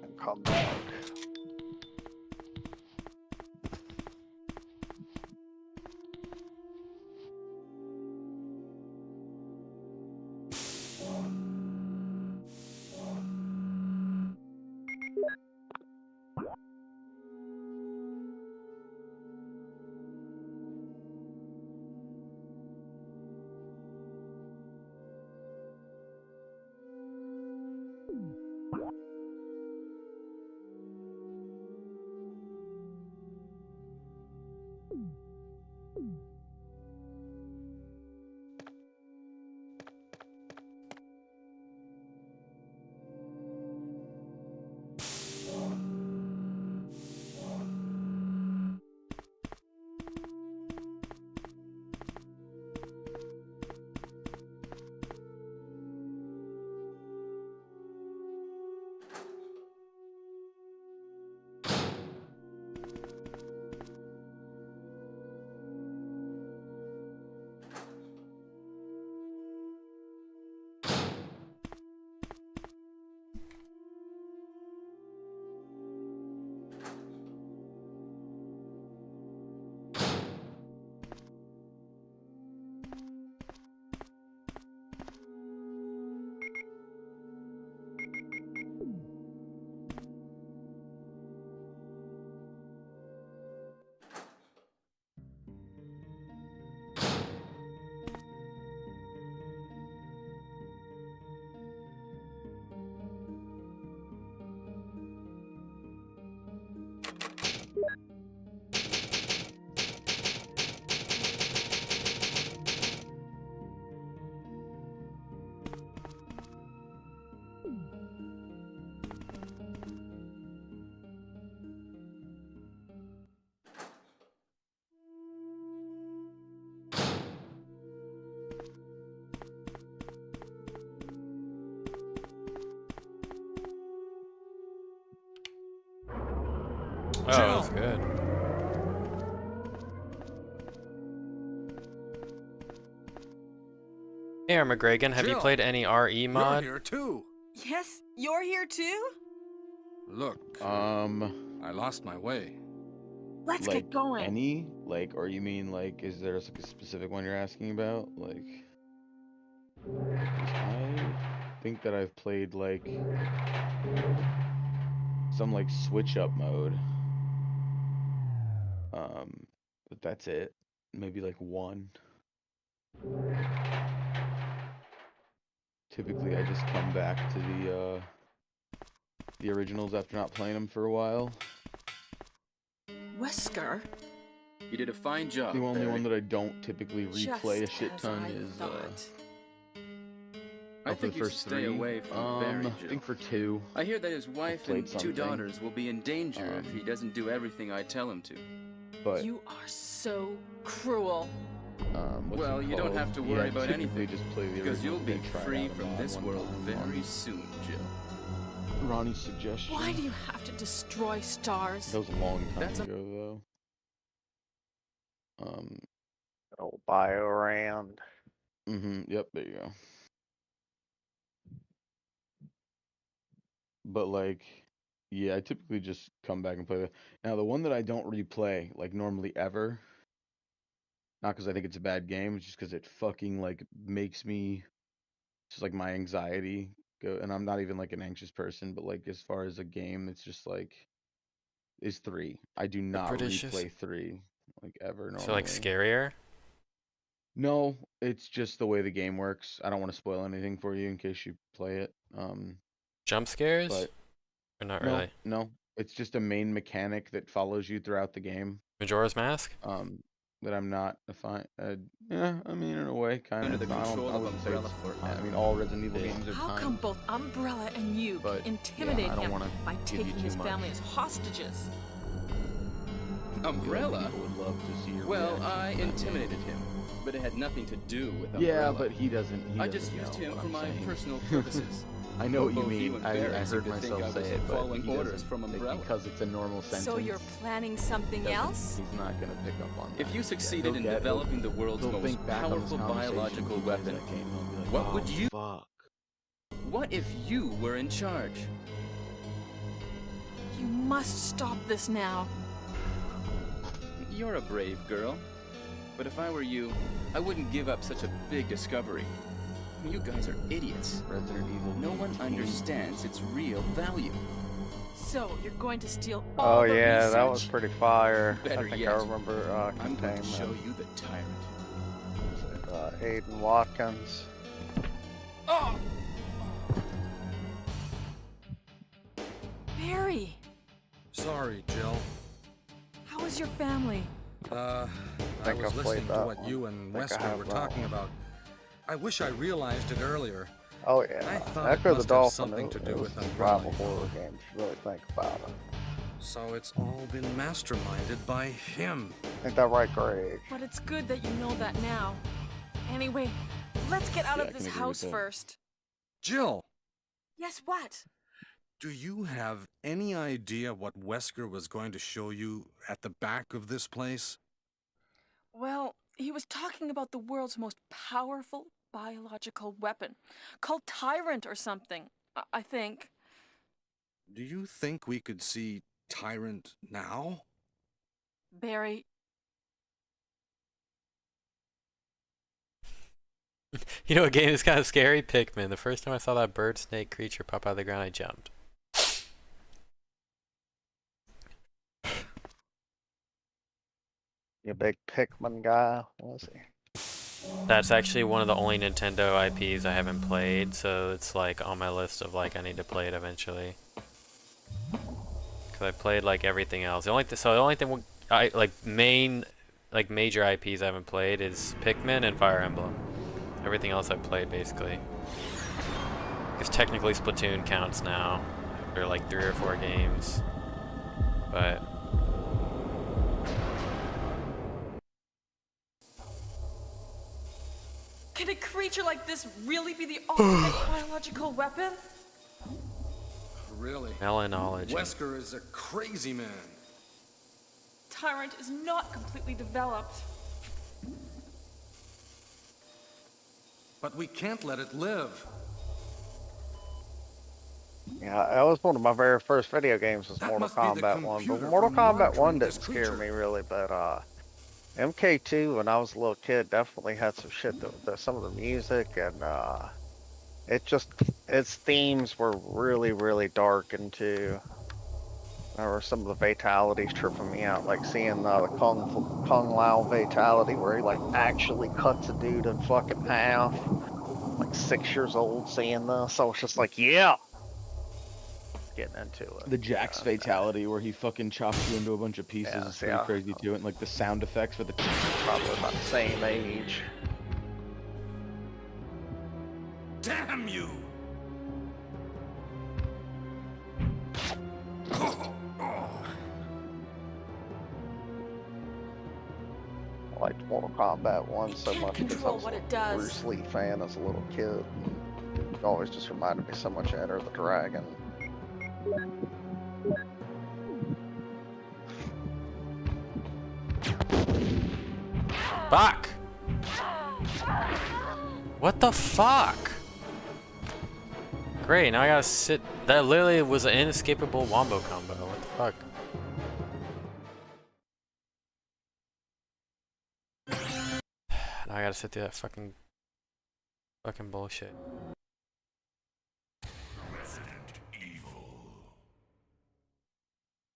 and come back. Oh, that was good. Hey, McGregan, have you Jill, played any RE mod? You're here too. Yes, you're here too? Look, I lost my way. Let's like get going. any like, or you mean like, is there like a specific one you're asking about? Like, 'cause I think that I've played like some like switch up mode. But that's it. Maybe like one. Typically, I just come back to the originals after not playing them for a while. Wesker? You did a fine job, The only Barry. one that I don't typically replay a Just shit as ton I is thought. I of the think you should first stay three. away from Barry, I Jill. think for 2. I hear that his wife played and 2 something. daughters will be in danger if he doesn't do everything I tell him to. But You are so cruel. what's Well, it you don't called? have to worry Yeah, about typically anything, just play the because you'll originals be and try it free out from on this one world time on very soon, Jill. Ronnie's suggestion. Why do you have to destroy stars? That was a long time That's a- ago, though. Old bio around. Yep, there you go. But like, yeah, I typically just come back and play that. Now, the one that I don't replay, like normally ever, not because I think it's a bad game, it's just because it fucking like makes me, just like my anxiety go, and I'm not even like an anxious person, but like as far as a game, it's just like, is 3. I do not British replay 3 like ever normally. So like scarier? No, it's just the way the game works. I don't want to spoil anything for you in case you play it. Jump scares? But Or not no, really? no, it's just a main mechanic that follows you throughout the game. Majora's Mask? That I'm not a fan. Yeah, I mean in a way, kind Under of. the control I of wouldn't say Umbrella it's. for I mean, all Resident Evil Yeah. games are How timed. come both Umbrella and you But, can yeah, intimidate I don't him wanna by give you taking too his much. family as hostages? Umbrella? People would love to see your Well, reaction I to that game. intimidated him, but it had nothing to do with Umbrella. Yeah, but he doesn't. I just used him for my personal purposes. I know what you Both you mean. and I Barry seem heard to think I myself was say it, but following he orders doesn't. from Like, Umbrella. because it's a normal sentence. So you're planning something doesn't- else? He's not gonna pick up on that. If you Yeah, succeeded in he'll get- developing the world's he'll most think back on this powerful conversation biological when he plays weapon, that game, he'll be like, what "Oh, would you- Fuck. what if you were in charge? You must stop this now. You're a brave girl. But if I were you, I wouldn't give up such a big discovery. You guys are idiots. Resident Evil. No one 18. understands its real value. So you're going to steal all Oh the yeah, research? that was pretty fire. Better I think yet, I remember I'm going to containment. show you the tyrant. Aiden Watkins. Oh! Barry, Sorry, Jill. how is your family? I think was I've played listening to that what one. you and Think I Wesker have were that talking one. about. I wish I realized it earlier. Oh I yeah, thought it Echo the must have Dolphin. something It to do was with a Umbrella, survival you know. horror game. If you really think about it. So it's all been masterminded by him. Ain't that right, Greg? But it's good that you know that now. Anyway, let's get out Yeah, of I this can agree house with that. first. Jill, Yes, what? do you have any idea what Wesker was going to show you at the back of this place? Well, he was talking about the world's most powerful biological weapon, called Tyrant or something, I think. Do you think we could see Tyrant now? Barry, You know what game is kind of scary? Pikmin. The first time I saw that bird snake creature pop out of the ground, I jumped. You big Pikmin guy, was he? That's actually one of the only Nintendo IPs I haven't played, so it's like on my list of like I need to play it eventually. Cause I played like everything else. The only thing I like major IPs I haven't played is Pikmin and Fire Emblem. Everything else I've played basically. Because technically Splatoon counts now after like 3 or 4 games, but. can a creature like this really be the ultimate biological weapon? Really? Melanology. Wesker is a crazy man. tyrant is not completely developed. But we can't let it live. Yeah, that was one of my very first video games was That Mortal must be the Kombat 1, but computer Mortal for Kombat 1 monitoring this didn't scare creature. me really, but MK2 when I was a little kid definitely had some shit that some of the music and it just its themes were really really dark and too. Or some of the fatalities tripping me out, like seeing the Kung Lao fatality where he like actually cuts a dude in fucking half. Like 6 years old seeing this, I was just like, yeah, getting into it. The Jax fatality where he fucking chops you into a bunch of pieces Yeah, is pretty crazy too, and like the sound effects for the probably about the same age. Damn you! I liked Mortal Kombat 1 so can't much because I control was what a it does. Bruce Lee fan as a little kid. It always just reminded me so much of Enter the Dragon. Fuck! What the fuck? Great, now I gotta sit. That literally was an inescapable wombo combo. What the fuck? Now I gotta sit through that fucking bullshit.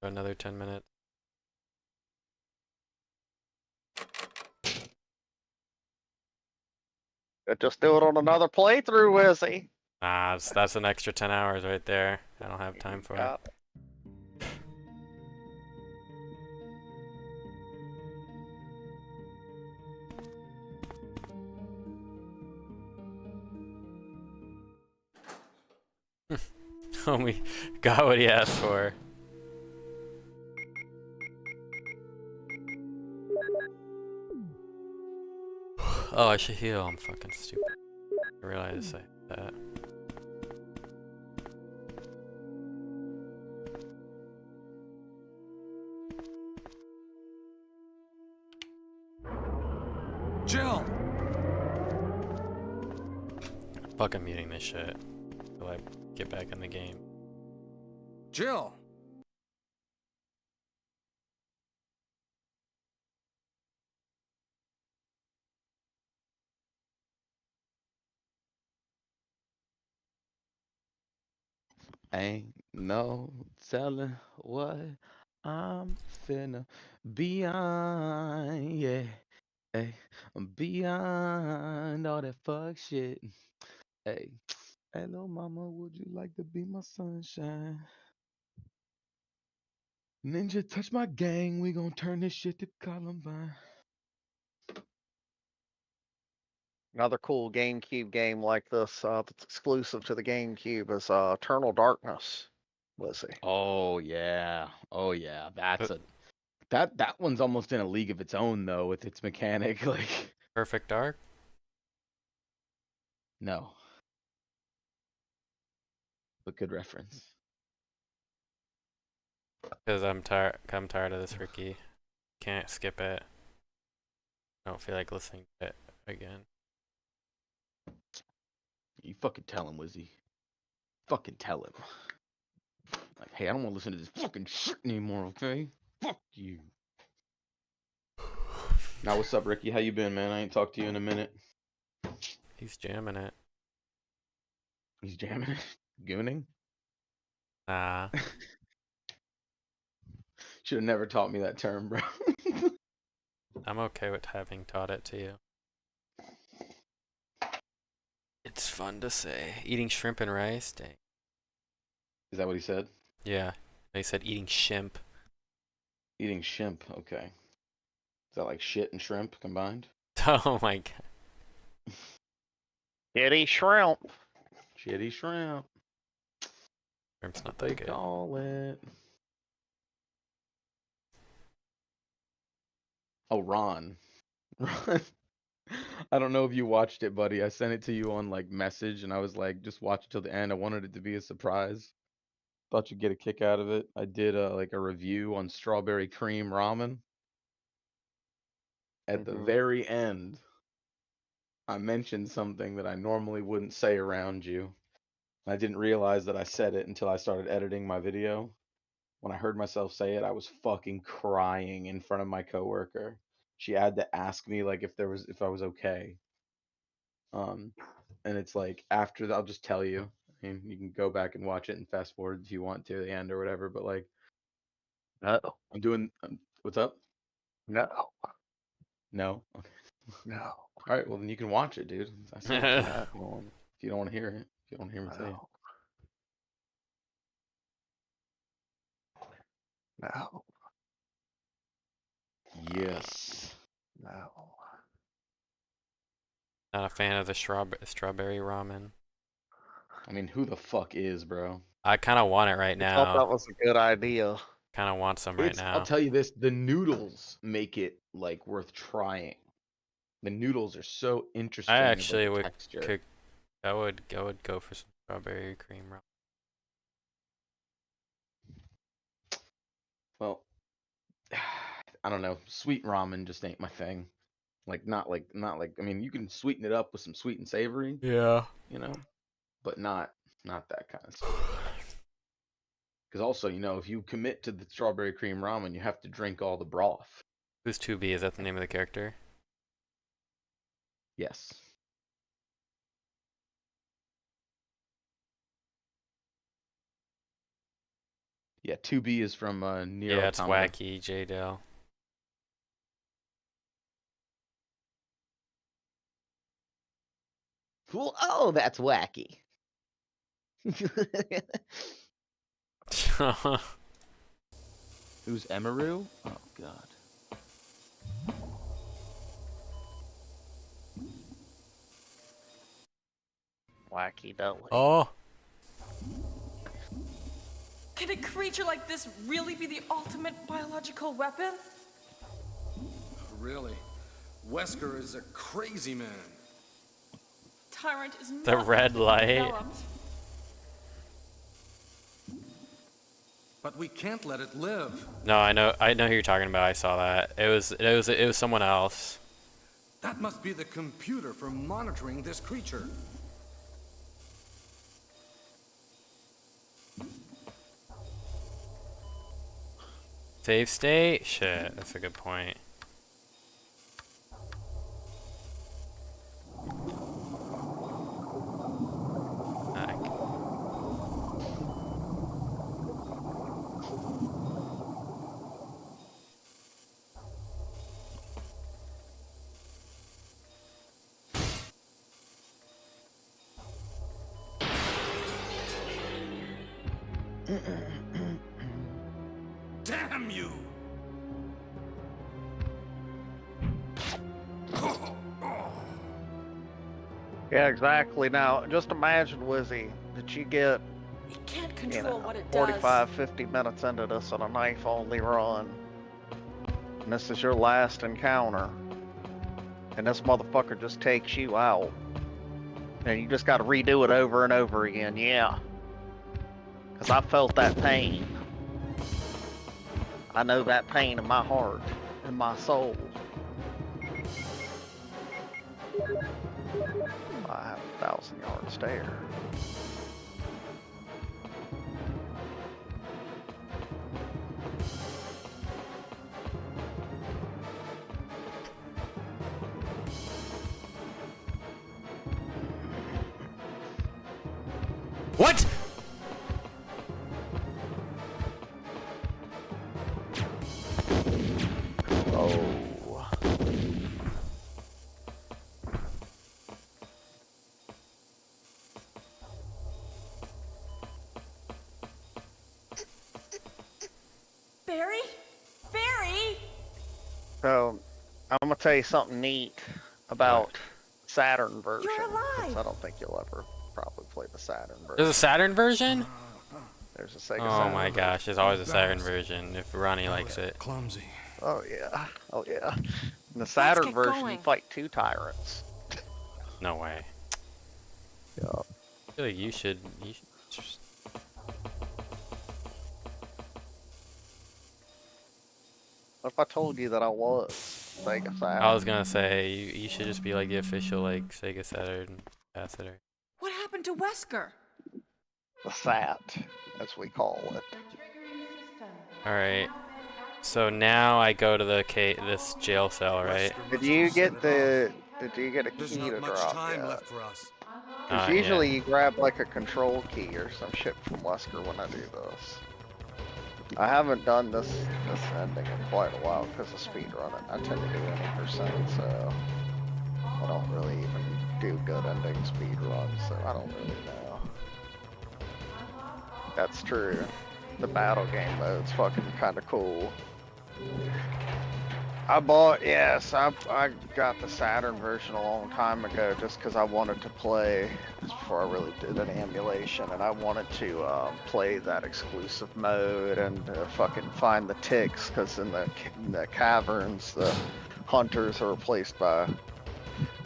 Another 10 minutes. Just do it on another playthrough, Wizzy. Nah, that's an extra 10 hours right there. I don't have time for it. Homie got what he asked for. Oh, I should heal. I'm fucking stupid. I realized that. Jill! Fucking muting this shit till I get back in the game. Jill! ain't no telling what I'm finna beyond, yeah. Hey, I'm beyond all that fuck shit. Hey, hello mama, would you like to be my sunshine? Ninja, touch my gang, we gon' turn this shit to Columbine. Another cool GameCube game like this that's exclusive to the GameCube is Eternal Darkness, Wizzy. Oh yeah, that's that one's almost in a league of its own though with its mechanic. Like Perfect Dark? no, but good reference. Because I'm tired of this, Ricky. Can't skip it. I don't feel like listening to it again. You fucking tell him, Wizzy. Fucking tell him. Like, hey, I don't want to listen to this fucking shit anymore, okay? Fuck you. Now, what's up, Ricky? How you been, man? I ain't talked to you in a minute. He's jamming it. He's jamming it? Gooning? Nah. Should have never taught me that term, bro. I'm okay with having taught it to you. It's fun to say. Eating shrimp and rice? Dang. Is that what he said? Yeah. They said eating shimp. Eating shrimp, okay. Is that like shit and shrimp combined? Oh my god. Kitty shrimp. Shitty shrimp. Shrimp's not They that good. call it. Oh, Ron. Ron. I don't know if you watched it, buddy. I sent it to you on like message and I was like, just watch it till the end. I wanted it to be a surprise. Thought you'd get a kick out of it. I did like a review on strawberry cream ramen. At the Mhm. very end, I mentioned something that I normally wouldn't say around you. I didn't realize that I said it until I started editing my video. When I heard myself say it, I was fucking crying in front of my coworker. She had to ask me like if I was okay. Um, and it's like after that, I'll just tell you. I mean, you can go back and watch it and fast forward if you want to the end or whatever. But like, No, what's up? no, No. Okay. no, All right. Well, then you can watch it, dude. I sent it to you. no, If you don't want to hear it, if you don't hear me say it. no, Yes. no. Not a fan of the strawberry ramen. I mean, who the fuck is, bro? I kind of want it right I thought that now. was a good idea. Kind of want some right I'll now. tell you this, the noodles make it like worth trying. The noodles are so interesting. I about actually the would texture. cook. I would go for some strawberry cream ramen. Well, I don't know. Sweet ramen just ain't my thing. Like not like I mean, you can sweeten it up with some sweet and savory, Yeah. you know, but not that kind of stuff. Because also, if you commit to the strawberry cream ramen, you have to drink all the broth. Who's 2B? Is that the name of the character? Yes. Yeah, 2B is from Nier Yeah, it's Automata. wacky, J-Dale. Cool. Oh, that's wacky. Who's Emaru? Oh God. Wacky deli. Oh. Can a creature like this really be the ultimate biological weapon? Really? Wesker is a crazy man. Tyrant is The not red fully light. developed. But we can't let it live. No, I know who you're talking about. I saw that. It was someone else. That must be the computer for monitoring this creature. Save state? Shit, that's a good point. Damn you! Yeah, exactly. Now, just imagine, Wizzy, that you get, It can't control what it 45, 50 minutes into this on a knife-only run. And this is your last encounter. And this motherfucker just takes you out. And you just gotta redo it over and over again, yeah. Because I felt that pain. I know that pain in my heart, in my soul. I have a 1,000-yard stare. What? Oh. Barry? Barry? So, I'm gonna tell you something neat about Saturn version. You're alive! I don't think you'll ever probably play the Saturn version. There's a Saturn version? There's a Sega Oh Saturn my version. gosh, there's always a Saturn version if Ronnie likes it. Clumsy. Oh yeah. Oh yeah. In the Saturn get version, going. you fight 2 tyrants. No way. Yeah. I feel like you should just... What if I told you that I was? Sega Saturn. I was gonna say you should just be like the official like Sega Saturn ambassador. What happened to Wesker? The SAT, as we call it. All right. So now I go to the this jail cell, right? Did you get a There's key not to much drop time yet? left for us. Because Yeah. usually you grab like a control key or some shit from Wesker when I do this. I haven't done this ending in quite a while because of speedrunning. I tend to do any percent, so I don't really even do good ending speedruns, so I don't really know. That's true. The battle game mode's fucking kind of cool. I got the Saturn version a long time ago just because I wanted to play, before I really did any emulation, and I wanted to play that exclusive mode and fucking find the ticks, because in the caverns, the hunters are replaced by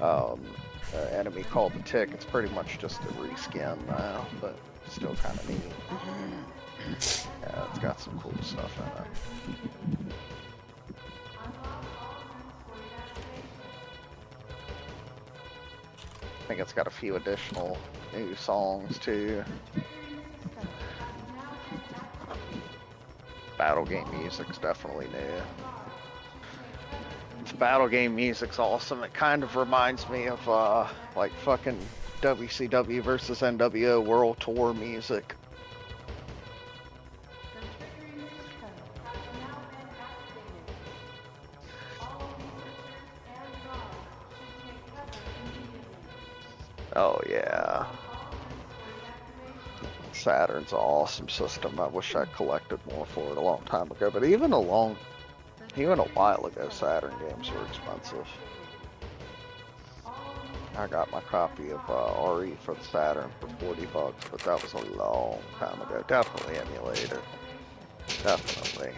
an enemy called the tick. It's pretty much just a reskin now, but still kind of neat. Yeah, it's got some cool stuff in it. I think it's got a few additional new songs too. Battle game music's definitely new. This battle game music's awesome. It kind of reminds me of like fucking WCW versus NWO World Tour music. Oh yeah. Saturn's an awesome system. I wish I collected more for it a long time ago, but even a while ago, Saturn games were expensive. I got my copy of RE for the Saturn for $40, but that was a long time ago. Definitely emulated. Definitely.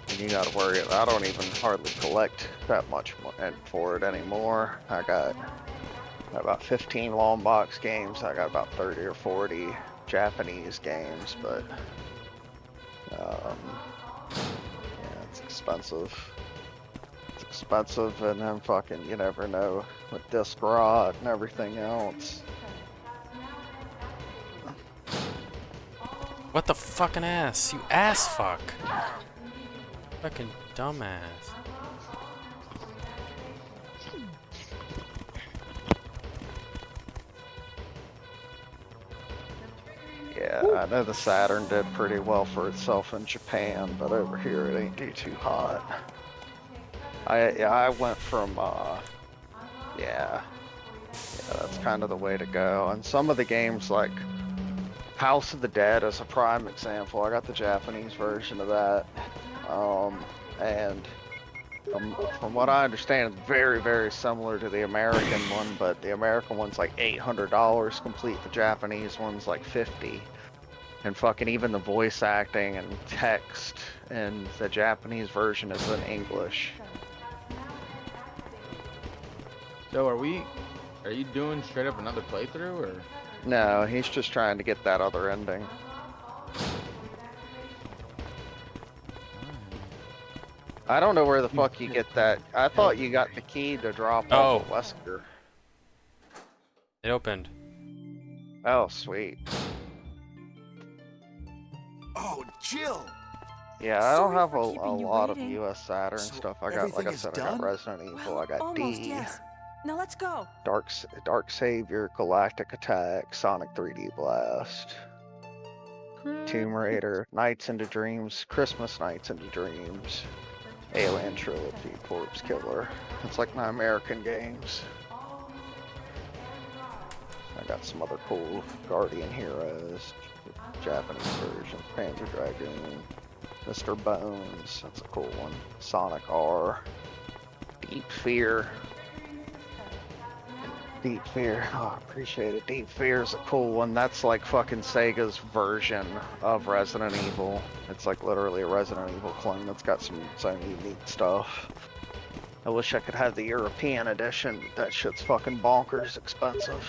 And you gotta worry, I don't even hardly collect that much for it anymore. I got about 15 long box games. I got about 30 or 40 Japanese games, but yeah, it's expensive. It's expensive, and then fucking you never know with disc rot and everything else. What the fucking ass? You ass fuck. Fucking dumbass. Yeah, I know the Saturn did pretty well for itself in Japan, but over here it ain't too hot. I went from yeah, that's kind of the way to go. And some of the games like House of the Dead is a prime example. I got the Japanese version of that, and from what I understand, it's very, very similar to the American one, but the American one's like $800 complete, the Japanese one's like $50. And fucking even the voice acting and text in the Japanese version is in English. So are you doing straight up another playthrough, or? No, he's just trying to get that other ending. I don't know where the fuck you get that. I thought you got the key to drop off of Wesker. It opened. Oh, sweet. Oh, Jill! Yeah, I don't Sorry have for a keeping you lot of waiting. US Saturn So stuff. I got, like everything I is said, I got done? Resident Evil, I got Almost, D, yes. Now let's go. Dark Savior, Galactic Attack, Sonic 3D Blast, Tomb Raider, Nights into Dreams, Christmas Nights into Dreams, Alien Trilogy, Corpse Killer. It's like my American games. I got some other cool Guardian Heroes, Japanese version, Panzer Dragoon, Mr. Bones, that's a cool one, Sonic R, Deep Fear, oh, I appreciate it. Deep Fear is a cool one. That's like fucking Sega's version of Resident Evil. It's like literally a Resident Evil clone that's got some unique stuff. I wish I could have the European edition, but that shit's fucking bonkers expensive.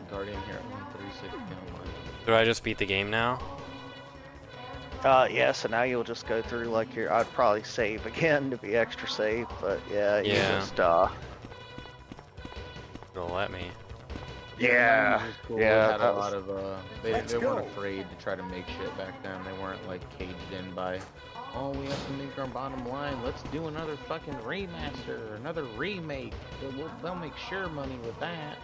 Guardian Hero 136 download. Do I just beat the game now? Yeah, so now you'll just go through like I'd probably save again to be extra safe, but yeah, you Yeah. just They'll let me. Yeah, The 90s was cool. yeah, They had that a lot was- of they weren't afraid to try to make shit back then. They weren't like caged in by, oh, we have to make our bottom line. Let's do another fucking remaster, another remake. They'll make sure money with that.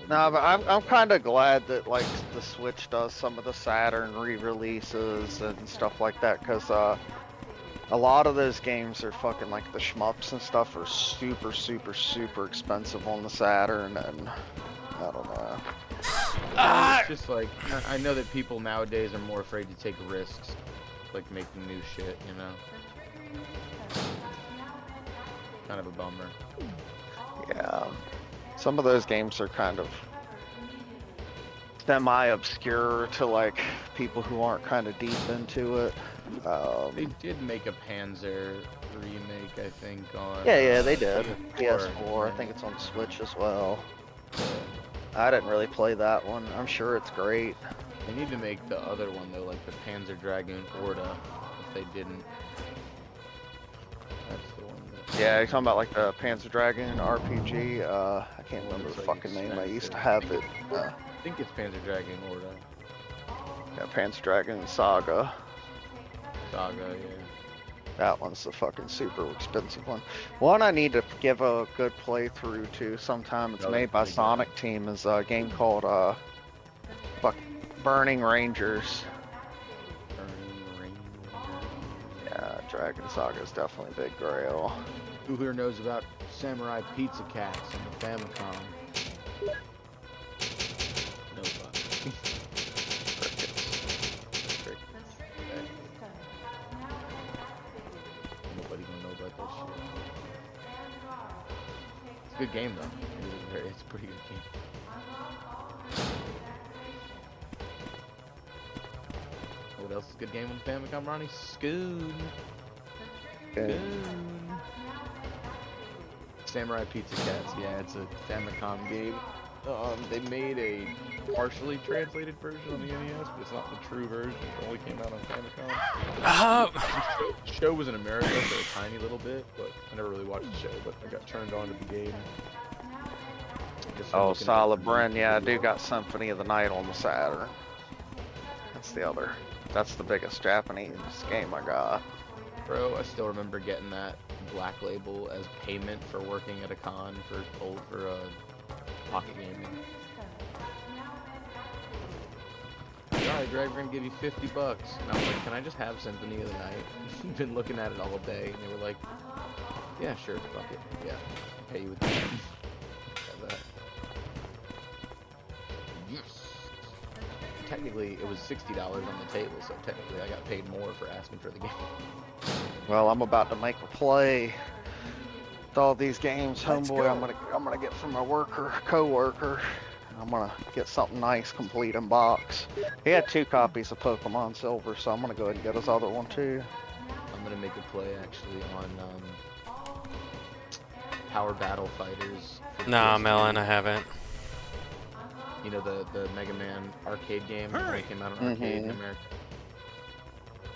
No, but I'm kind of glad that like the Switch does some of the Saturn re-releases and stuff like that, because a lot of those games are fucking like the shmups and stuff are super, super, super expensive on the Saturn, and I don't know. It's just like I know that people nowadays are more afraid to take risks, like making new shit. You know, kind of a bummer. Yeah, some of those games are kind of semi-obscure to like people who aren't kind of deep into it. They did make a Panzer remake, I think, on. Yeah, they did. PS4. PS4. I think it's on Switch as well. I didn't really play that one. I'm sure it's great. They need to make the other one though, like the Panzer Dragoon Orta. If they didn't, that's the one. Yeah, you're talking about like the Panzer Dragoon RPG. I can't remember the It's, like, fucking name. I used to expensive. have it. I think it's Panzer Dragoon Orta. Yeah, Panzer Dragoon Saga. Saga, yeah. That one's the fucking super expensive one. One I need to give a good playthrough to sometime. It's Oh, made by that's pretty Sonic Team. Is a game called Burning Rangers. Burning Ranger. Yeah, Dragon Saga is definitely a big grail. Who here knows about Samurai Pizza Cats on the Famicom? Nobody. Crickets. Okay. Nobody gonna know about that shit. It's a good game though. It's a pretty good game. What else is a good game on the Famicom, Ronnie? Scoon. Samurai Pizza Cats, yeah, it's a Famicom game. They made a partially translated version on the NES, but it's not the true version. It only came out on Famicom. The show was in America for a tiny little bit, but I never really watched the show, but I got turned on to the game. Oh, Solid Bren, yeah, I do got Symphony of the Night on the Saturn. That's the biggest Japanese game I got. Bro, I still remember getting that black label as payment for working at a con for pocket gaming. Alright, Greg, we're gonna give you $50. And I was like, can I just have Symphony of the Night? Been looking at it all day, and they were like, yeah, sure, fuck it. Yeah, I'll pay you with that. Have that. Yes. Technically, it was $60 on the table, so technically I got paid more for asking for the game. Well, I'm about to make a play with all these games, homeboy. I'm gonna get from my co-worker. I'm gonna get something nice, complete in box. He had 2 copies of Pokemon Silver, so I'm gonna go ahead and get his other one too. I'm gonna make a play actually on Power Battle Fighters. Nah, Melon, I haven't. You know the Mega Man arcade game when it came out on arcade in America.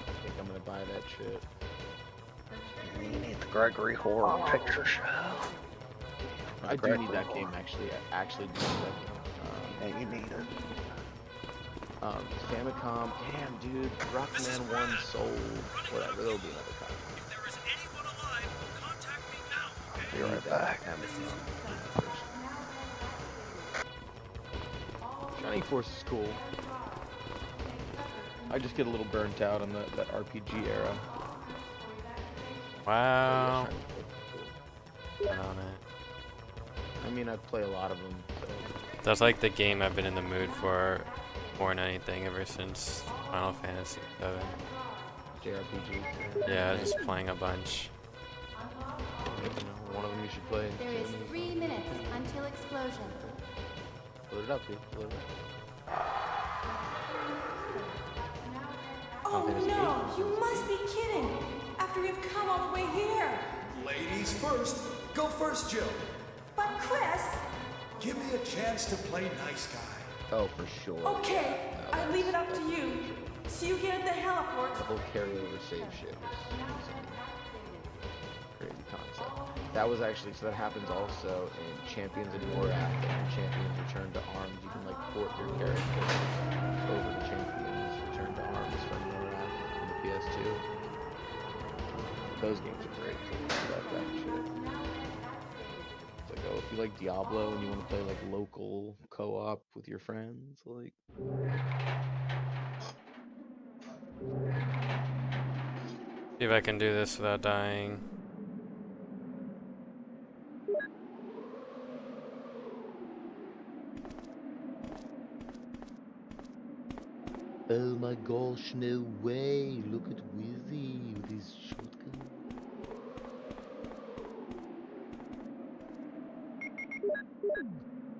I think I'm gonna buy that shit. You need the Gregory Horror Picture Show. I do need that game actually. I actually do need that game. Yeah, you need it. Famicom. Damn, dude. Rockman 1 sold. Whatever. There'll be another copy. If there is anyone alive, contact me now, okay? Be right back. Shining Force is cool. I just get a little burnt out on that RPG era. Wow. Shining Force is cool. On it. I mean, I play a lot of them. So. That's like the game I've been in the mood for more than anything ever since Final Fantasy VII. JRPG. Yeah, just playing a bunch. You know, one of them you should play. There is 3 minutes until explosion. Load it up, dude. Load it up. Oh no, you must be kidding! After we've come all the way here! Ladies first. Go first, Jill. But Chris! Give me a chance to play nice guy. Oh, for sure. Okay, I leave it up to you. So you get at the heliport. The whole carryover save shit was insane. Crazy concept. That was actually, so that happens also in Champions and Morath. And Champions Return to Arms, you can like port your character over to Champions Return to Arms from Morath on the PS2. Those games are great too. I love that shit. It's like, oh, if you like Diablo and you want to play like local co-op with your friends, like. See if I can do this without dying. Oh my gosh, no way! Look at Wizzy with his shotgun.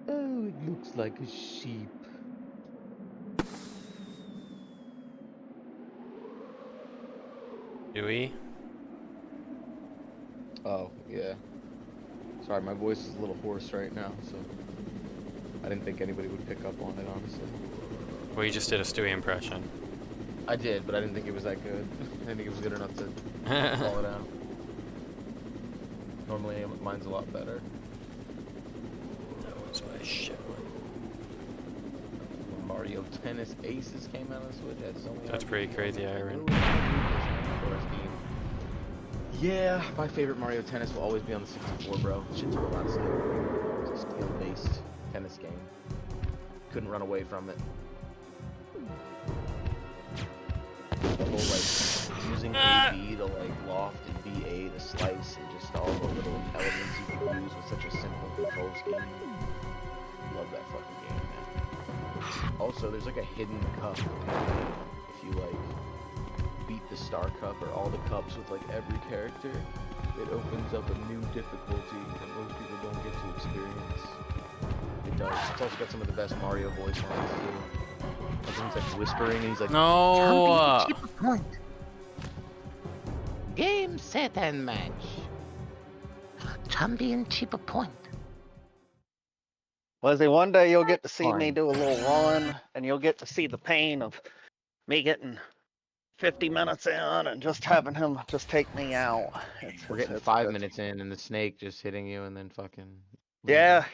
Oh, it looks like a sheep. Do we? Oh, yeah. Sorry, my voice is a little hoarse right now, so I didn't think anybody would pick up on it, honestly. Well, you just did a Stewie impression. I did, but I didn't think it was that good. I didn't think it was good enough to call it out. Normally, mine's a lot better. That was my shit one. When Mario Tennis Aces came out on Switch, had so many. That's pretty crazy, Iron. Yeah, my favorite Mario Tennis will always be on the 64, bro. Shit took a lot of skill. It's a skill-based tennis game. Couldn't run away from it. The whole, like, using AB to, like, loft and BA to slice and just all the little intelligence you can use with such a simple control scheme. Love that fucking game, man. Also, there's, like, a hidden cup if you, like, beat the Star Cup or all the cups with, like, every character. It opens up a new difficulty that most people don't get to experience. It does. It's also got some of the best Mario voice lines, too. He's like whispering and he's like, no! Point. Game, set, and match. Championship point. Wizzy, one day you'll get to see me do a little run, and you'll get to see the pain of me getting 50 minutes in and just having him just take me out. We're getting 5 minutes in and the snake just hitting you and then fucking... Yeah,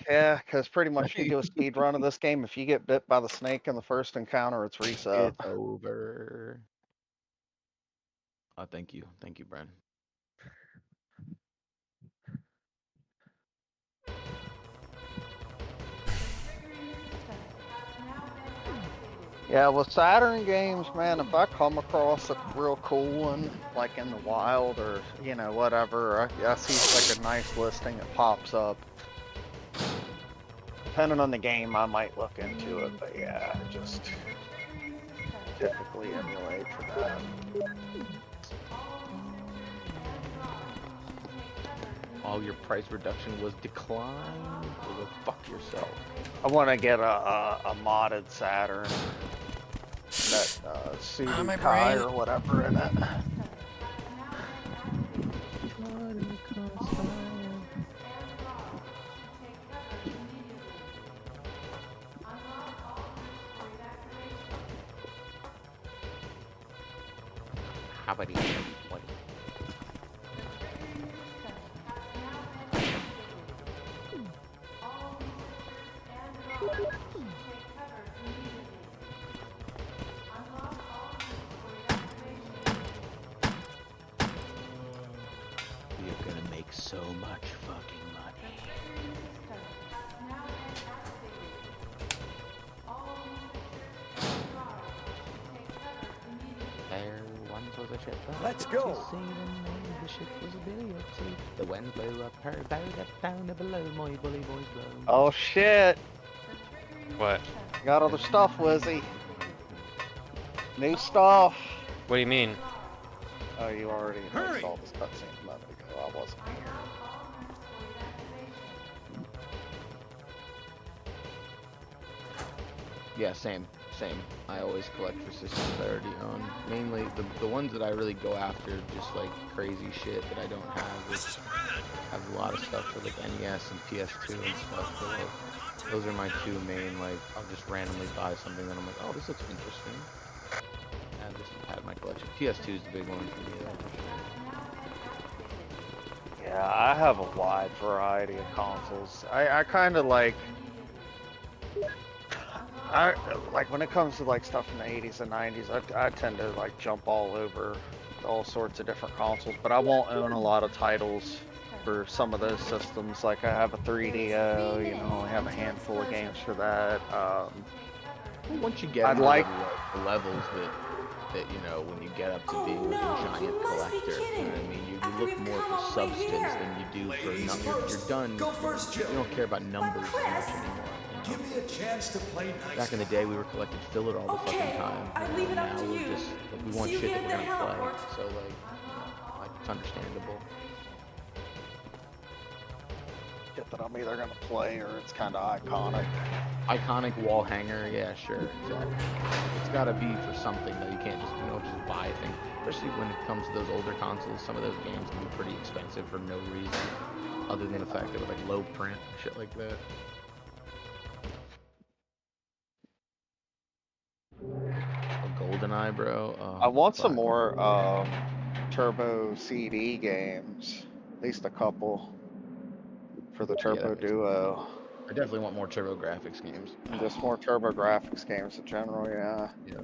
because pretty much you do a speed run of this game. If you get bit by the snake in the first encounter, it's reset. It's over. Oh, thank you. Thank you, Bren. Yeah, with Saturn games, man, if I come across a real cool one, like in the wild or, you know, whatever, I see like a nice listing, it pops up. Depending on the game, I might look into it, but yeah, I just typically emulate for that. All your price reduction was declined. So go fuck yourself. I want to get a modded Saturn that Sudo Kai or whatever in it. How about you? You're gonna make so much fucking money. There once was a ship. Let's go. The ship was a videotape. The wind blew up her bow, that down below my bully boys blow. Oh shit! What? Got other stuff, Wizzy. New stuff. What do you mean? Oh, you already saw this cutscene a moment ago. I wasn't here. Yeah, same. I always collect for system clarity on mainly the ones that I really go after, just like crazy shit that I don't have. Which have a lot of stuff for like NES and PS2 and stuff. But like, those are my two main. Like, I'll just randomly buy something that I'm like, oh, this looks interesting. Add my collection. PS2 is the big one for me, though. Yeah, I have a wide variety of consoles. I kind of like, I like when it comes to like stuff in the 80s and 90s, I tend to like jump all over all sorts of different consoles, but I won't own a lot of titles for some of those systems. Like I have a 3DO, you know, I have a handful of games for that. Once you get I'd into like the levels that you know, when you get up to being like a giant collector, you know what I mean? You look more for substance than you do for numbers. You're done. Go first, Jill. You don't care about numbers as much anymore. Give me a chance to play nice. Back in the day, we were collecting filler all the fucking time. I leave it up now to we're you. just like, we want See you shit that get we're the gonna hell, play. Bart. So like, you know, like it's understandable. shit that I'm either gonna play or it's kind of iconic. Iconic wall hanger, yeah, sure, exactly. It's gotta be for something that you can't just, you know, just buy a thing. Especially when it comes to those older consoles, some of those games can be pretty expensive for no reason, other than the fact that it was like low print and shit like that. A GoldenEye, bro. Oh, I want fuck. some more Turbo CD games, at least a couple for the Turbo Duo. I definitely want more Turbo Graphics games. And just more Turbo Graphics games in general, yeah. Yeah.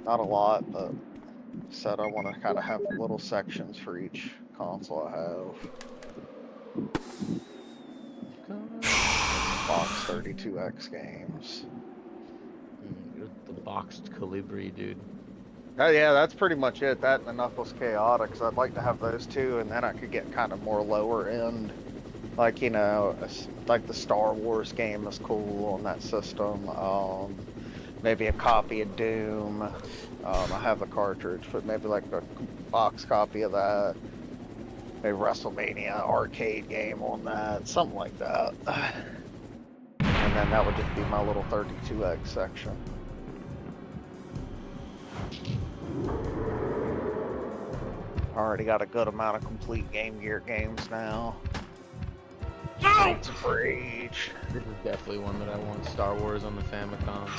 Not a lot, but said I want to kind of have little sections for each console I have. Box 32X games. The boxed Calibri, dude. Oh yeah, that's pretty much it. That and the Knuckles Chaotix. I'd like to have those two, and then I could get kind of more lower end. Like, you know, like the Star Wars game is cool on that system. Maybe a copy of Doom. I have the cartridge, but maybe like a box copy of that. Maybe WrestleMania arcade game on that, something like that. And then that would just be my little 32X section. Already got a good amount of complete Game Gear games now. Streets of Rage. This is definitely one that I want. Star Wars on the Famicom.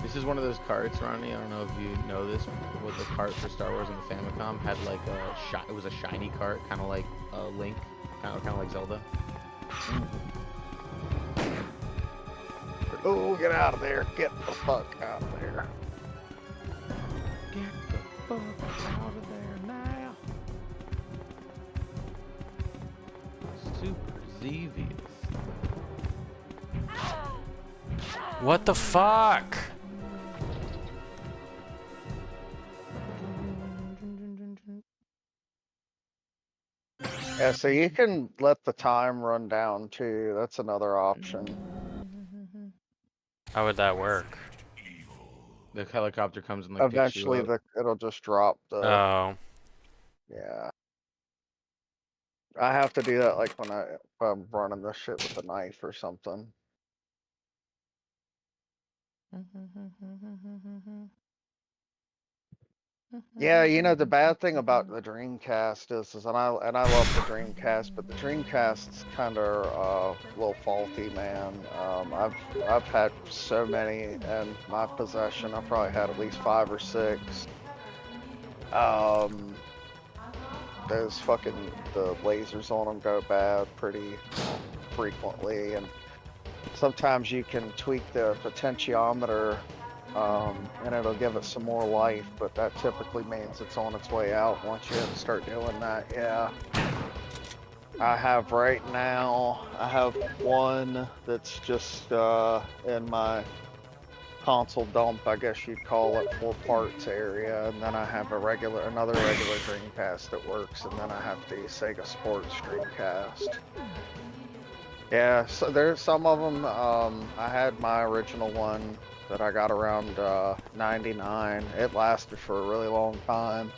This is one of those carts, Ronnie. I don't know if you know this. Was the cart for Star Wars on the Famicom had like a it was a shiny cart, kind of like Link, kind of like Zelda. Oh, get out of there! Get the fuck out of there! Get the fuck out of there now! Super Zevious. What the fuck? Yeah, so you can let the time run down too. That's another option. How would that work? The helicopter comes and like Eventually, picks you up. it'll just drop the. Oh. Yeah. I have to do that like when if I'm running this shit with a knife or something. Yeah, you know the bad thing about the Dreamcast is and I love the Dreamcast, but the Dreamcast's kind of a little faulty, man. I've had so many in my possession. I probably had at least 5 or 6. Those fucking the lasers on them go bad pretty frequently, and sometimes you can tweak the potentiometer. And it'll give it some more life, but that typically means it's on its way out once you start doing that. Yeah. I have right now, I have one that's just in my console dump, I guess you'd call it, for parts area, and then I have another regular Dreamcast that works, and then I have the Sega Sports Dreamcast. Yeah, so there's some of them. I had my original one that I got around 99. It lasted for a really long time.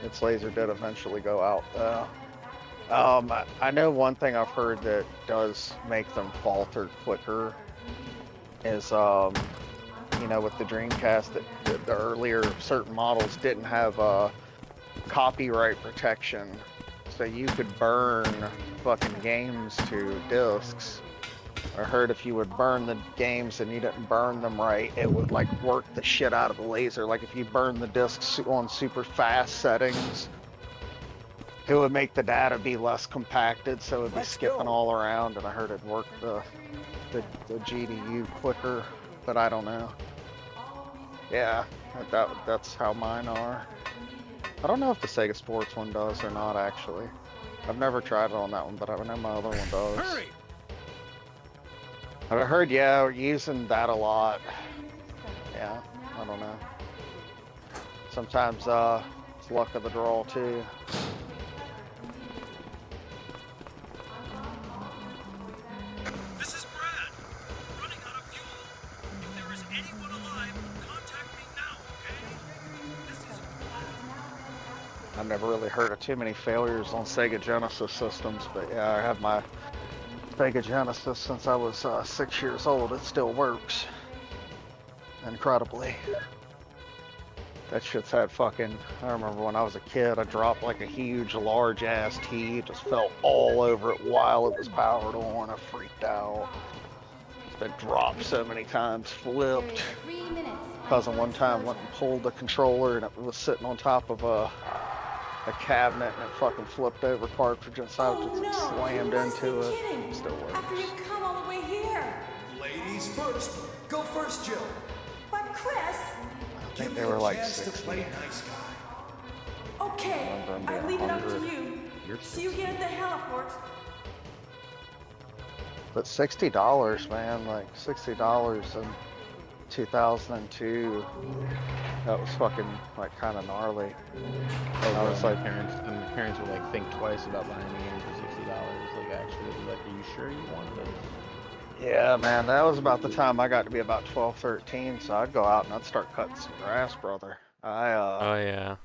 Its laser did eventually go out though. I know one thing I've heard that does make them falter quicker is, you know, with the Dreamcast, that the earlier certain models didn't have copyright protection. So you could burn fucking games to discs I heard if you would burn the games and you didn't burn them right, it would like work the shit out of the laser. Like if you burn the discs on super fast settings, it would make the data be less compacted, so it would be skipping all around. And I heard it work the GDU quicker, but I don't know. Yeah, that's how mine are. I don't know if the Sega Sports one does or not, actually. I've never tried it on that one, but I know my other one does. Hurry! I've heard, yeah, we're using that a lot. Yeah, I don't know. Sometimes, it's luck of the draw, too. This is Brad. Running out of fuel. If there is anyone alive, contact me now, okay? This is I've never really heard of too many failures on Sega Genesis systems, but yeah, I have my Sega Genesis since I was 6 years old. It still works. Incredibly. That shit's had fucking, I remember when I was a kid, I dropped like a huge, large ass T, just fell all over it while it was powered on. I freaked out. It's been dropped so many times, flipped. Cousin one time went and pulled the controller and it was sitting on top of a cabinet and it fucking flipped over cartridge inside, just slammed into it. Still works. After you've come all the way here. ladies first. Go first, Jill. But Chris. I think they were like 60. Nice guy. Okay, I leave it up to you. See you again at the heliport. But $60, man, like $60 in 2002. That was fucking like kind of gnarly. I was like, parents would like think twice about buying a game for $60. Like actually, like, are you sure you want this? yeah, man, that was about the time I got to be about 12, 13. So I'd go out and I'd start cutting some grass, brother. Oh yeah.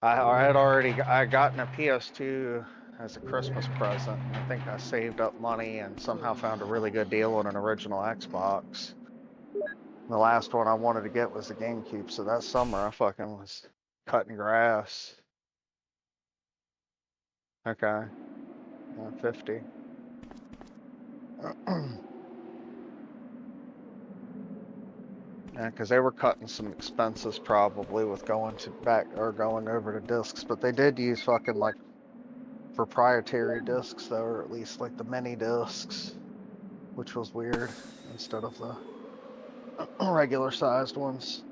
I had already I gotten a PS2 as a Christmas present. I think I saved up money and somehow found a really good deal on an original Xbox. The last one I wanted to get was the GameCube, so that summer I fucking was cutting grass. Okay. 50. Yeah, because they were cutting some expenses probably with going over to discs, but they did use fucking like proprietary discs though, or at least like the mini discs, which was weird, instead of the regular sized ones.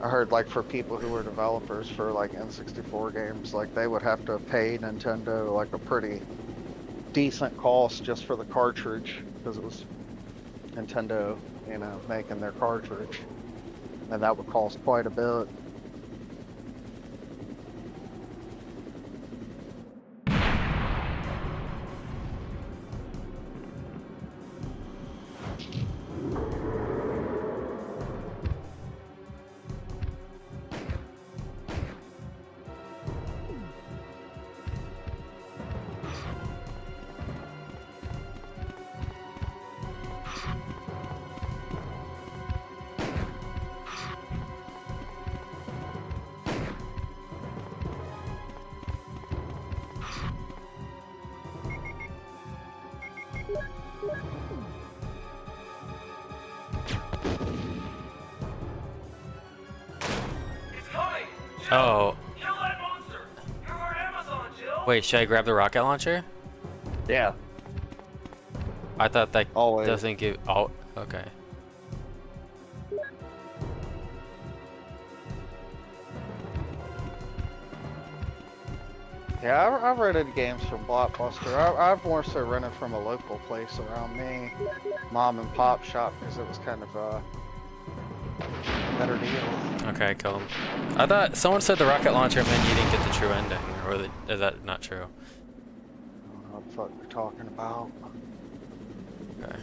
I heard like for people who were developers for like N64 games, like they would have to pay Nintendo like a pretty decent cost just for the cartridge, because it was Nintendo, you know, making their cartridge, and that would cost quite a bit. Oh. Kill that monster. You're our Amazon, Jill. Wait, should I grab the rocket launcher? Yeah. I thought that Always. doesn't give. Oh, okay. Yeah, I've rented games from Blockbuster. I've more so rented from a local place around me, mom and pop shop, because it was kind of a better deal. Okay, kill him. I thought someone said the rocket launcher meant you didn't get the true ending, or is that not true? I don't know what the fuck you're talking about. Okay.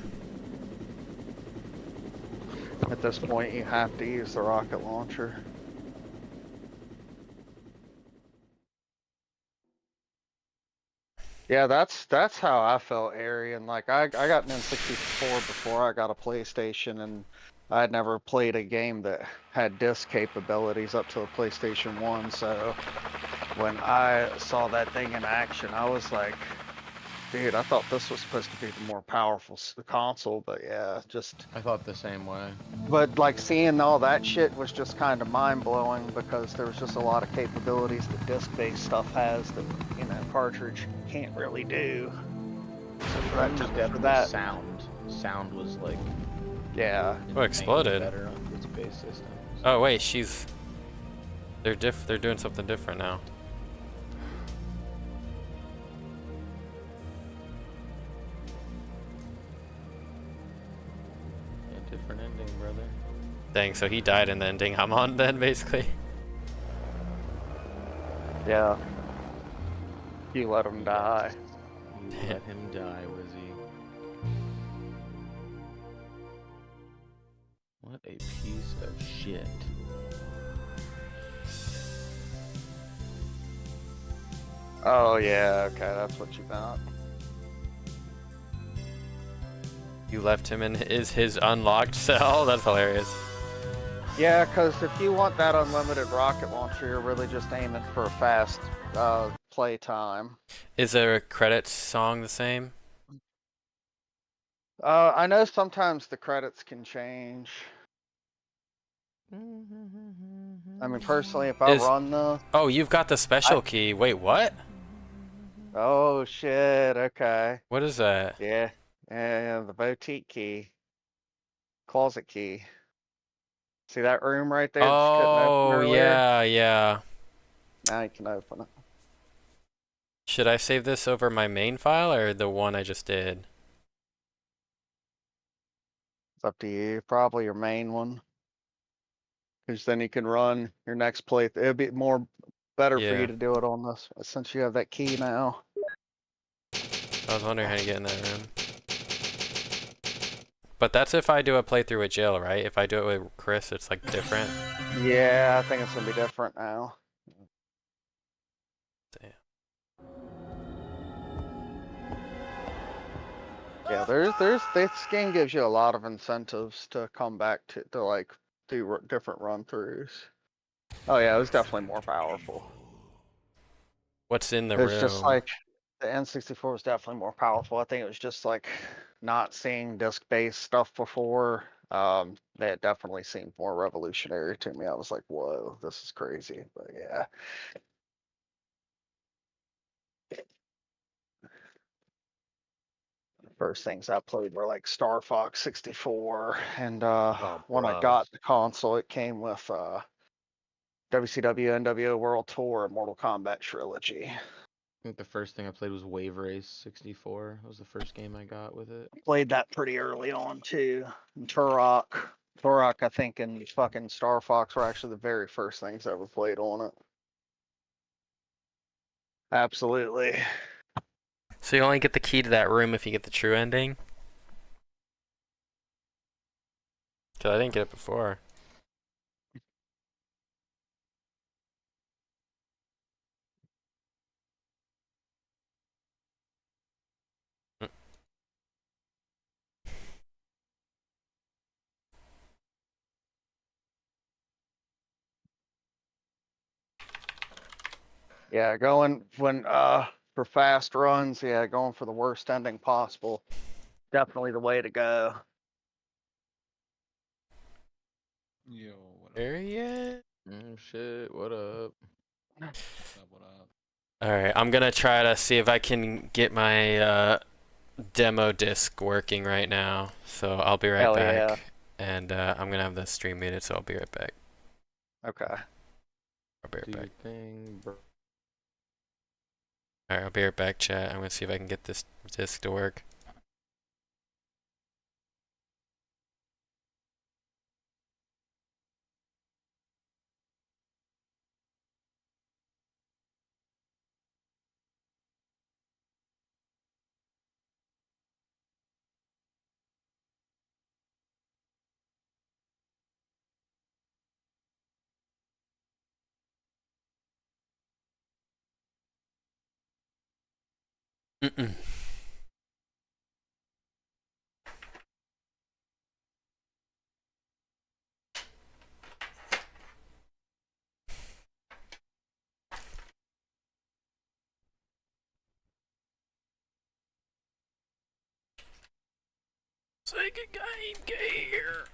At this point, you have to use the rocket launcher. Yeah, that's how I felt, Arian. Like I got an N64 before I got a PlayStation, and I had never played a game that had disc capabilities up to the PlayStation 1, so when I saw that thing in action, I was like, dude, I thought this was supposed to be the more powerful console, but yeah, just. I thought the same way. But like seeing all that shit was just kind of mind blowing because there was just a lot of capabilities that disc-based stuff has that, you know, cartridge can't really do. So for One that, was for definitely that, sound. Sound was like yeah. Oh, exploded. better on disc-based systems. Oh wait, they're doing something different now. A different ending, brother. Dang, so he died in the ending I'm on then, basically. Yeah. You let him die. You let him die, Wizzy. What a piece of shit. Oh yeah, okay, that's what you meant. You left him in his unlocked cell? That's hilarious. Yeah, because if you want that unlimited rocket launcher, you're really just aiming for a fast play time. Is there a credits song the same? I know sometimes the credits can change. I mean, personally, if I run the... Oh, you've got the special key. Wait, what? Oh, shit, okay. What is that? Yeah, yeah, the boutique key. Closet key. See that room right there that you couldn't open Oh, earlier? yeah. Now you can open it. Should I save this over my main file or the one I just did? It's up to you. Probably your main one. Because then you can run your next play. It'd be better for Yeah. you to do it on this since you have that key now. I was wondering how to get in that room. But that's if I do a playthrough with Jill, right? If I do it with Chris, it's like different. Yeah, I think it's gonna be different now. Damn. Yeah, this game gives you a lot of incentives to come back to like do different run-throughs. Oh yeah, it was definitely more powerful. What's in the It's room? just like the N64 was definitely more powerful. I think it was just like not seeing disc-based stuff before. That definitely seemed more revolutionary to me. I was like, whoa, this is crazy. But yeah. First things I played were like Star Fox 64, and when I bro. got the console, it came with WCW NWO World Tour and Mortal Kombat Trilogy. I think the first thing I played was Wave Race 64. That was the first game I got with it. Played that pretty early on too. And Turok, I think, and fucking Star Fox were actually the very first things I ever played on it. Absolutely. So you only get the key to that room if you get the true ending? Cause I didn't get it before. Yeah, going for fast runs, yeah, going for the worst ending possible. Definitely the way to go. Yo, what up? Period. Oh shit, what up? What up, what up? Alright, I'm gonna try to see if I can get my demo disc working right now. So I'll be right Hell back. yeah. And I'm gonna have the stream muted, so I'll be right back. Okay. I'll be right Do back. your thing, bro. Alright, I'll be right back, chat. I'm gonna see if I can get this disc to work. Mm-mm. Sega Game Gear.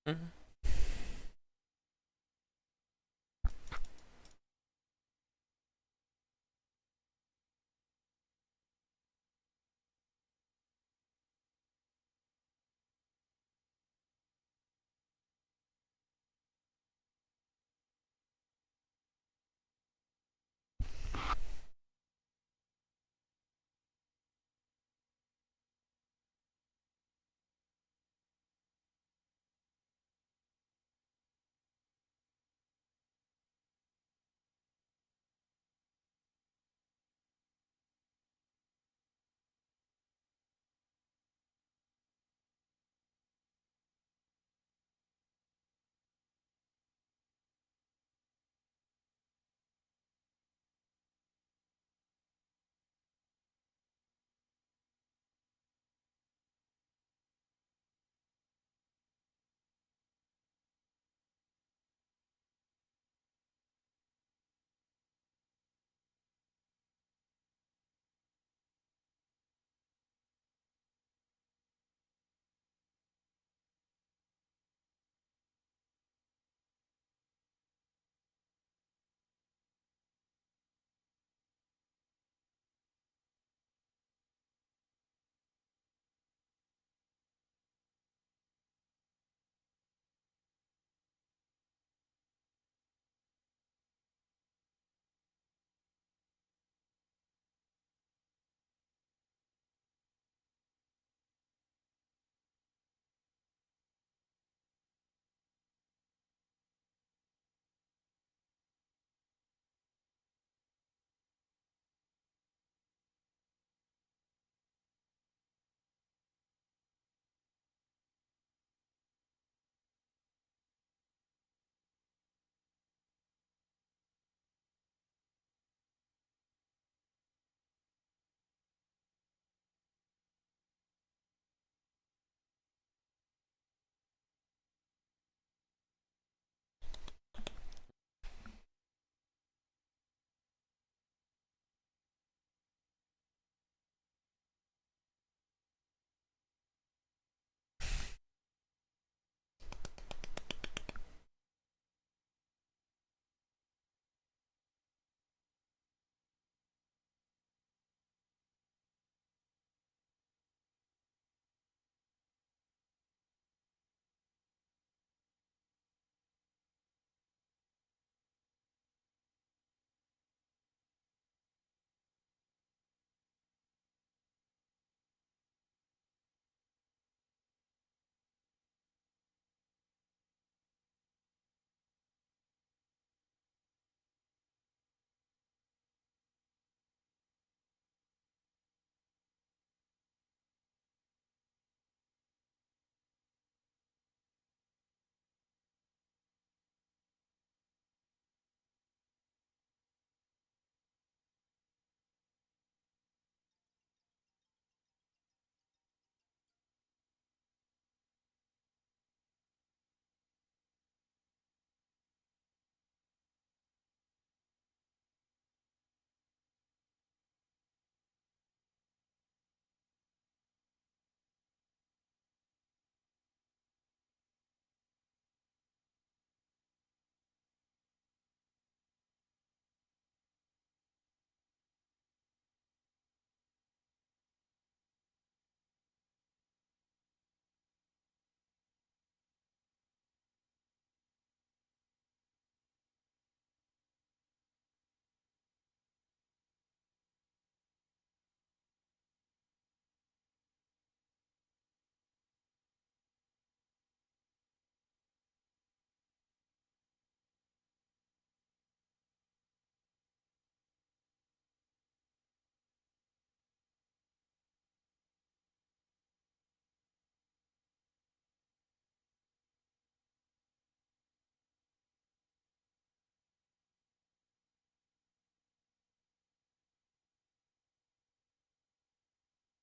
Mhm.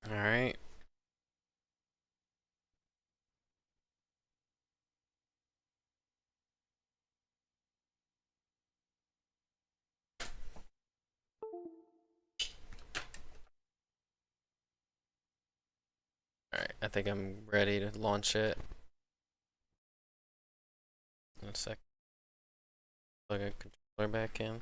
All right. All right. I think I'm ready to launch it. In a sec. Plug a controller back in.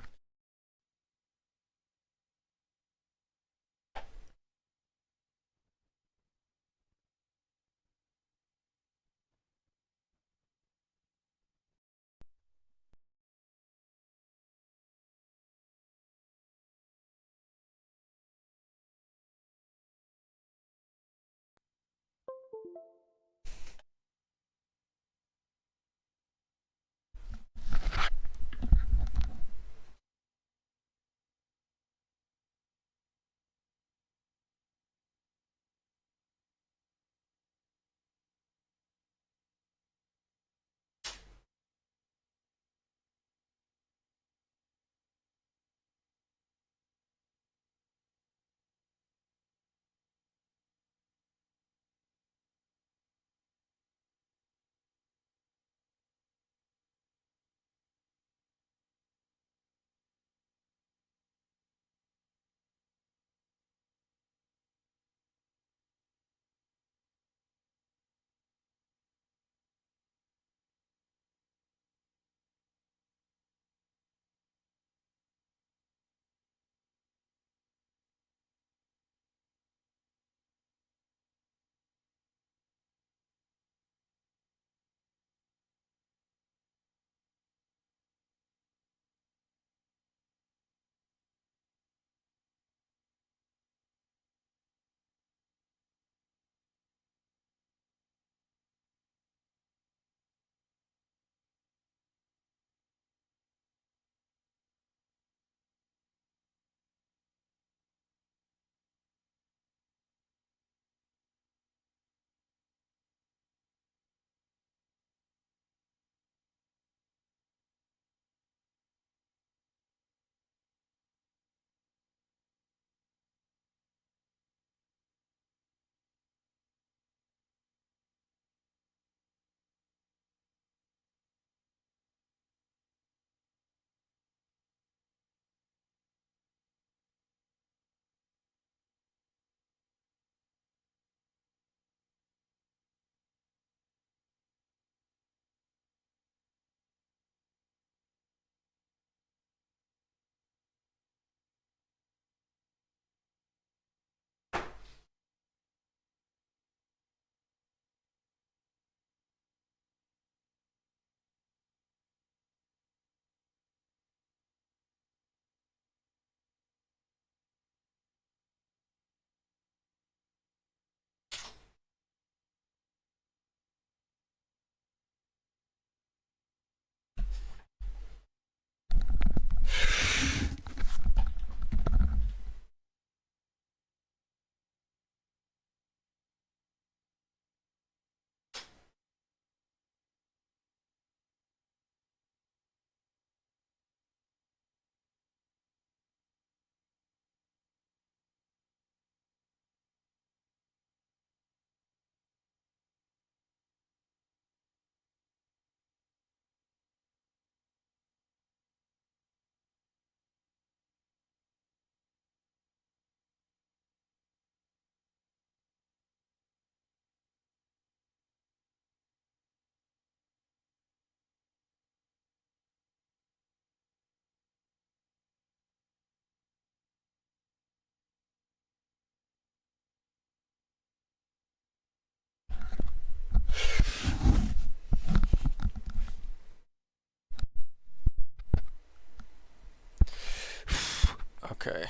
Okay.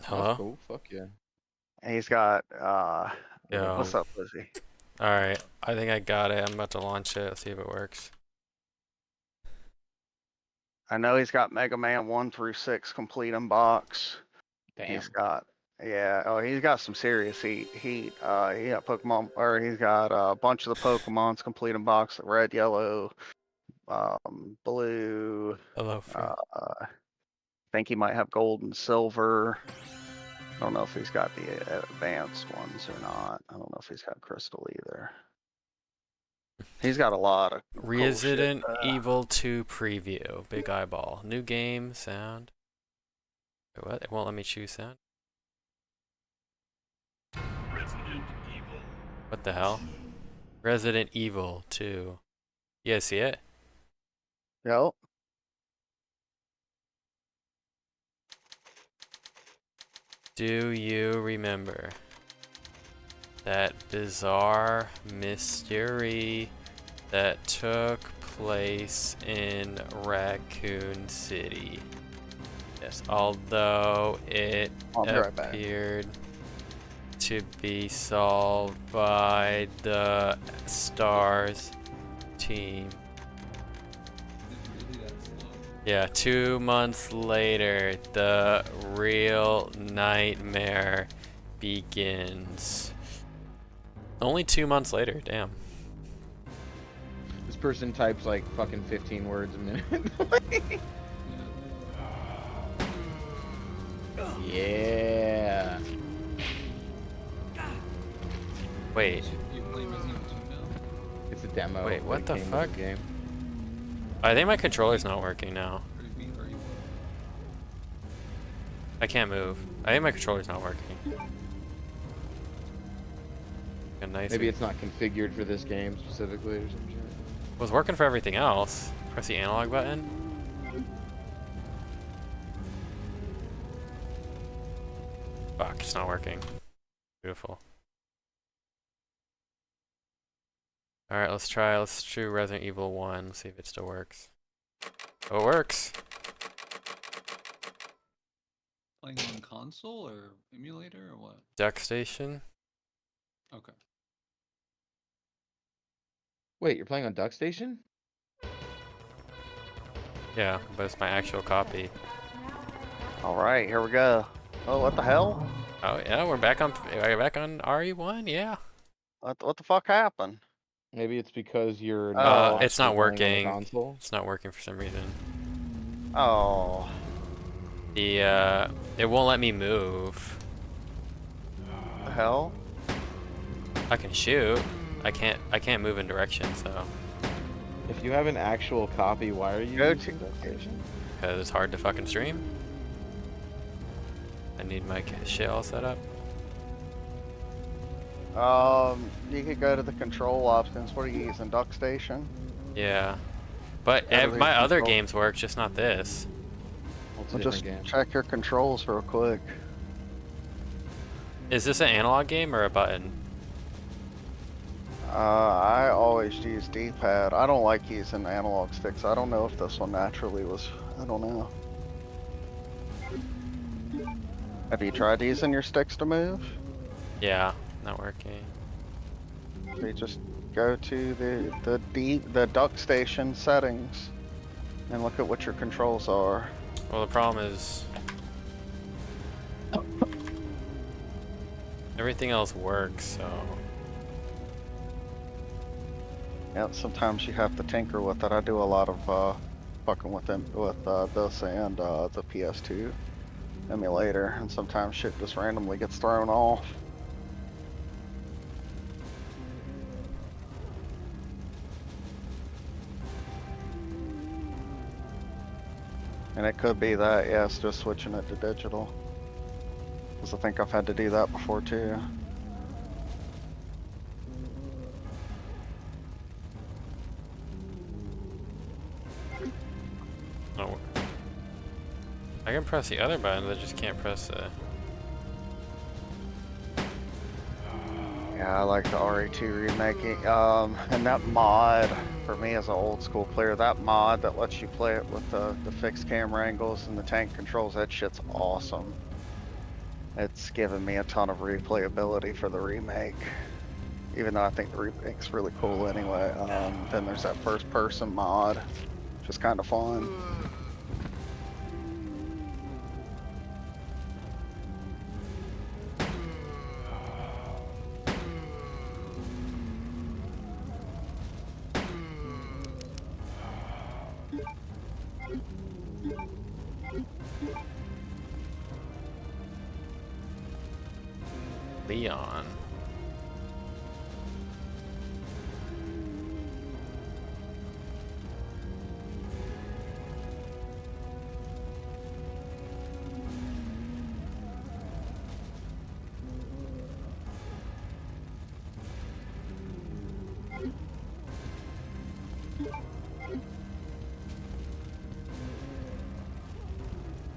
Hello? That's cool. Fuck yeah. And he's got Yo. what's up, Wizzy? Alright. I think I got it. I'm about to launch it. Let's see if it works. I know he's got Mega Man 1 through 6 complete in box. Damn. He's got he's got some serious heat. He got Pokemon, or he's got a bunch of the Pokemon's complete in box, red, yellow, blue. Hello, friend. I think he might have gold and silver. I don't know if he's got the advanced ones or not. I don't know if he's got crystal either. He's got a lot of cool Resident shit. Evil 2 preview. Big eyeball. New game, sound. Wait, what? It won't let me choose sound. Resident Evil. What the hell? Resident Evil 2. You guys see it? Yep. Do you remember that bizarre mystery that took place in Raccoon City? Yes, although it I'll be right back. appeared to be solved by the STARS team. Yeah, 2 months later, the real nightmare begins. Only 2 months later, damn. This person types like fucking 15 words a minute. Yeah. Wait. You playing Resident Evil 2 now? It's a demo. Wait, what like, the game fuck? of the game. I think my controller's not working now. Or do you mean, are you? I can't move. I think my controller's not working. A nice. Maybe it's not configured for this game specifically or some shit. It was working for everything else. Press the analog button. Fuck, it's not working. Beautiful. Alright, let's do Resident Evil 1, see if it still works. Oh, it works! Playing on console or emulator or what? Duck Station? Okay. Wait, you're playing on Duck Station? Yeah, but it's my actual copy. Alright, here we go. Oh, what the hell? Oh yeah, we're back on RE1, yeah. What the fuck happened? Maybe it's because you're it's not actually playing on the working. console. It's not working for some reason. Oh. The it won't let me move. What the hell? I can shoot. I can't move in direction, so. If you have an actual copy, why are you Go using Duck Station? Because it's hard to fucking stream. I need my shit all set up. You could go to the control options. What are you using? Duck Station? Yeah. But Everything's my other control. games work, just not this. Well, it's a Well, different just game. check your controls real quick. Is this an analog game or a button? I always use D-pad. I don't like using analog sticks. I don't know if this one naturally was. I don't know. Have you tried using your sticks to move? Yeah, not working. So you just go to the Duck Station settings and look at what your controls are. Well, the problem is everything else works, so. Yeah, sometimes you have to tinker with it. I do a lot of fucking with them with this and the PS2 emulator, and sometimes shit just randomly gets thrown off. And it could be that, yes, just switching it to digital. Because I think I've had to do that before too. No. I can press the other buttons, I just can't press the. Yeah, I like the RE2 remaking. And that mod, for me as an old school player, that mod that lets you play it with the fixed camera angles and the tank controls, that shit's awesome. It's given me a ton of replayability for the remake. Even though I think the remake's really cool anyway. Then there's that first person mod, which is kind of fun. Leon.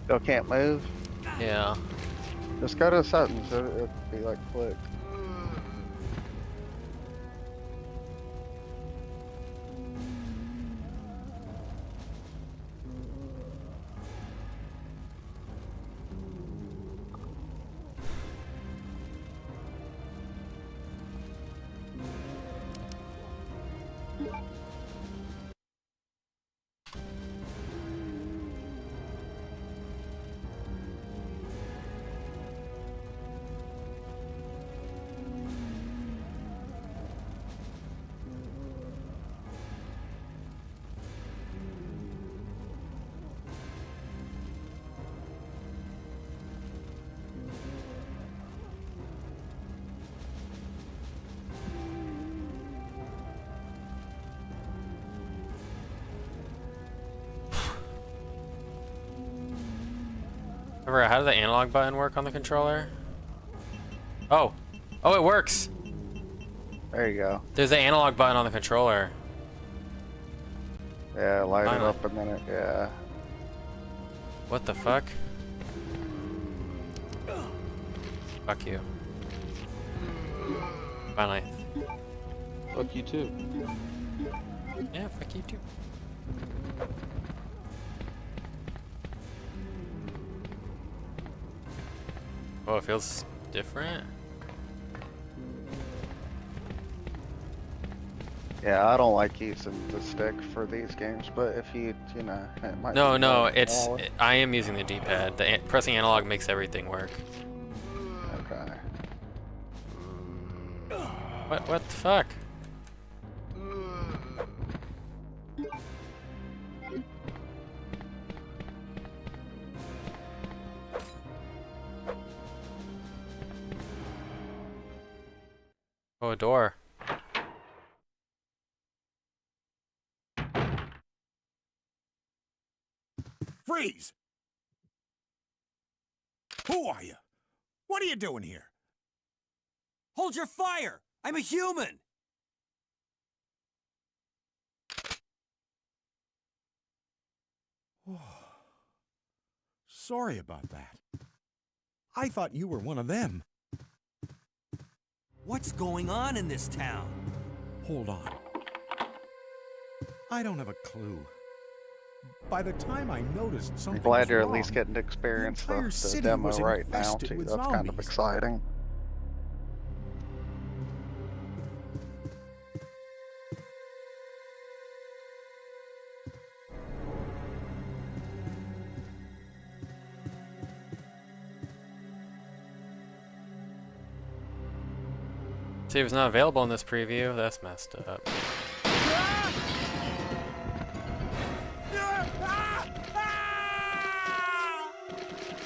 Still can't move. Yeah. Just go to settings. It'd be like click. Remember, how does the analog button work on the controller? Oh. Oh, it works! There you go. There's an analog button on the controller. Yeah, light it Finally. up a minute. Yeah. What the fuck? Fuck you. Finally. Fuck you too. Yeah, fuck you too. Oh, it feels different. Yeah, I don't like using the stick for these games, but if you know, it might. No, be no, more it's wallet. I am using the D-pad. Pressing analog makes everything work. Okay. What the fuck? Oh, a door. Freeze! Who are you? What are you doing here? Hold your fire! I'm a human! Sorry about that. I thought you were one of them. What's going on in this town? Hold on. I don't have a clue. By the time I noticed I'm something glad was you're at wrong, least getting to experience entire the city demo was right now infested too. with That's kind of zombies. exciting. See, it's not available in this preview. That's messed up.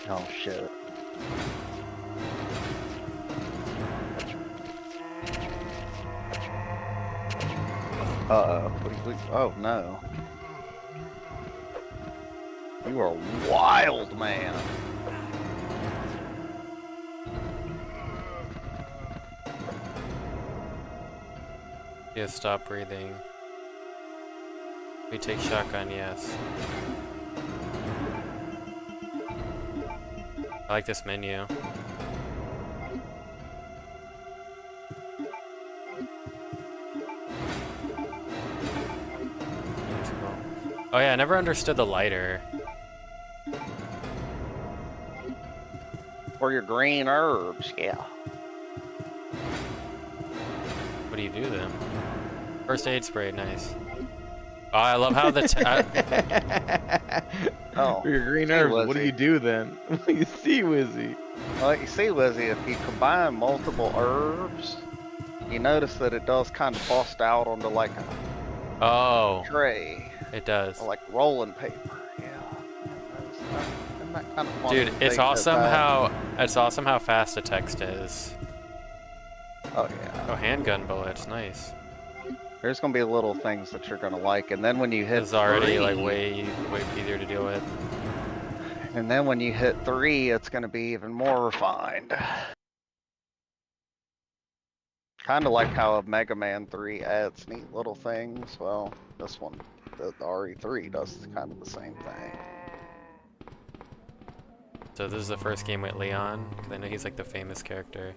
Oh shit. Uh-oh. Oh no. You are wild, man. Yeah, stop breathing. We take shotgun, yes. I like this menu. Oh yeah, I never understood the lighter. For your green herbs, yeah. What do you do then? First aid spray, nice. Oh, I love how the Oh, For your green see, herbs, what do Wizzy. you do then? You see, Wizzy. Well, you see, Wizzy, if you combine multiple herbs, you notice that it does kind of bust out onto like a Oh, tray, it does. or like rolling paper. Yeah. Isn't that kind of funny Dude, that it's they did awesome that? how fast the text is. Oh yeah. Oh, handgun bullets, nice. There's gonna be little things that you're gonna like, and then when you hit It's already 3, like way easier to deal with. and then when you hit 3, it's gonna be even more refined. Kind of like how a Mega Man 3 adds neat little things. Well, this one, the RE3 does kind of the same thing. So this is the first game with Leon, because I know he's like the famous character.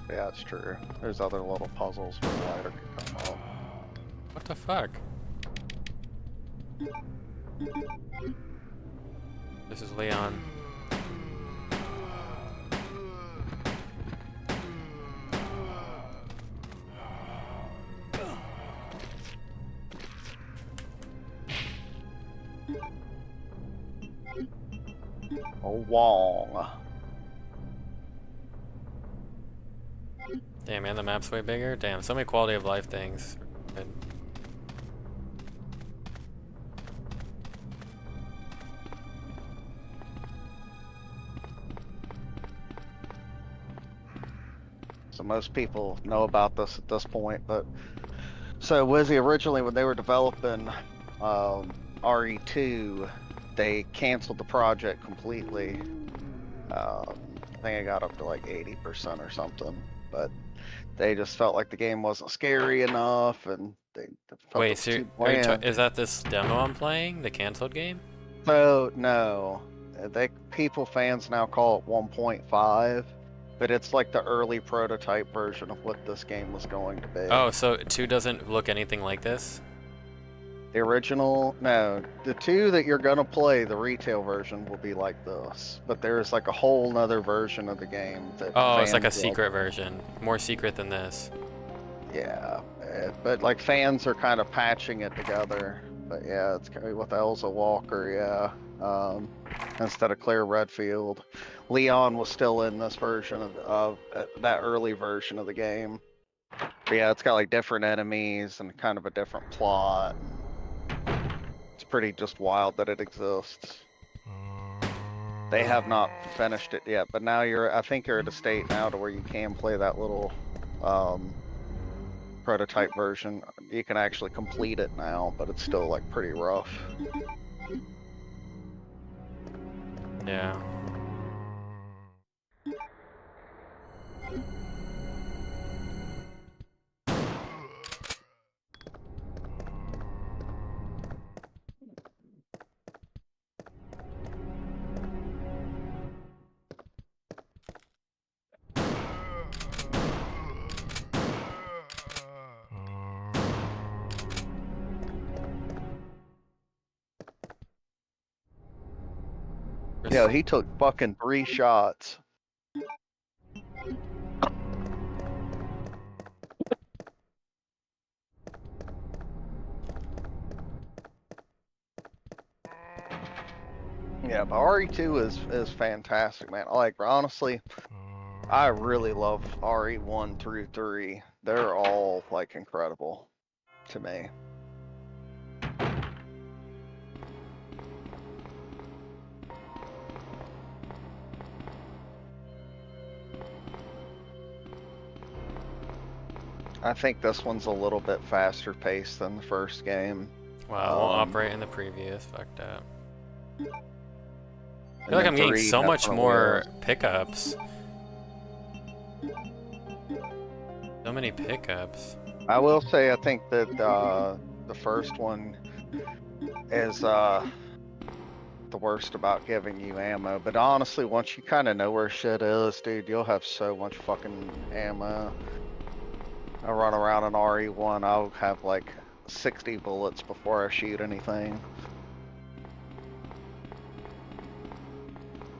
Yeah, it's true. There's other little puzzles where the lighter can come up. What the fuck? This is Leon. Oh, Wong. Damn, man, the map's way bigger. Damn, so many quality of life things. Good. So most people know about this at this point, but so Wizzy originally when they were developing RE2, they canceled the project completely. I think it got up to like 80% or something, but they just felt like the game wasn't scary enough, and they felt Wait, it was so too bland. is that this demo I'm playing? The canceled game? So no, fans now call it 1.5, but it's like the early prototype version of what this game was going to be. Oh, so 2 doesn't look anything like this? The original, no, the 2 that you're gonna play, the retail version will be like this, but there's like a whole nother version of the game that Oh, it's like a fans secret version. More secret than this. Yeah, but like fans are kind of patching it together. But yeah, it's kind of with Elsa Walker, yeah. Instead of Claire Redfield, Leon was still in this version of that early version of the game. But yeah, it's got like different enemies and kind of a different plot. It's pretty just wild that it exists. They have not finished it yet, but now I think you're at a state now to where you can play that little prototype version. You can actually complete it now, but it's still like pretty rough. Yeah. Yeah, he took fucking 3 shots. Yeah, but RE2 is fantastic, man. Like honestly, I really love RE1 through 3. They're all like incredible to me. I think this one's a little bit faster paced than the first game. Wow, it won't operate in the previous. Fucked up. I And feel like then I'm getting 3 so much definitely more is. pickups. So many pickups. I will say I think that the first one is the worst about giving you ammo, but honestly once you kind of know where shit is, dude, you'll have so much fucking ammo. I run around in RE1, I'll have like 60 bullets before I shoot anything.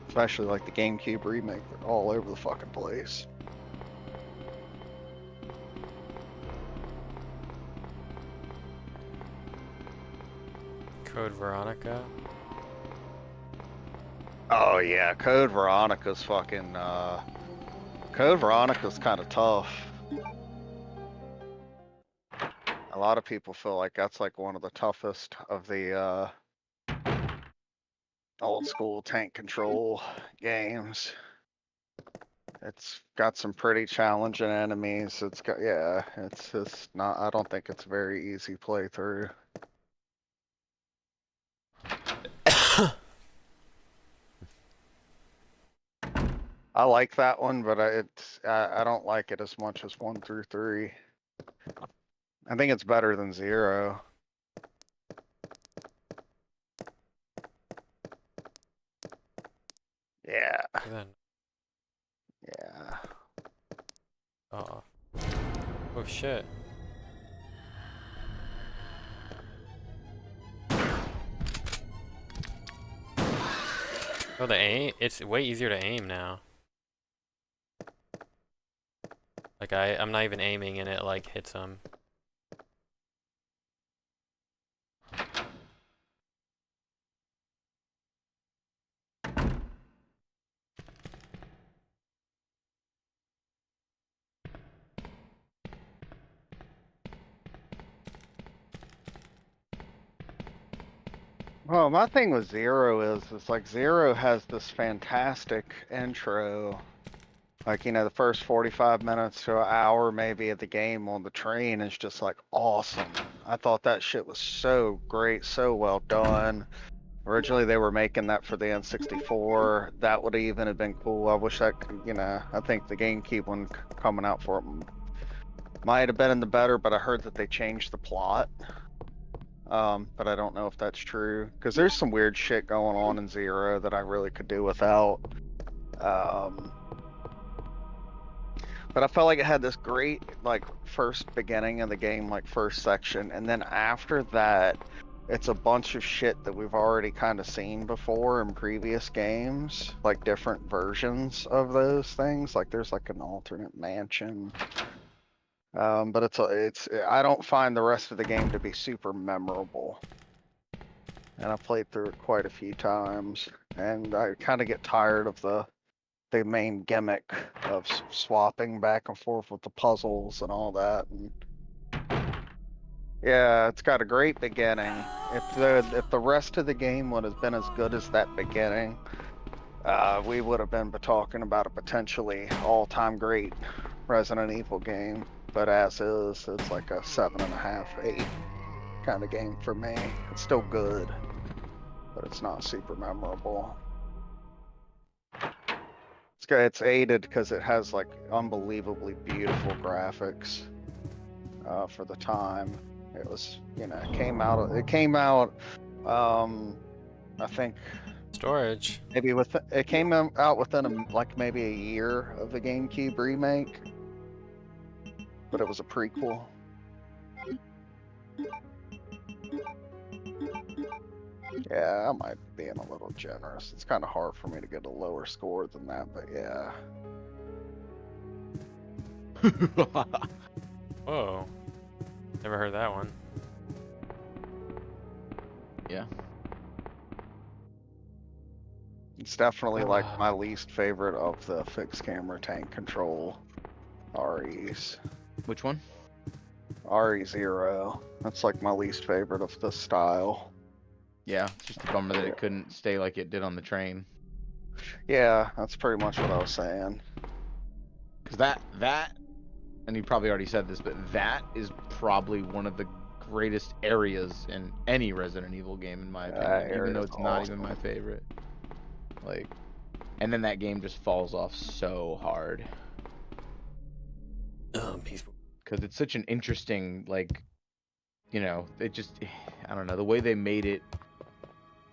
Especially like the GameCube remake, they're all over the fucking place. Code Veronica. Oh yeah, Code Veronica's fucking, Code Veronica's kind of tough. A lot of people feel like that's like one of the toughest of the, old school tank control games. It's got some pretty challenging enemies. It's got, yeah, it's just not, I don't think it's a very easy playthrough. I like that one, but I don't like it as much as 1 through 3. I think it's better than 0. Yeah. Then. Yeah. Oh. Oh shit. Oh, the aim? It's way easier to aim now. Like I'm not even aiming and it like hits them. Well, my thing with 0 is like 0 has this fantastic intro. Like, you know, the first 45 minutes to an hour maybe of the game on the train is just like awesome. I thought that shit was so great, so well done. Originally they were making that for the N64. That would even have been cool. I wish that, you know, I think the GameCube one coming out for it might have been in the better, but I heard that they changed the plot. But I don't know if that's true, because there's some weird shit going on in 0 that I really could do without. But I felt like it had this great, like, first beginning of the game, like, first section, and then after that, it's a bunch of shit that we've already kind of seen before in previous games, like different versions of those things. Like, there's like an alternate mansion. But I don't find the rest of the game to be super memorable. And I played through it quite a few times, and I kind of get tired of the main gimmick of swapping back and forth with the puzzles and all that. And yeah, it's got a great beginning. If the rest of the game would have been as good as that beginning, we would have been talking about a potentially all-time great Resident Evil game. But as is, it's like a 7.5, 8 kind of game for me. It's still good, but it's not super memorable. It's aided because it has like unbelievably beautiful graphics for the time. It was, you know, it came out I think storage. Maybe it came out within like maybe a year of the GameCube remake, but it was a prequel. Yeah, I might be being a little generous. It's kind of hard for me to get a lower score than that, but yeah. Whoa. Never heard that one. Yeah. It's definitely like my least favorite of the fixed camera tank control REs. Which one? RE0. That's like my least favorite of the style. Yeah, it's just a bummer that it couldn't stay like it did on the train. Yeah, that's pretty much what I was saying. Because that, and you probably already said this, but that is probably one of the greatest areas in any Resident Evil game, in my opinion, even though it's not even my favorite. Like, and then that game just falls off so hard. Peaceful. Because it's such an interesting, like, you know, it just, I don't know, the way they made it.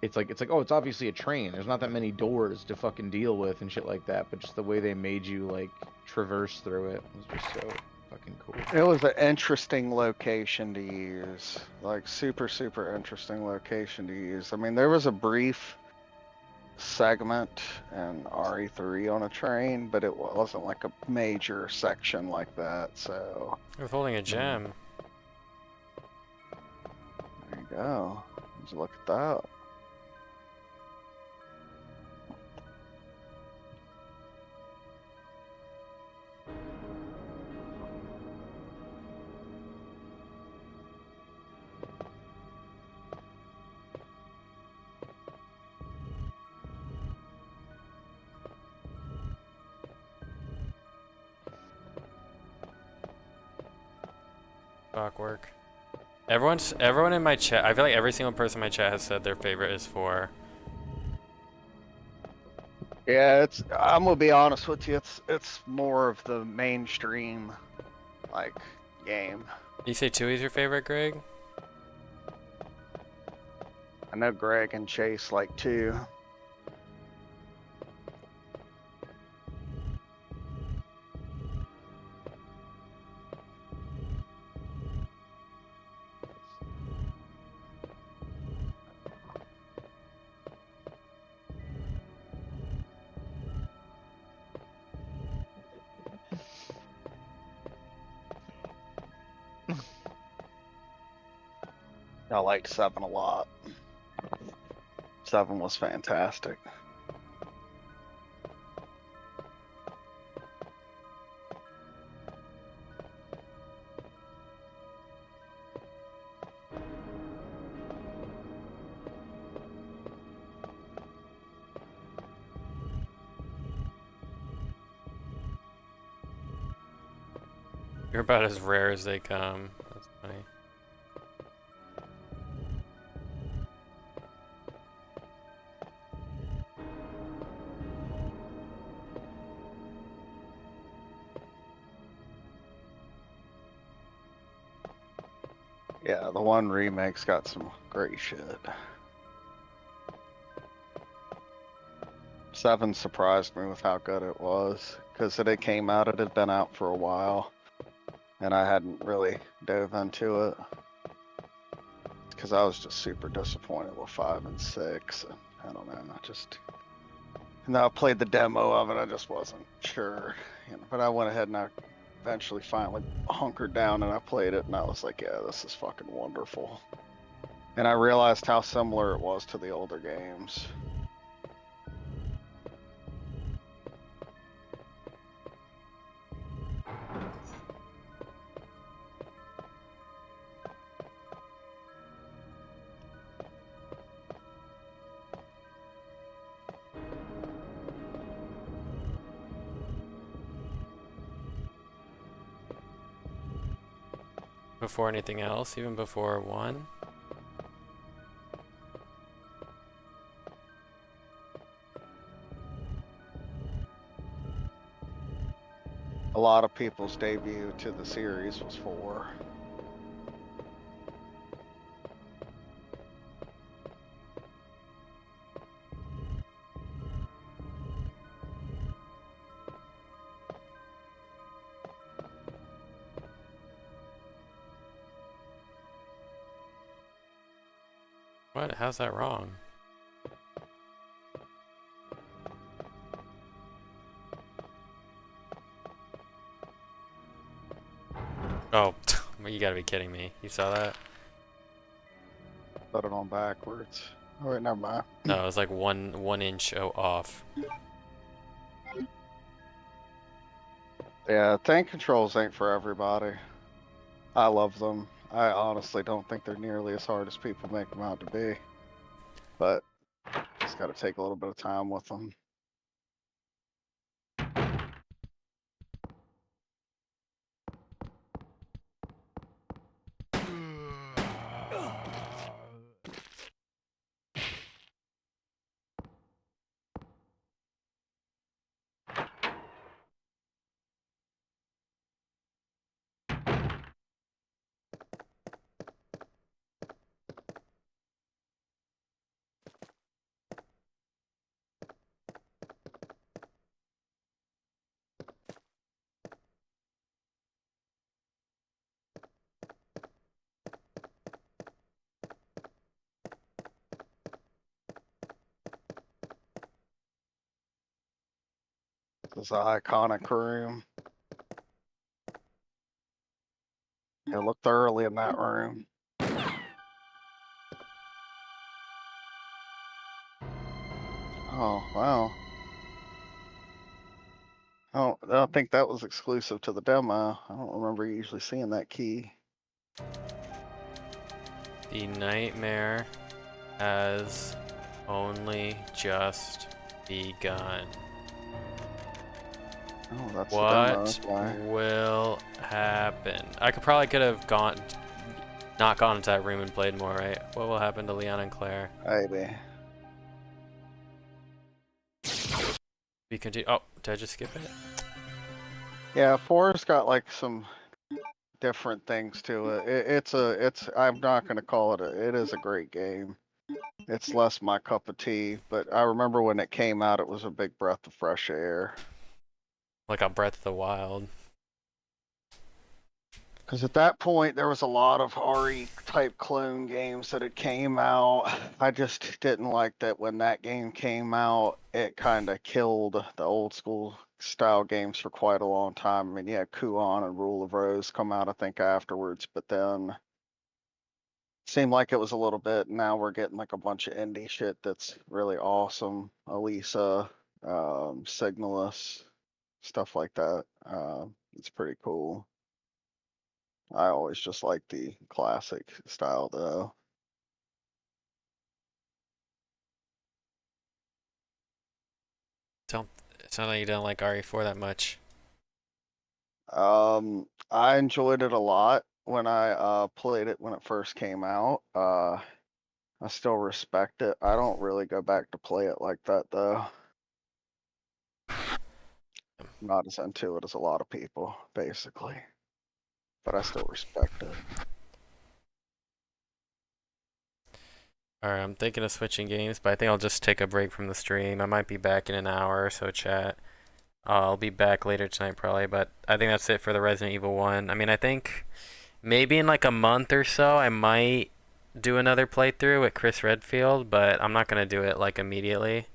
It's like, oh, it's obviously a train. There's not that many doors to fucking deal with and shit like that. But just the way they made you, like, traverse through it was just fucking cool. It was an interesting location to use, like super interesting location to use. I mean, there was a brief segment in RE3 on a train, but it wasn't like a major section like that. So You're holding a gem. there you go. Let's look at that. Clockwork. Everyone in my chat. I feel like every single person in my chat has said their favorite is 4. Yeah, I'm gonna be honest with you. It's more of the mainstream, like, game. You say 2 is your favorite, Greg? I know Greg and Chase like 2. I liked 7 a lot. 7 was fantastic. You're about as rare as they come. That's funny. Yeah, the 1 remake's got some great shit. 7 surprised me with how good it was, because it came out, it had been out for a while, and I hadn't really dove into it. Because I was just super disappointed with 5 and 6. And I don't know, and I played the demo of it, I just wasn't sure. But I went ahead and I eventually finally hunkered down and I played it, and I was like, yeah, this is fucking wonderful. And I realized how similar it was to the older games. Before anything else, even before 1. A lot of people's debut to the series was 4. What? How's that wrong? Oh, you gotta be kidding me. You saw that? Put it on backwards. Oh wait, never mind. No, it was like one inch off. Yeah, tank controls ain't for everybody. I love them. I honestly don't think they're nearly as hard as people make them out to be. But just gotta take a little bit of time with them. This is an iconic room. Yeah, look thoroughly in that room. Oh, wow. I don't think that was exclusive to the demo. I don't remember usually seeing that key. The nightmare has only just begun. Oh, that's the demo. What That's why. will happen? I could have not gone into that room and played more, right? What will happen to Leon and Claire? Maybe. We continue. Oh, did I just skip it? Yeah, 4's got like some different things to it. It's. I'm not gonna call it it is a great game. It's less my cup of tea, but I remember when it came out, it was a big breath of fresh air. Like a Breath of the Wild. Because at that point, there was a lot of RE type clone games that had came out. I just didn't like that when that game came out, it kind of killed the old school style games for quite a long time. I mean, yeah, Kuon and Rule of Rose come out, I think, afterwards, but then it seemed like it was a little bit. Now we're getting like a bunch of indie shit that's really awesome. Elisa, Signalis, stuff like that. It's pretty cool. I always just like the classic style though. It's not like you don't like RE4 that much. I enjoyed it a lot when I played it when it first came out. I still respect it. I don't really go back to play it like that though. Not as into it as a lot of people, basically. But I still respect it. Alright, I'm thinking of switching games, but I think I'll just take a break from the stream. I might be back in an hour or so, chat. I'll be back later tonight probably, but I think that's it for the Resident Evil 1. I mean, I think maybe in like a month or so, I might do another playthrough with Chris Redfield, but I'm not going to do it like immediately.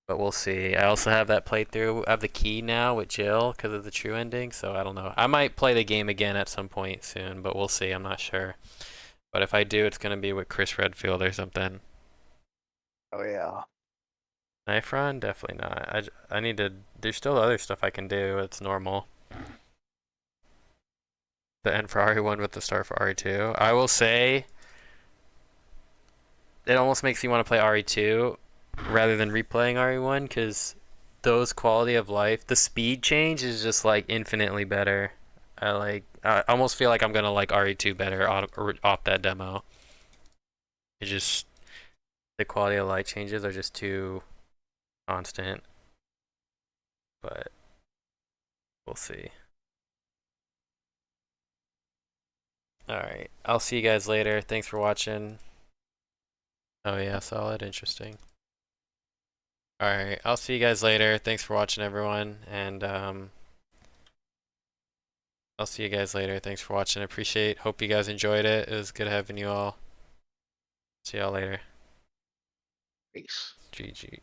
But we'll see. I also have that playthrough. I have the key now with Jill because of the true ending, so I don't know. I might play the game again at some point soon, but we'll see. I'm not sure. But if I do, it's going to be with Chris Redfield or something. Oh yeah. Knife run? Definitely not. I need to. There's still other stuff I can do. It's normal. The end for RE1 with the start for RE2. I will say, it almost makes me want to play RE2 rather than replaying RE1 because those quality of life, the speed change is just like infinitely better. I almost feel like I'm gonna like RE2 better off that demo. It just, the quality of light changes are just too constant. But we'll see. Alright, I'll see you guys later. Thanks for watching. Oh yeah, solid, interesting. Alright, I'll see you guys later. Thanks for watching, everyone. And I'll see you guys later. Thanks for watching. I hope you guys enjoyed it. It was good having you all. See y'all later. Peace. GG.